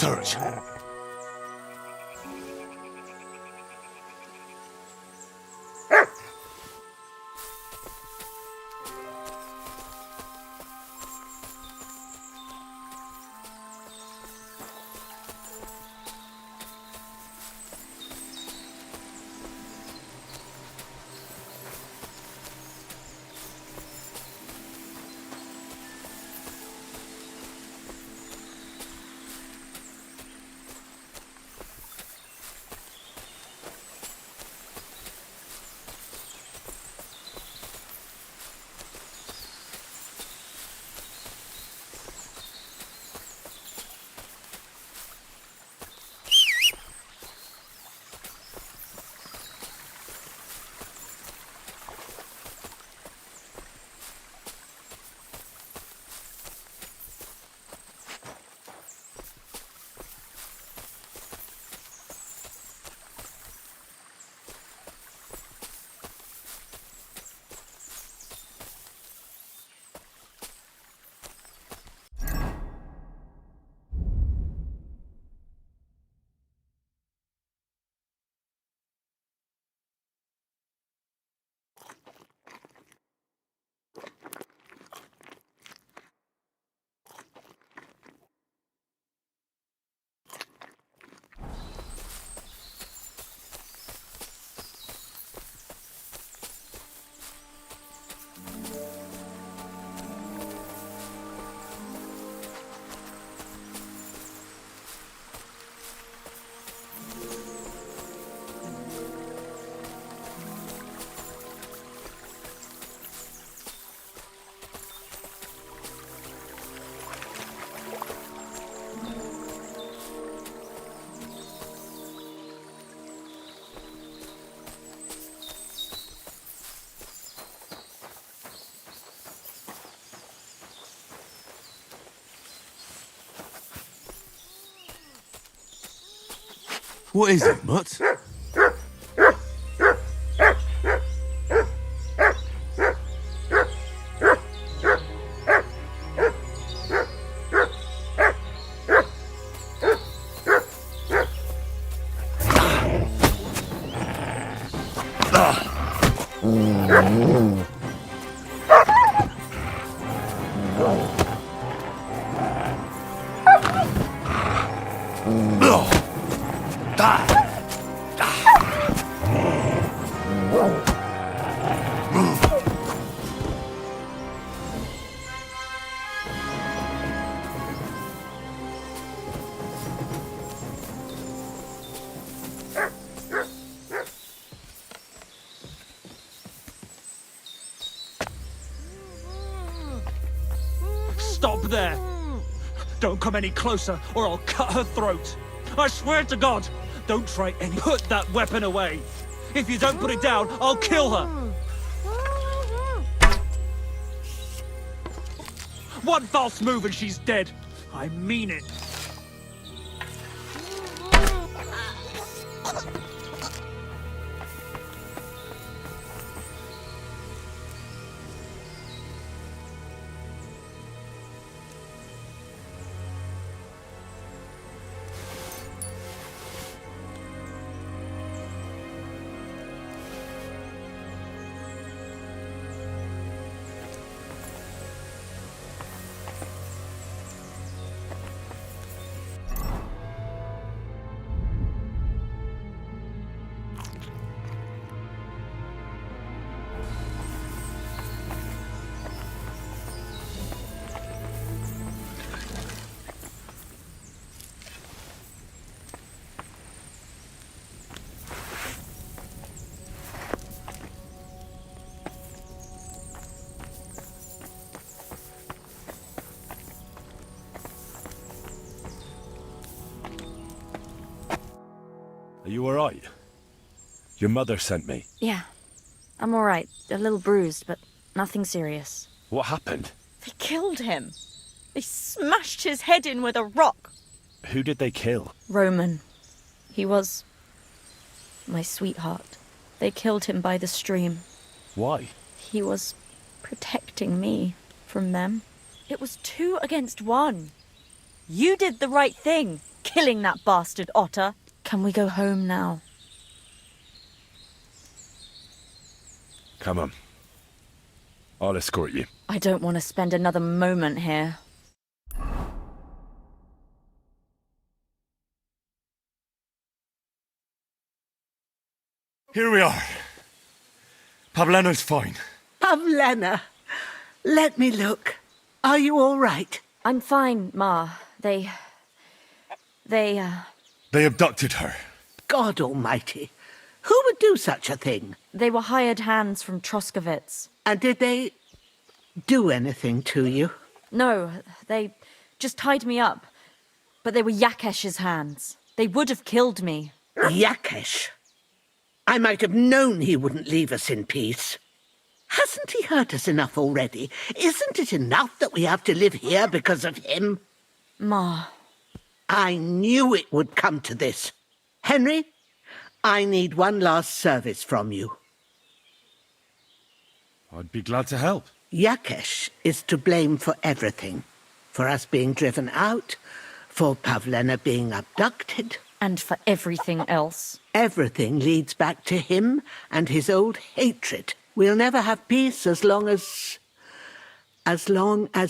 Search. What is it, Mutt? Stop there! Don't come any closer, or I'll cut her throat. I swear to God, don't try any. Put that weapon away. If you don't put it down, I'll kill her. One false move and she's dead. I mean it. Are you alright? Your mother sent me. Yeah, I'm alright. A little bruised, but nothing serious. What happened? They killed him. They smashed his head in with a rock. Who did they kill? Roman. He was my sweetheart. They killed him by the stream. Why? He was protecting me from them. It was 2 against 1. You did the right thing. killing that bastard otter. Can we go home now? Come on. I'll escort you. I don't want to spend another moment here. Here we are. Pavlena's fine. Pavlena, let me look. Are you all right? I'm fine, Ma. They They abducted her. God almighty. Who would do such a thing? They were hired hands from Troskovitz. And did they do anything to you? No, they just tied me up. But they were Yakesh's hands. They would have killed me. Yakesh? I might have known he wouldn't leave us in peace. Hasn't he hurt us enough already? Isn't it enough that we have to live here because of him? Ma. I knew it would come to this. Henry, I need one last service from you. I'd be glad to help. Yakesh is to blame for everything. For us being driven out, for Pavlena being abducted. And for everything else. Everything leads back to him and his old hatred. We'll never have peace as long as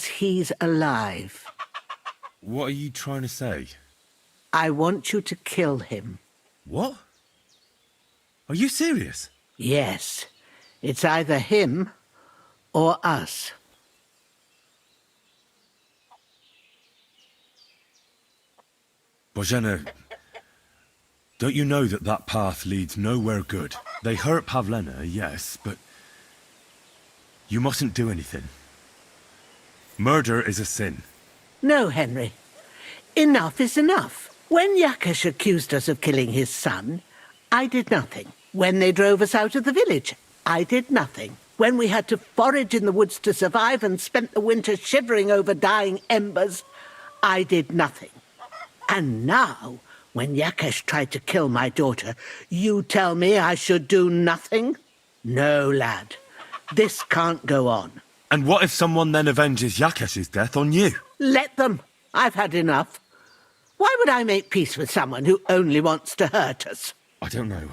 he's alive. What are you trying to say? I want you to kill him. What? Are you serious? Yes. It's either him or us. Bozhena, don't you know that that path leads nowhere good? They hurt Pavlena, yes, but you mustn't do anything. Murder is a sin. No, Henry. Enough is enough. When Yakesh accused us of killing his son, I did nothing. When they drove us out of the village, I did nothing. When we had to forage in the woods to survive and spent the winter shivering over dying embers, I did nothing. And now, when Yakesh tried to kill my daughter, you tell me I should do nothing? No, lad. This can't go on. And what if someone then avenges Yakesh's death on you? Let them. I've had enough. Why would I make peace with someone who only wants to hurt us? I don't know.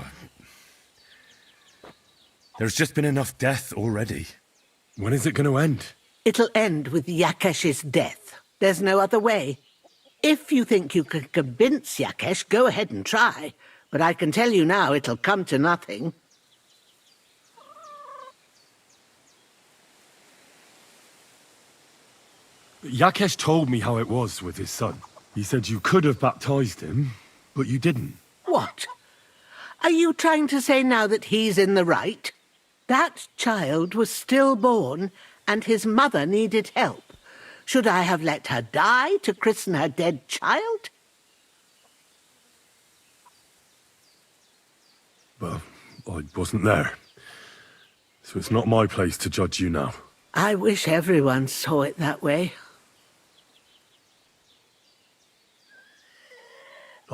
There's just been enough death already. When is it going to end? It'll end with Yakesh's death. There's no other way. If you think you can convince Yakesh, go ahead and try. But I can tell you now it'll come to nothing. Yakesh told me how it was with his son. He said you could have baptized him, but you didn't. What? Are you trying to say now that he's in the right? That child was stillborn, and his mother needed help. Should I have let her die to christen her dead child? Well, I wasn't there. So it's not my place to judge you now. I wish everyone saw it that way.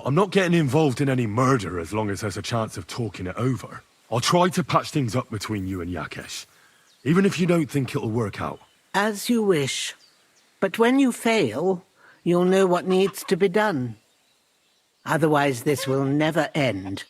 I'm not getting involved in any murder as long as there's a chance of talking it over. I'll try to patch things up between you and Yakesh, even if you don't think it'll work out. As you wish. But when you fail, you'll know what needs to be done. Otherwise, this will never end.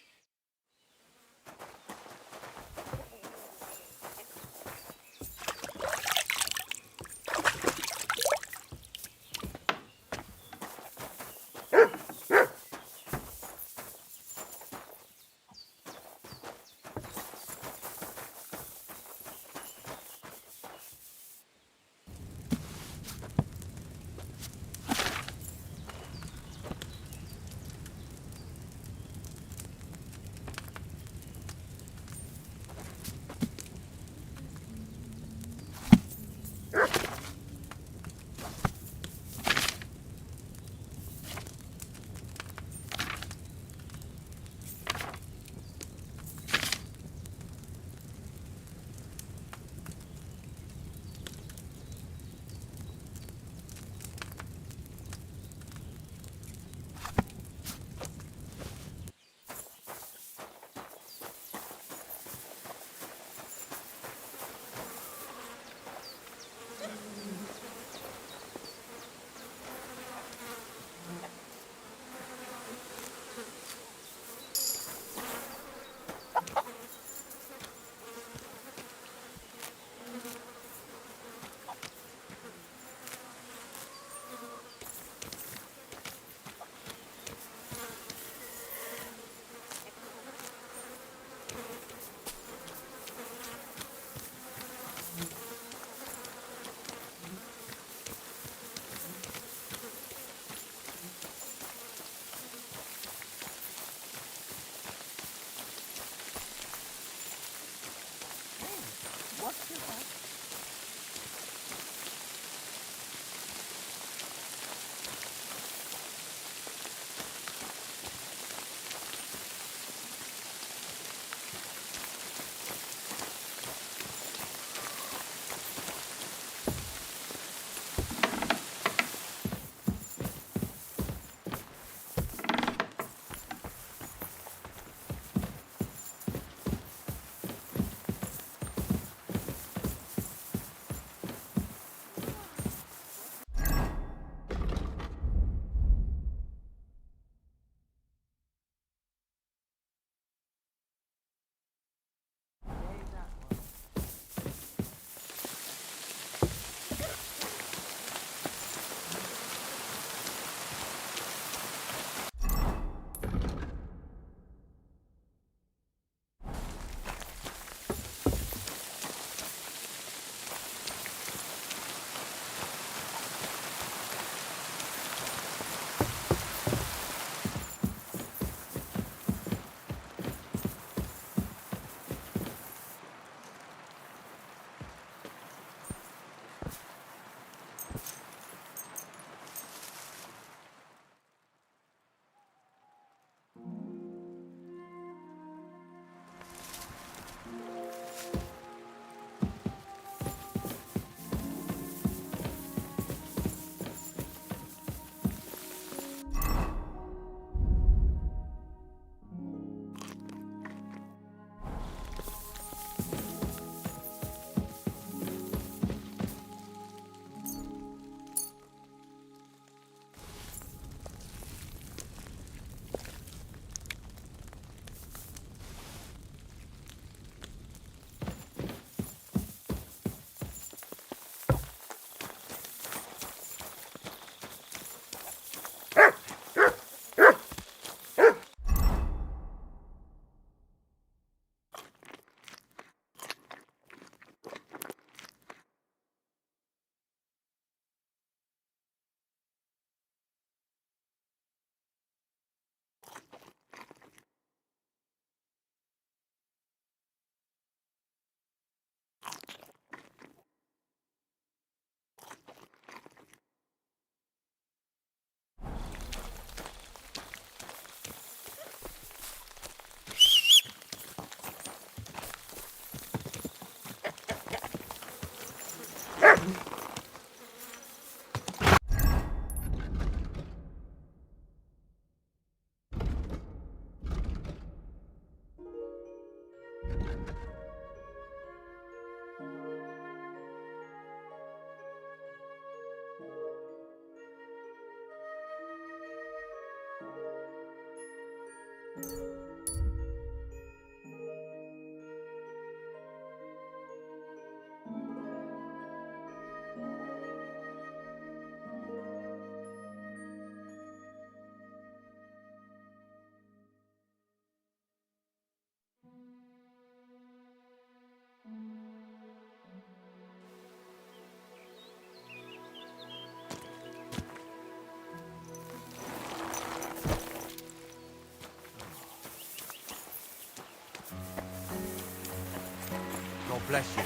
God bless you.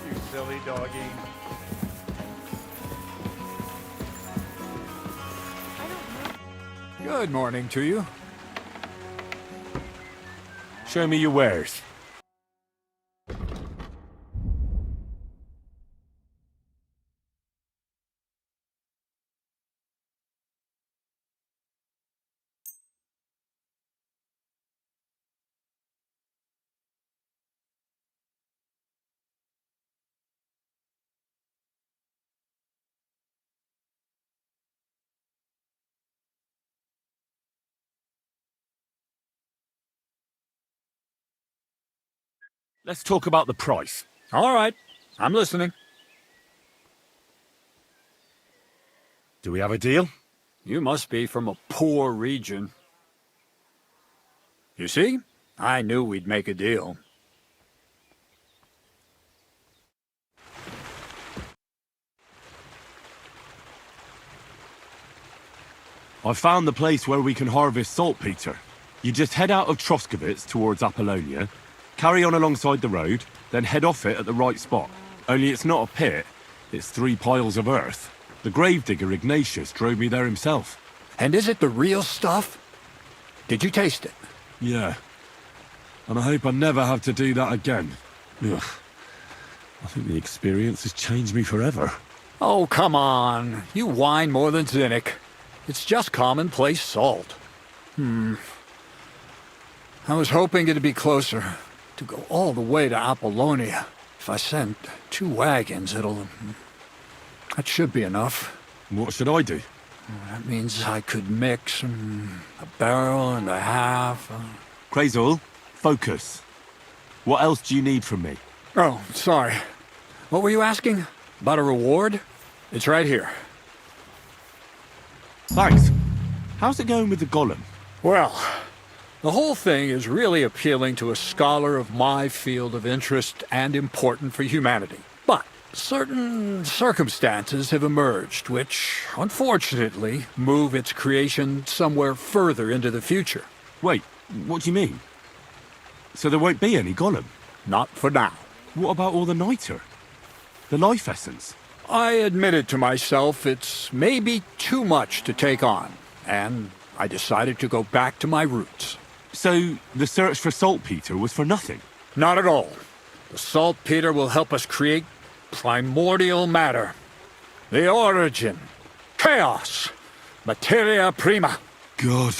You silly doggy. Good morning to you. Show me your wares. Let's talk about the price. All right, I'm listening. Do we have a deal? You must be from a poor region. You see, I knew we'd make a deal. I found the place where we can harvest saltpeter. You just head out of Troskovitz towards Apollonia, carry on alongside the road, then head off it at the right spot. Only it's not a pit, it's 3 piles of earth. The gravedigger Ignatius drove me there himself. And is it the real stuff? Did you taste it? Yeah. And I hope I never have to do that again. Ugh. I think the experience has changed me forever. Oh, come on. You whine more than Zinnik. It's just commonplace salt. I was hoping it'd be closer. To go all the way to Apollonia. If I send 2 wagons, that should be enough. What should I do? That means I could mix a barrel and a half. Crazul, focus. What else do you need from me? Oh, sorry. What were you asking? About a reward? It's right here. Thanks. How's it going with the golem? Well, the whole thing is really appealing to a scholar of my field of interest and important for humanity. But certain circumstances have emerged which, unfortunately, move its creation somewhere further into the future. Wait, what do you mean? So there won't be any golem? Not for now. What about all the niter? The life essence? I admitted to myself it's maybe too much to take on, and I decided to go back to my roots. So the search for saltpeter was for nothing? Not at all. The saltpeter will help us create primordial matter. The origin. Chaos. Materia prima. God.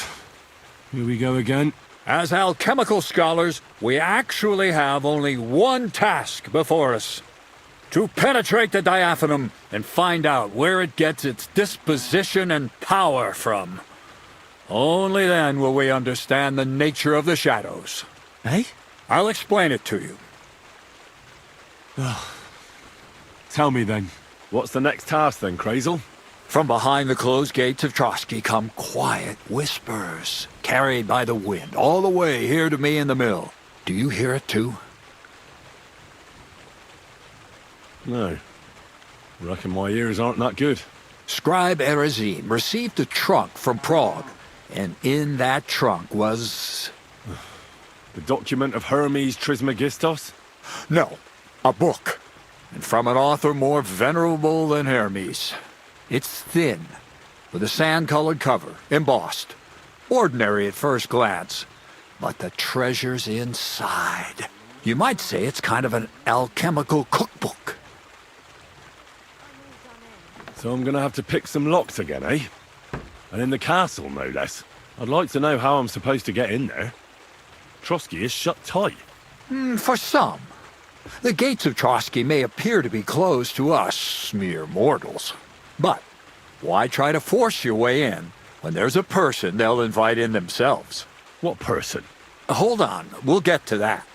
Here we go again. As alchemical scholars, we actually have only one task before us. To penetrate the diaphanum and find out where it gets its disposition and power from. Only then will we understand the nature of the shadows. Eh? I'll explain it to you. Tell me then. What's the next task then, Crazul? From behind the closed gates of Trotsky come quiet whispers, carried by the wind, all the way here to me in the mill. Do you hear it too? No. Reckon my ears aren't that good. Scribe Erezim received a trunk from Prague, and in that trunk was... The document of Hermes Trismegistos? No, a book. And from an author more venerable than Hermes. It's thin, with a sand-colored cover, embossed. Ordinary at first glance, but the treasure's inside. You might say it's kind of an alchemical cookbook. So I'm gonna have to pick some locks again, eh? And in the castle, no less. I'd like to know how I'm supposed to get in there. Trotsky is shut tight. For some. The gates of Trotsky may appear to be closed to us, mere mortals. But why try to force your way in when there's a person they'll invite in themselves? What person? Hold on, we'll get to that.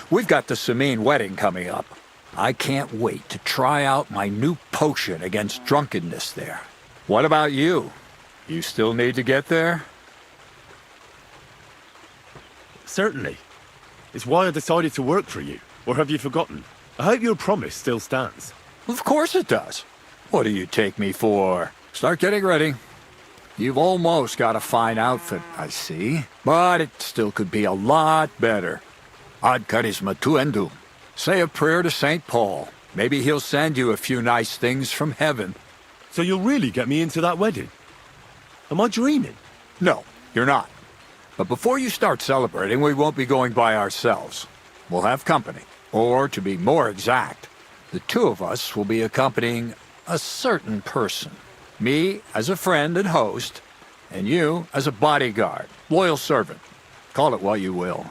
We've got the Samine wedding coming up. I can't wait to try out my new potion against drunkenness there. What about you? You still need to get there? Certainly. It's why I decided to work for you. Or have you forgotten? I hope your promise still stands. Of course it does. What do you take me for? Start getting ready. You've almost got a fine outfit, I see. But it still could be a lot better. Ad charisma tuendum. Say a prayer to St. Paul. Maybe he'll send you a few nice things from heaven. So you'll really get me into that wedding? Am I dreaming? No, you're not. But before you start celebrating, we won't be going by ourselves. We'll have company. Or, to be more exact, the 2 of us will be accompanying a certain person. Me as a friend and host, and you as a bodyguard, loyal servant. Call it what you will.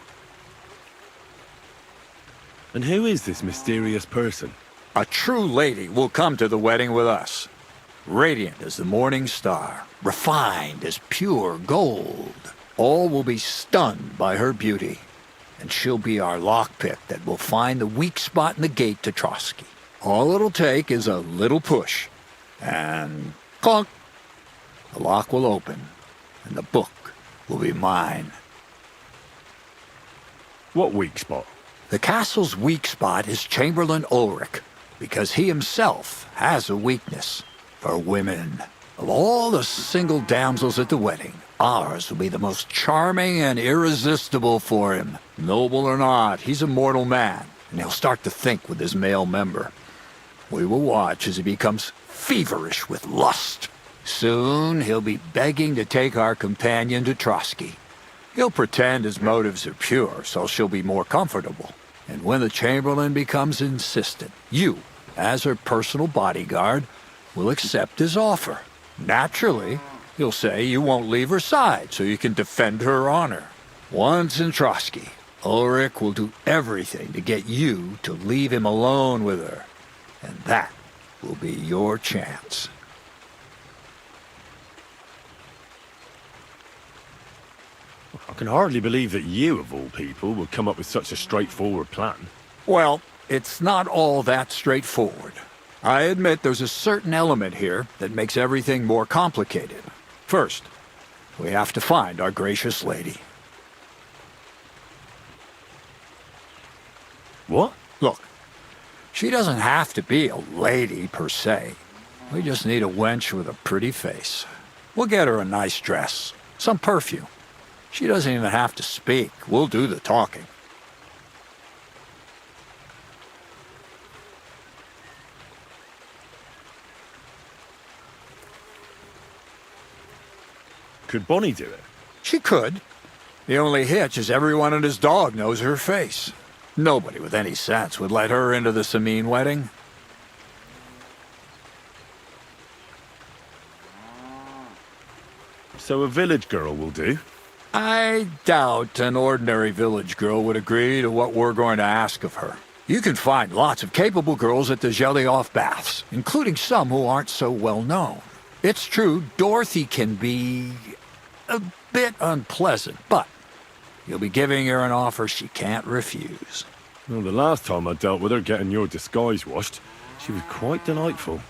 And who is this mysterious person? A true lady will come to the wedding with us. Radiant as the morning star, refined as pure gold. All will be stunned by her beauty. And she'll be our lockpick that will find the weak spot in the gate to Trotsky. All it'll take is a little push. And clunk! The lock will open, and the book will be mine. What weak spot? The castle's weak spot is Chamberlain Ulrich, because he himself has a weakness for women. Of all the single damsels at the wedding, ours will be the most charming and irresistible for him. Noble or not, he's a mortal man, and he'll start to think with his male member. We will watch as he becomes feverish with lust. Soon he'll be begging to take our companion to Trotsky. He'll pretend his motives are pure, so she'll be more comfortable. And when the Chamberlain becomes insistent, you, as her personal bodyguard, will accept his offer. Naturally, you'll say you won't leave her side so you can defend her honor. Once in Trotsky, Ulrich will do everything to get you to leave him alone with her. And that will be your chance. I can hardly believe that you, of all people, would come up with such a straightforward plan. Well, it's not all that straightforward. I admit there's a certain element here that makes everything more complicated. First, we have to find our gracious lady. What? Look, she doesn't have to be a lady per se. We just need a wench with a pretty face. We'll get her a nice dress, some perfume. She doesn't even have to speak. We'll do the talking. Could Bonnie do it? She could. The only hitch is everyone and his dog knows her face. Nobody with any sense would let her into the Samin wedding. So a village girl will do? I doubt an ordinary village girl would agree to what we're going to ask of her. You can find lots of capable girls at the Zhelyaoff baths, including some who aren't so well known. It's true, Dorothy can be a bit unpleasant, but you'll be giving her an offer she can't refuse. Well, the last time I dealt with her getting your disguise washed, she was quite delightful.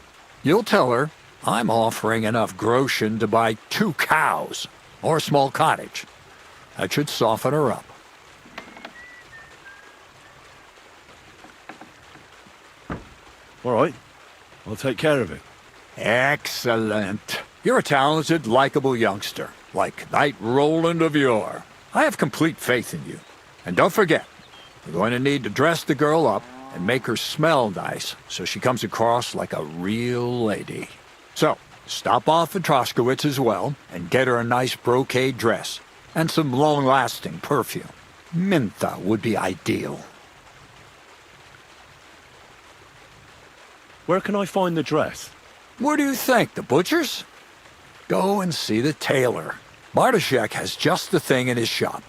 You'll tell her I'm offering enough groschen to buy 2 cows or a small cottage. That should soften her up. All right, I'll take care of it. Excellent. You're a talented, likable youngster, like Knight Roland of yore. I have complete faith in you. And don't forget, we're going to need to dress the girl up and make her smell nice so she comes across like a real lady. So, stop off at Troskowitz as well and get her a nice brocade dress and some long-lasting perfume. Mintha would be ideal. Where can I find the dress? Where do you think? The butcher's? Go and see the tailor. Bartoszek has just the thing in his shop.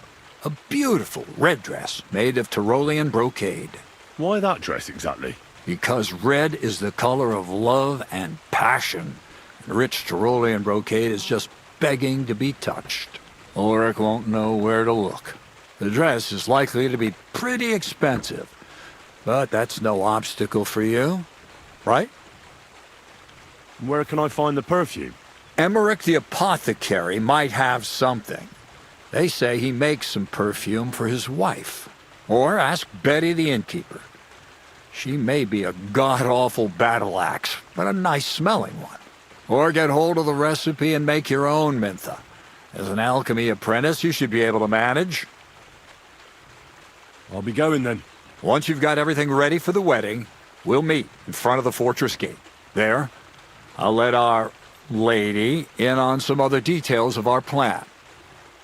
A beautiful red dress made of Tyrolean brocade. Why that dress exactly? Because red is the color of love and passion. And rich Tyrolean brocade is just begging to be touched. Ulrich won't know where to look. The dress is likely to be pretty expensive, but that's no obstacle for you, right? Where can I find the perfume? Emmerich the apothecary might have something. They say he makes some perfume for his wife. Or ask Betty the innkeeper. She may be a god-awful battle axe, but a nice-smelling one. Or get hold of the recipe and make your own Mintha. As an alchemy apprentice, you should be able to manage. I'll be going then. Once you've got everything ready for the wedding, we'll meet in front of the fortress gate. There, I'll let our lady in on some other details of our plan.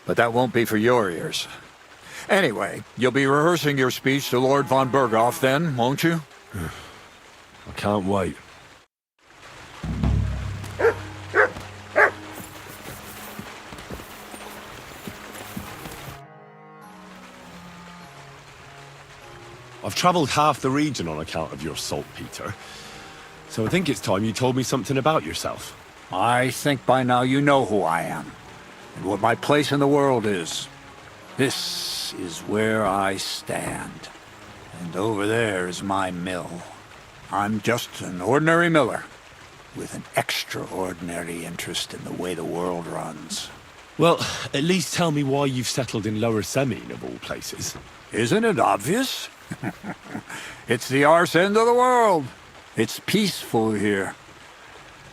But that won't be for your ears. Anyway, you'll be rehearsing your speech to Lord von Berghoff then, won't you? I can't wait. I've travelled half the region on account of your saltpeter, so I think it's time you told me something about yourself. I think by now you know who I am, and what my place in the world is. This is where I stand, and over there is my mill. I'm just an ordinary miller, with an extraordinary interest in the way the world runs. Well, at least tell me why you've settled in Lower Semin, of all places. Isn't it obvious? It's the arse end of the world. It's peaceful here.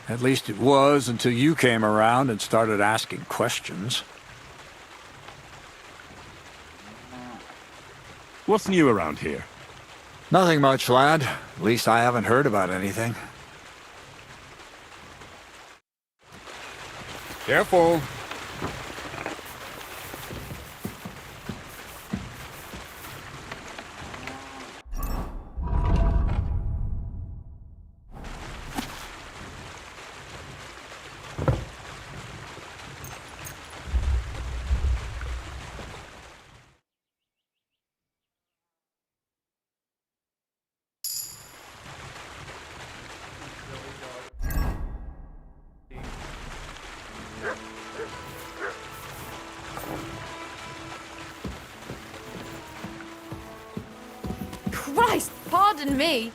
At least it was until you came around and started asking questions. What's new around here? Nothing much, lad. At least I haven't heard about anything. Careful. Christ, pardon me.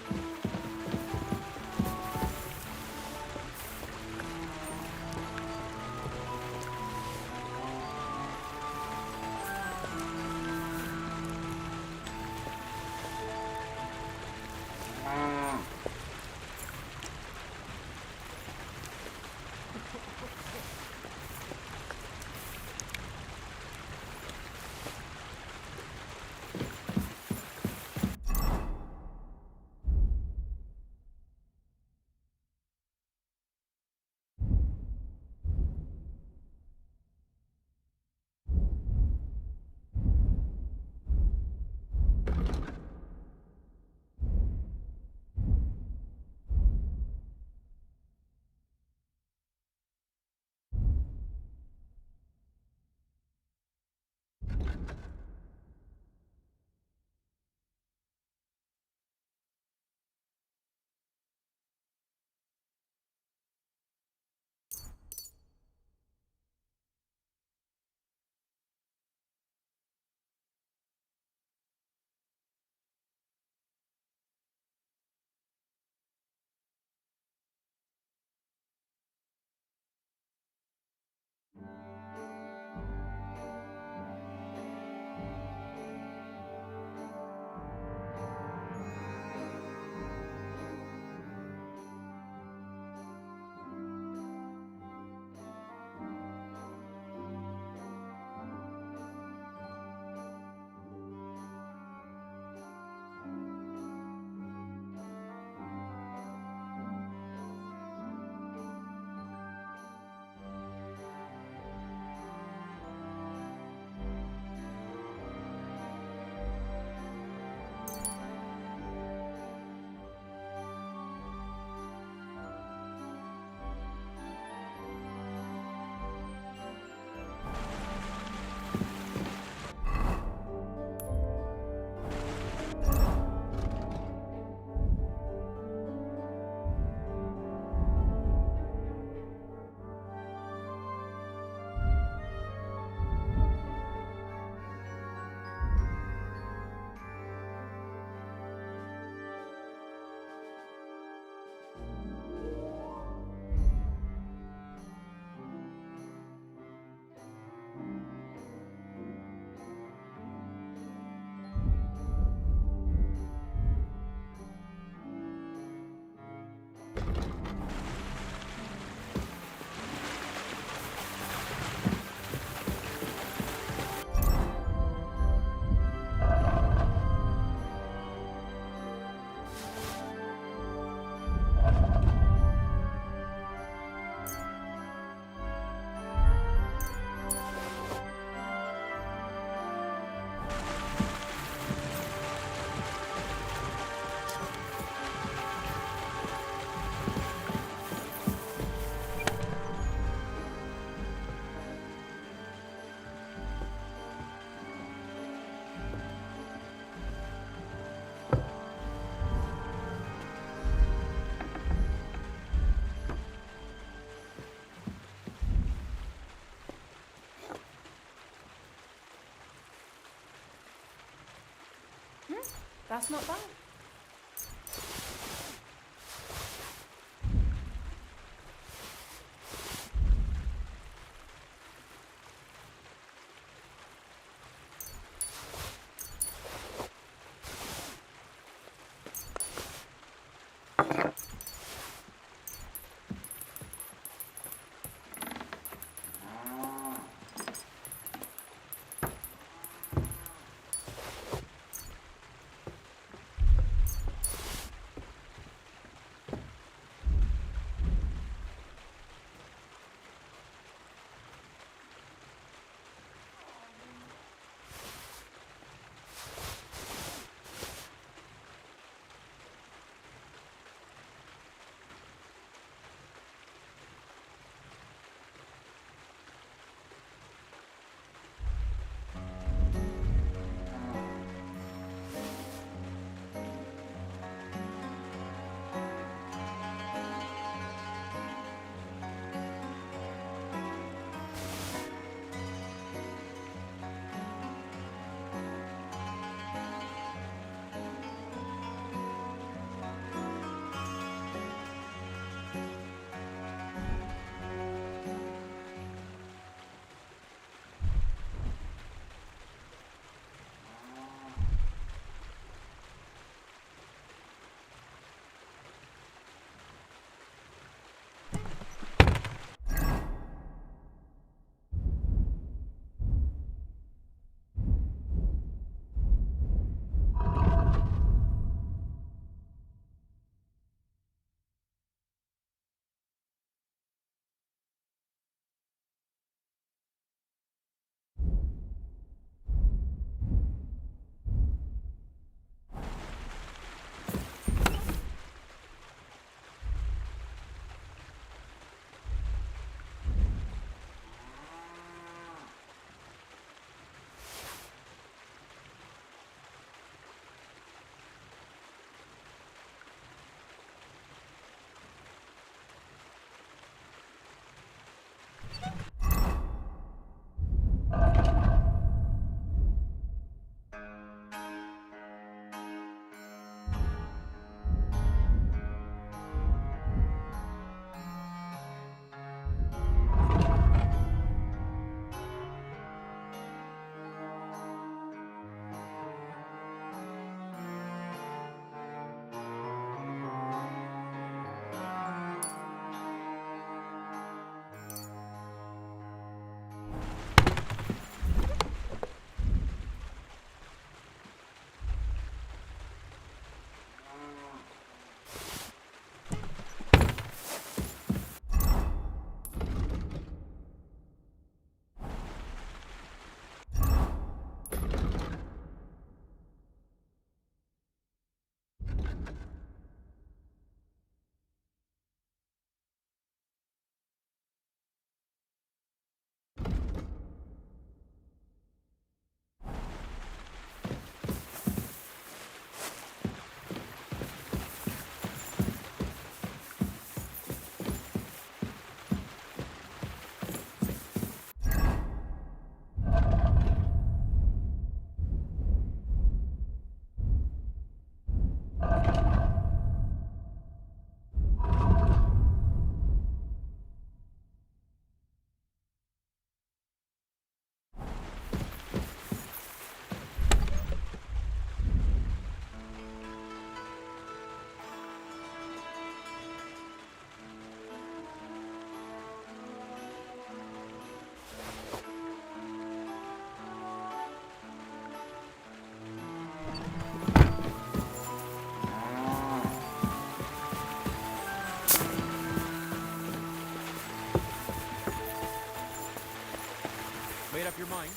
That's not bad. you're mine.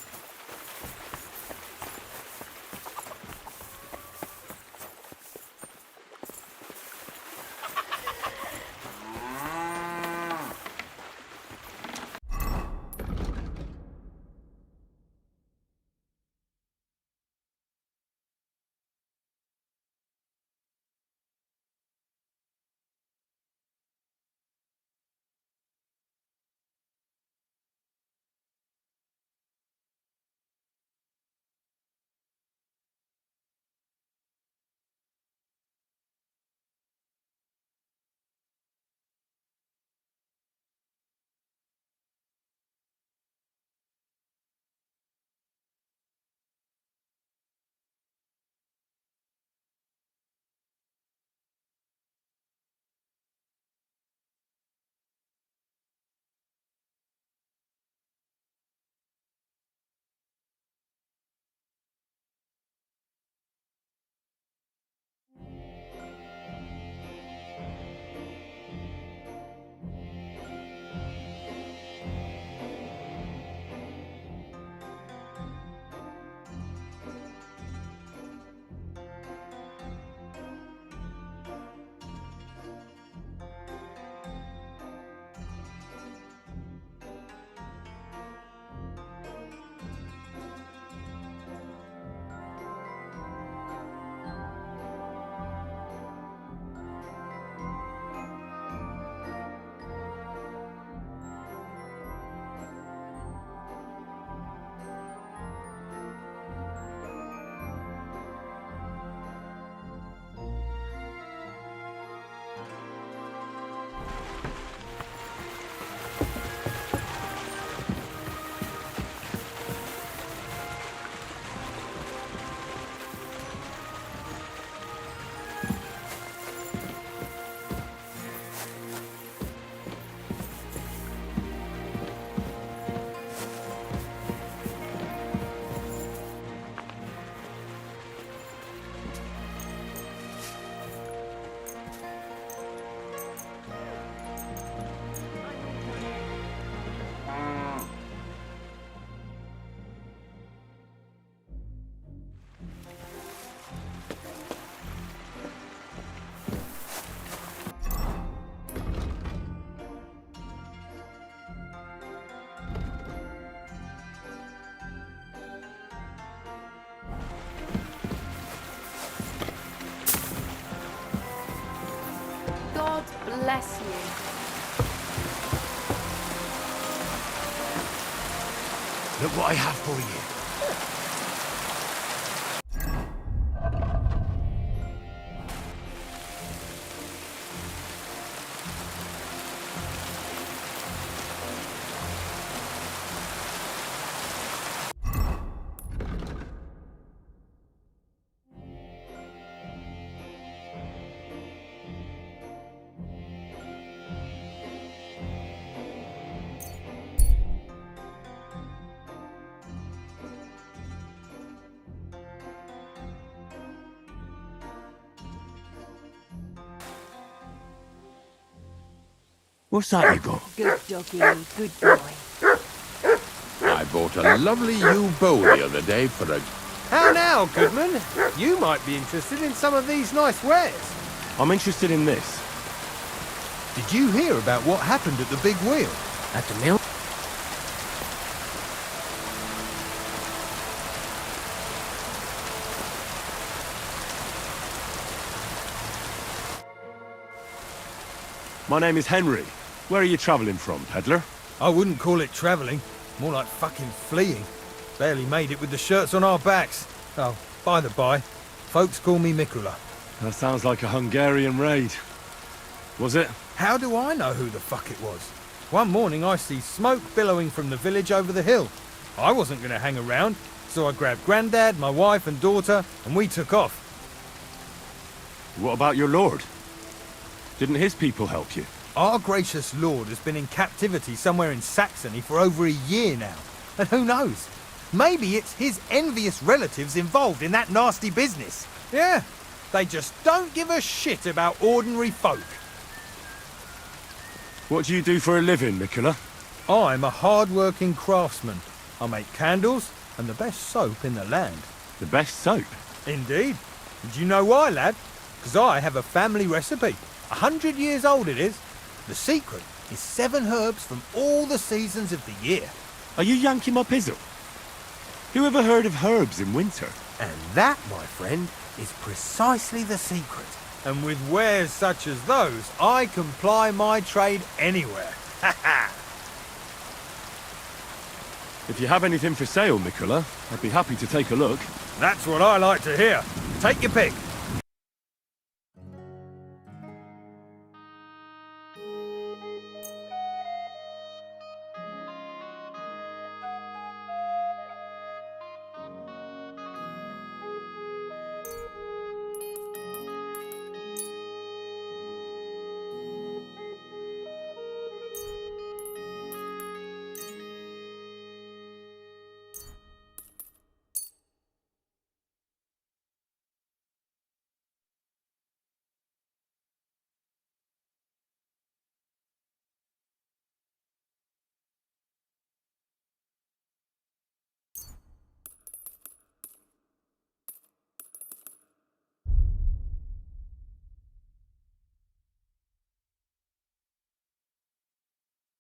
God bless you. Look what I have for you. What's that you got? Good doggy, good boy. I bought a lovely ewe bow the other day for a... How now, Goodman? You might be interested in some of these nice wares. I'm interested in this. Did you hear about what happened at the big wheel? At the mill? My name is Henry. Where are you travelling from, peddler? I wouldn't call it travelling. More like fucking fleeing. Barely made it with the shirts on our backs. Oh, by the by, folks call me Mikula. That sounds like a Hungarian raid. Was it? How do I know who the fuck it was? One morning I see smoke billowing from the village over the hill. I wasn't going to hang around, so I grabbed Grandad, my wife and daughter, and we took off. What about your lord? Didn't his people help you? Our gracious lord has been in captivity somewhere in Saxony for over a year now. And who knows? Maybe it's his envious relatives involved in that nasty business. Yeah, they just don't give a shit about ordinary folk. What do you do for a living, Mikula? I'm a hard-working craftsman. I make candles and the best soap in the land. The best soap? Indeed. And do you know why, lad? Because I have a family recipe. 100 years old it is. The secret is 7 herbs from all the seasons of the year. Are you yanking my pizzle? Who ever heard of herbs in winter? And that, my friend, is precisely the secret. And with wares such as those, I can ply my trade anywhere. Ha ha! If you have anything for sale, Nicola, I'd be happy to take a look. That's what I like to hear. Take your pick.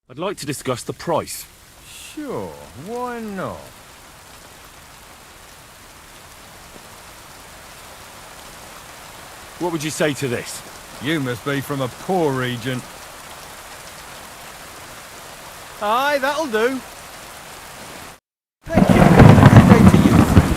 I'd like to discuss the price. Sure, why not? What would you say to this? You must be from a poor region. Aye, that'll do. Thank you. Good day to you, friend.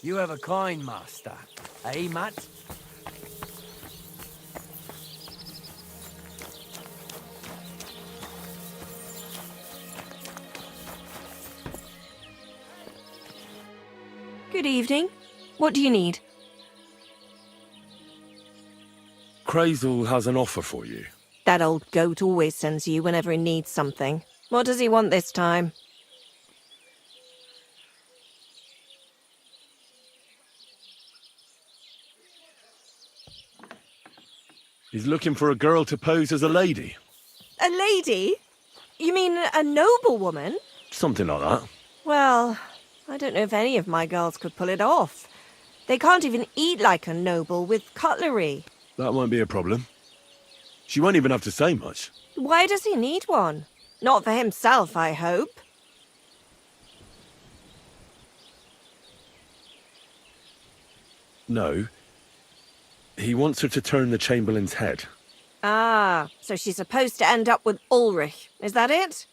You have a kind master, eh, Matt? Good evening. What do you need? Crazel has an offer for you. That old goat always sends you whenever he needs something. What does he want this time? He's looking for a girl to pose as a lady. A lady? You mean a noblewoman? Something like that. Well, I don't know if any of my girls could pull it off. They can't even eat like a noble with cutlery. That won't be a problem. She won't even have to say much. Why does he need one? Not for himself, I hope. No. He wants her to turn the Chamberlain's head. Ah, so she's supposed to end up with Ulrich, is that it?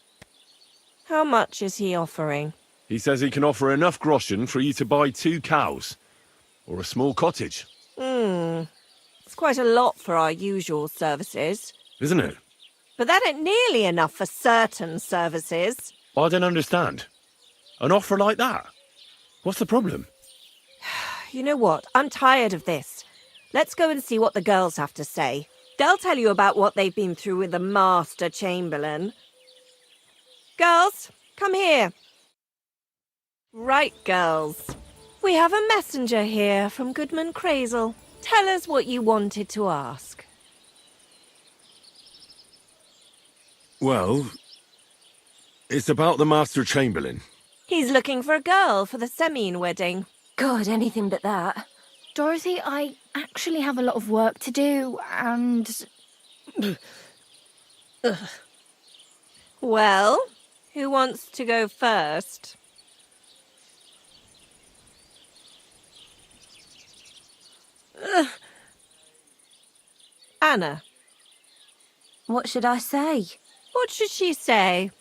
How much is he offering? He says he can offer enough groschen for you to buy 2 cows. Or a small cottage. It's quite a lot for our usual services. Isn't it? But that ain't nearly enough for certain services. I don't understand. An offer like that? What's the problem? You know what? I'm tired of this. Let's go and see what the girls have to say. They'll tell you about what they've been through with the Master Chamberlain. Girls, come here. Right, girls. We have a messenger here from Goodman Crazel. Tell us what you wanted to ask. Well, it's about the Master Chamberlain. He's looking for a girl for the Semine wedding. God, anything but that. Dorothy, I actually have a lot of work to do, and... Well, who wants to go first? Anna. What should I say? What should she say?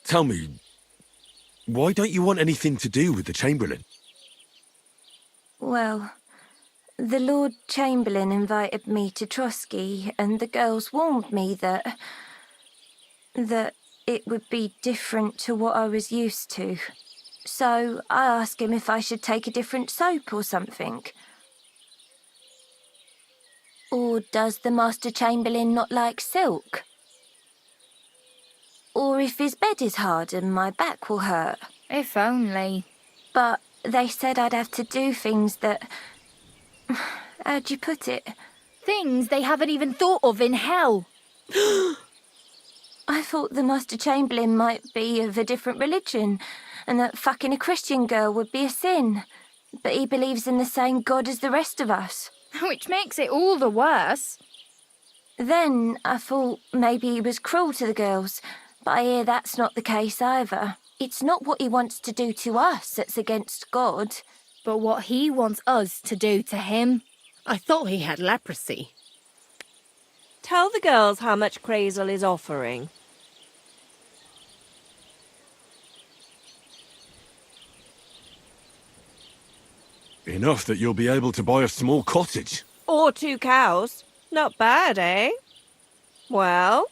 Tell me, why don't you want anything to do with the Chamberlain? Well, the Lord Chamberlain invited me to Trotsky, and the girls warned me that it would be different to what I was used to. So I asked him if I should take a different soap or something. Or does the Master Chamberlain not like silk? Or if his bed is hard and my back will hurt. If only. But they said I'd have to do things that... How'd you put it? Things they haven't even thought of in hell. I thought the Master Chamberlain might be of a different religion, and that fucking a Christian girl would be a sin. But he believes in the same God as the rest of us. Which makes it all the worse. Then I thought maybe he was cruel to the girls, but I hear that's not the case either. It's not what he wants to do to us that's against God. But what he wants us to do to him. I thought he had leprosy. Tell the girls how much Crazel is offering. Enough that you'll be able to buy a small cottage. Or 2 cows. Not bad, eh? Well,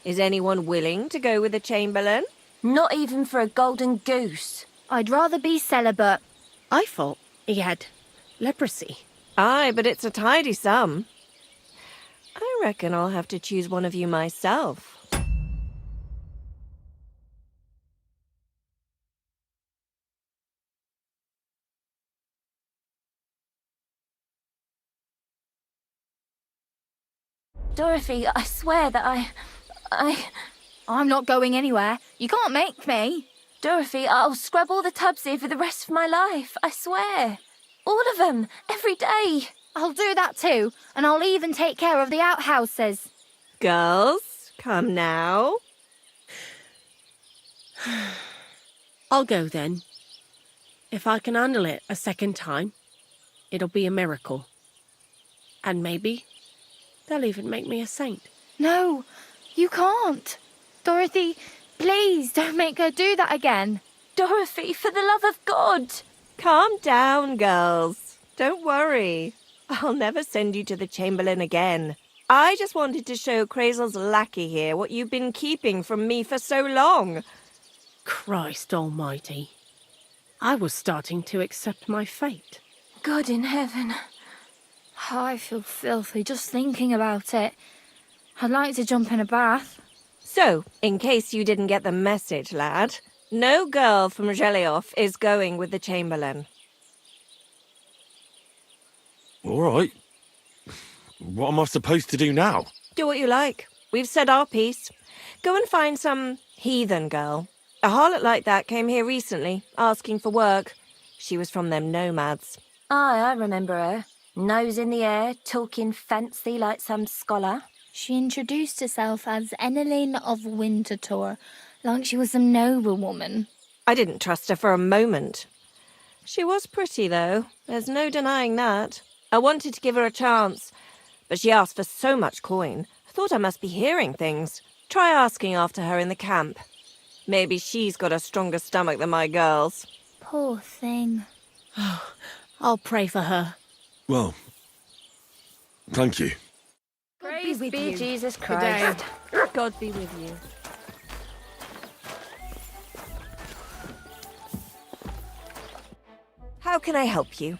is anyone willing to go with the Chamberlain? Not even for a golden goose. I'd rather be celibate. I thought he had leprosy. Aye, but it's a tidy sum. I reckon I'll have to choose one of you myself. Dorothy, I swear that I'm not going anywhere. You can't make me. Dorothy, I'll scrub all the tubs here for the rest of my life. I swear. All of them. Every day. I'll do that too. And I'll even take care of the outhouses. Girls, come now. I'll go then. If I can handle it a second time, it'll be a miracle. And maybe they'll even make me a saint. No, you can't. Dorothy, please don't make her do that again. Dorothy, for the love of God. Calm down, girls. Don't worry. I'll never send you to the Chamberlain again. I just wanted to show Crazel's lackey here what you've been keeping from me for so long. Christ almighty. I was starting to accept my fate. God in heaven. Oh, I feel filthy just thinking about it. I'd like to jump in a bath. So, in case you didn't get the message, lad, no girl from Zhelyov is going with the Chamberlain. All right. What am I supposed to do now? Do what you like. We've said our piece. Go and find some heathen girl. A harlot like that came here recently, asking for work. She was from them nomads. Aye, I remember her. Nose in the air, talking fancy like some scholar. She introduced herself as Enneline of Winterthur, like she was some noble woman. I didn't trust her for a moment. She was pretty, though. There's no denying that. I wanted to give her a chance, but she asked for so much coin. I thought I must be hearing things. Try asking after her in the camp. Maybe she's got a stronger stomach than my girls. Poor thing. I'll pray for her. Well, thank you. Praise be Jesus Good day. Christ. God be with you. How can I help you?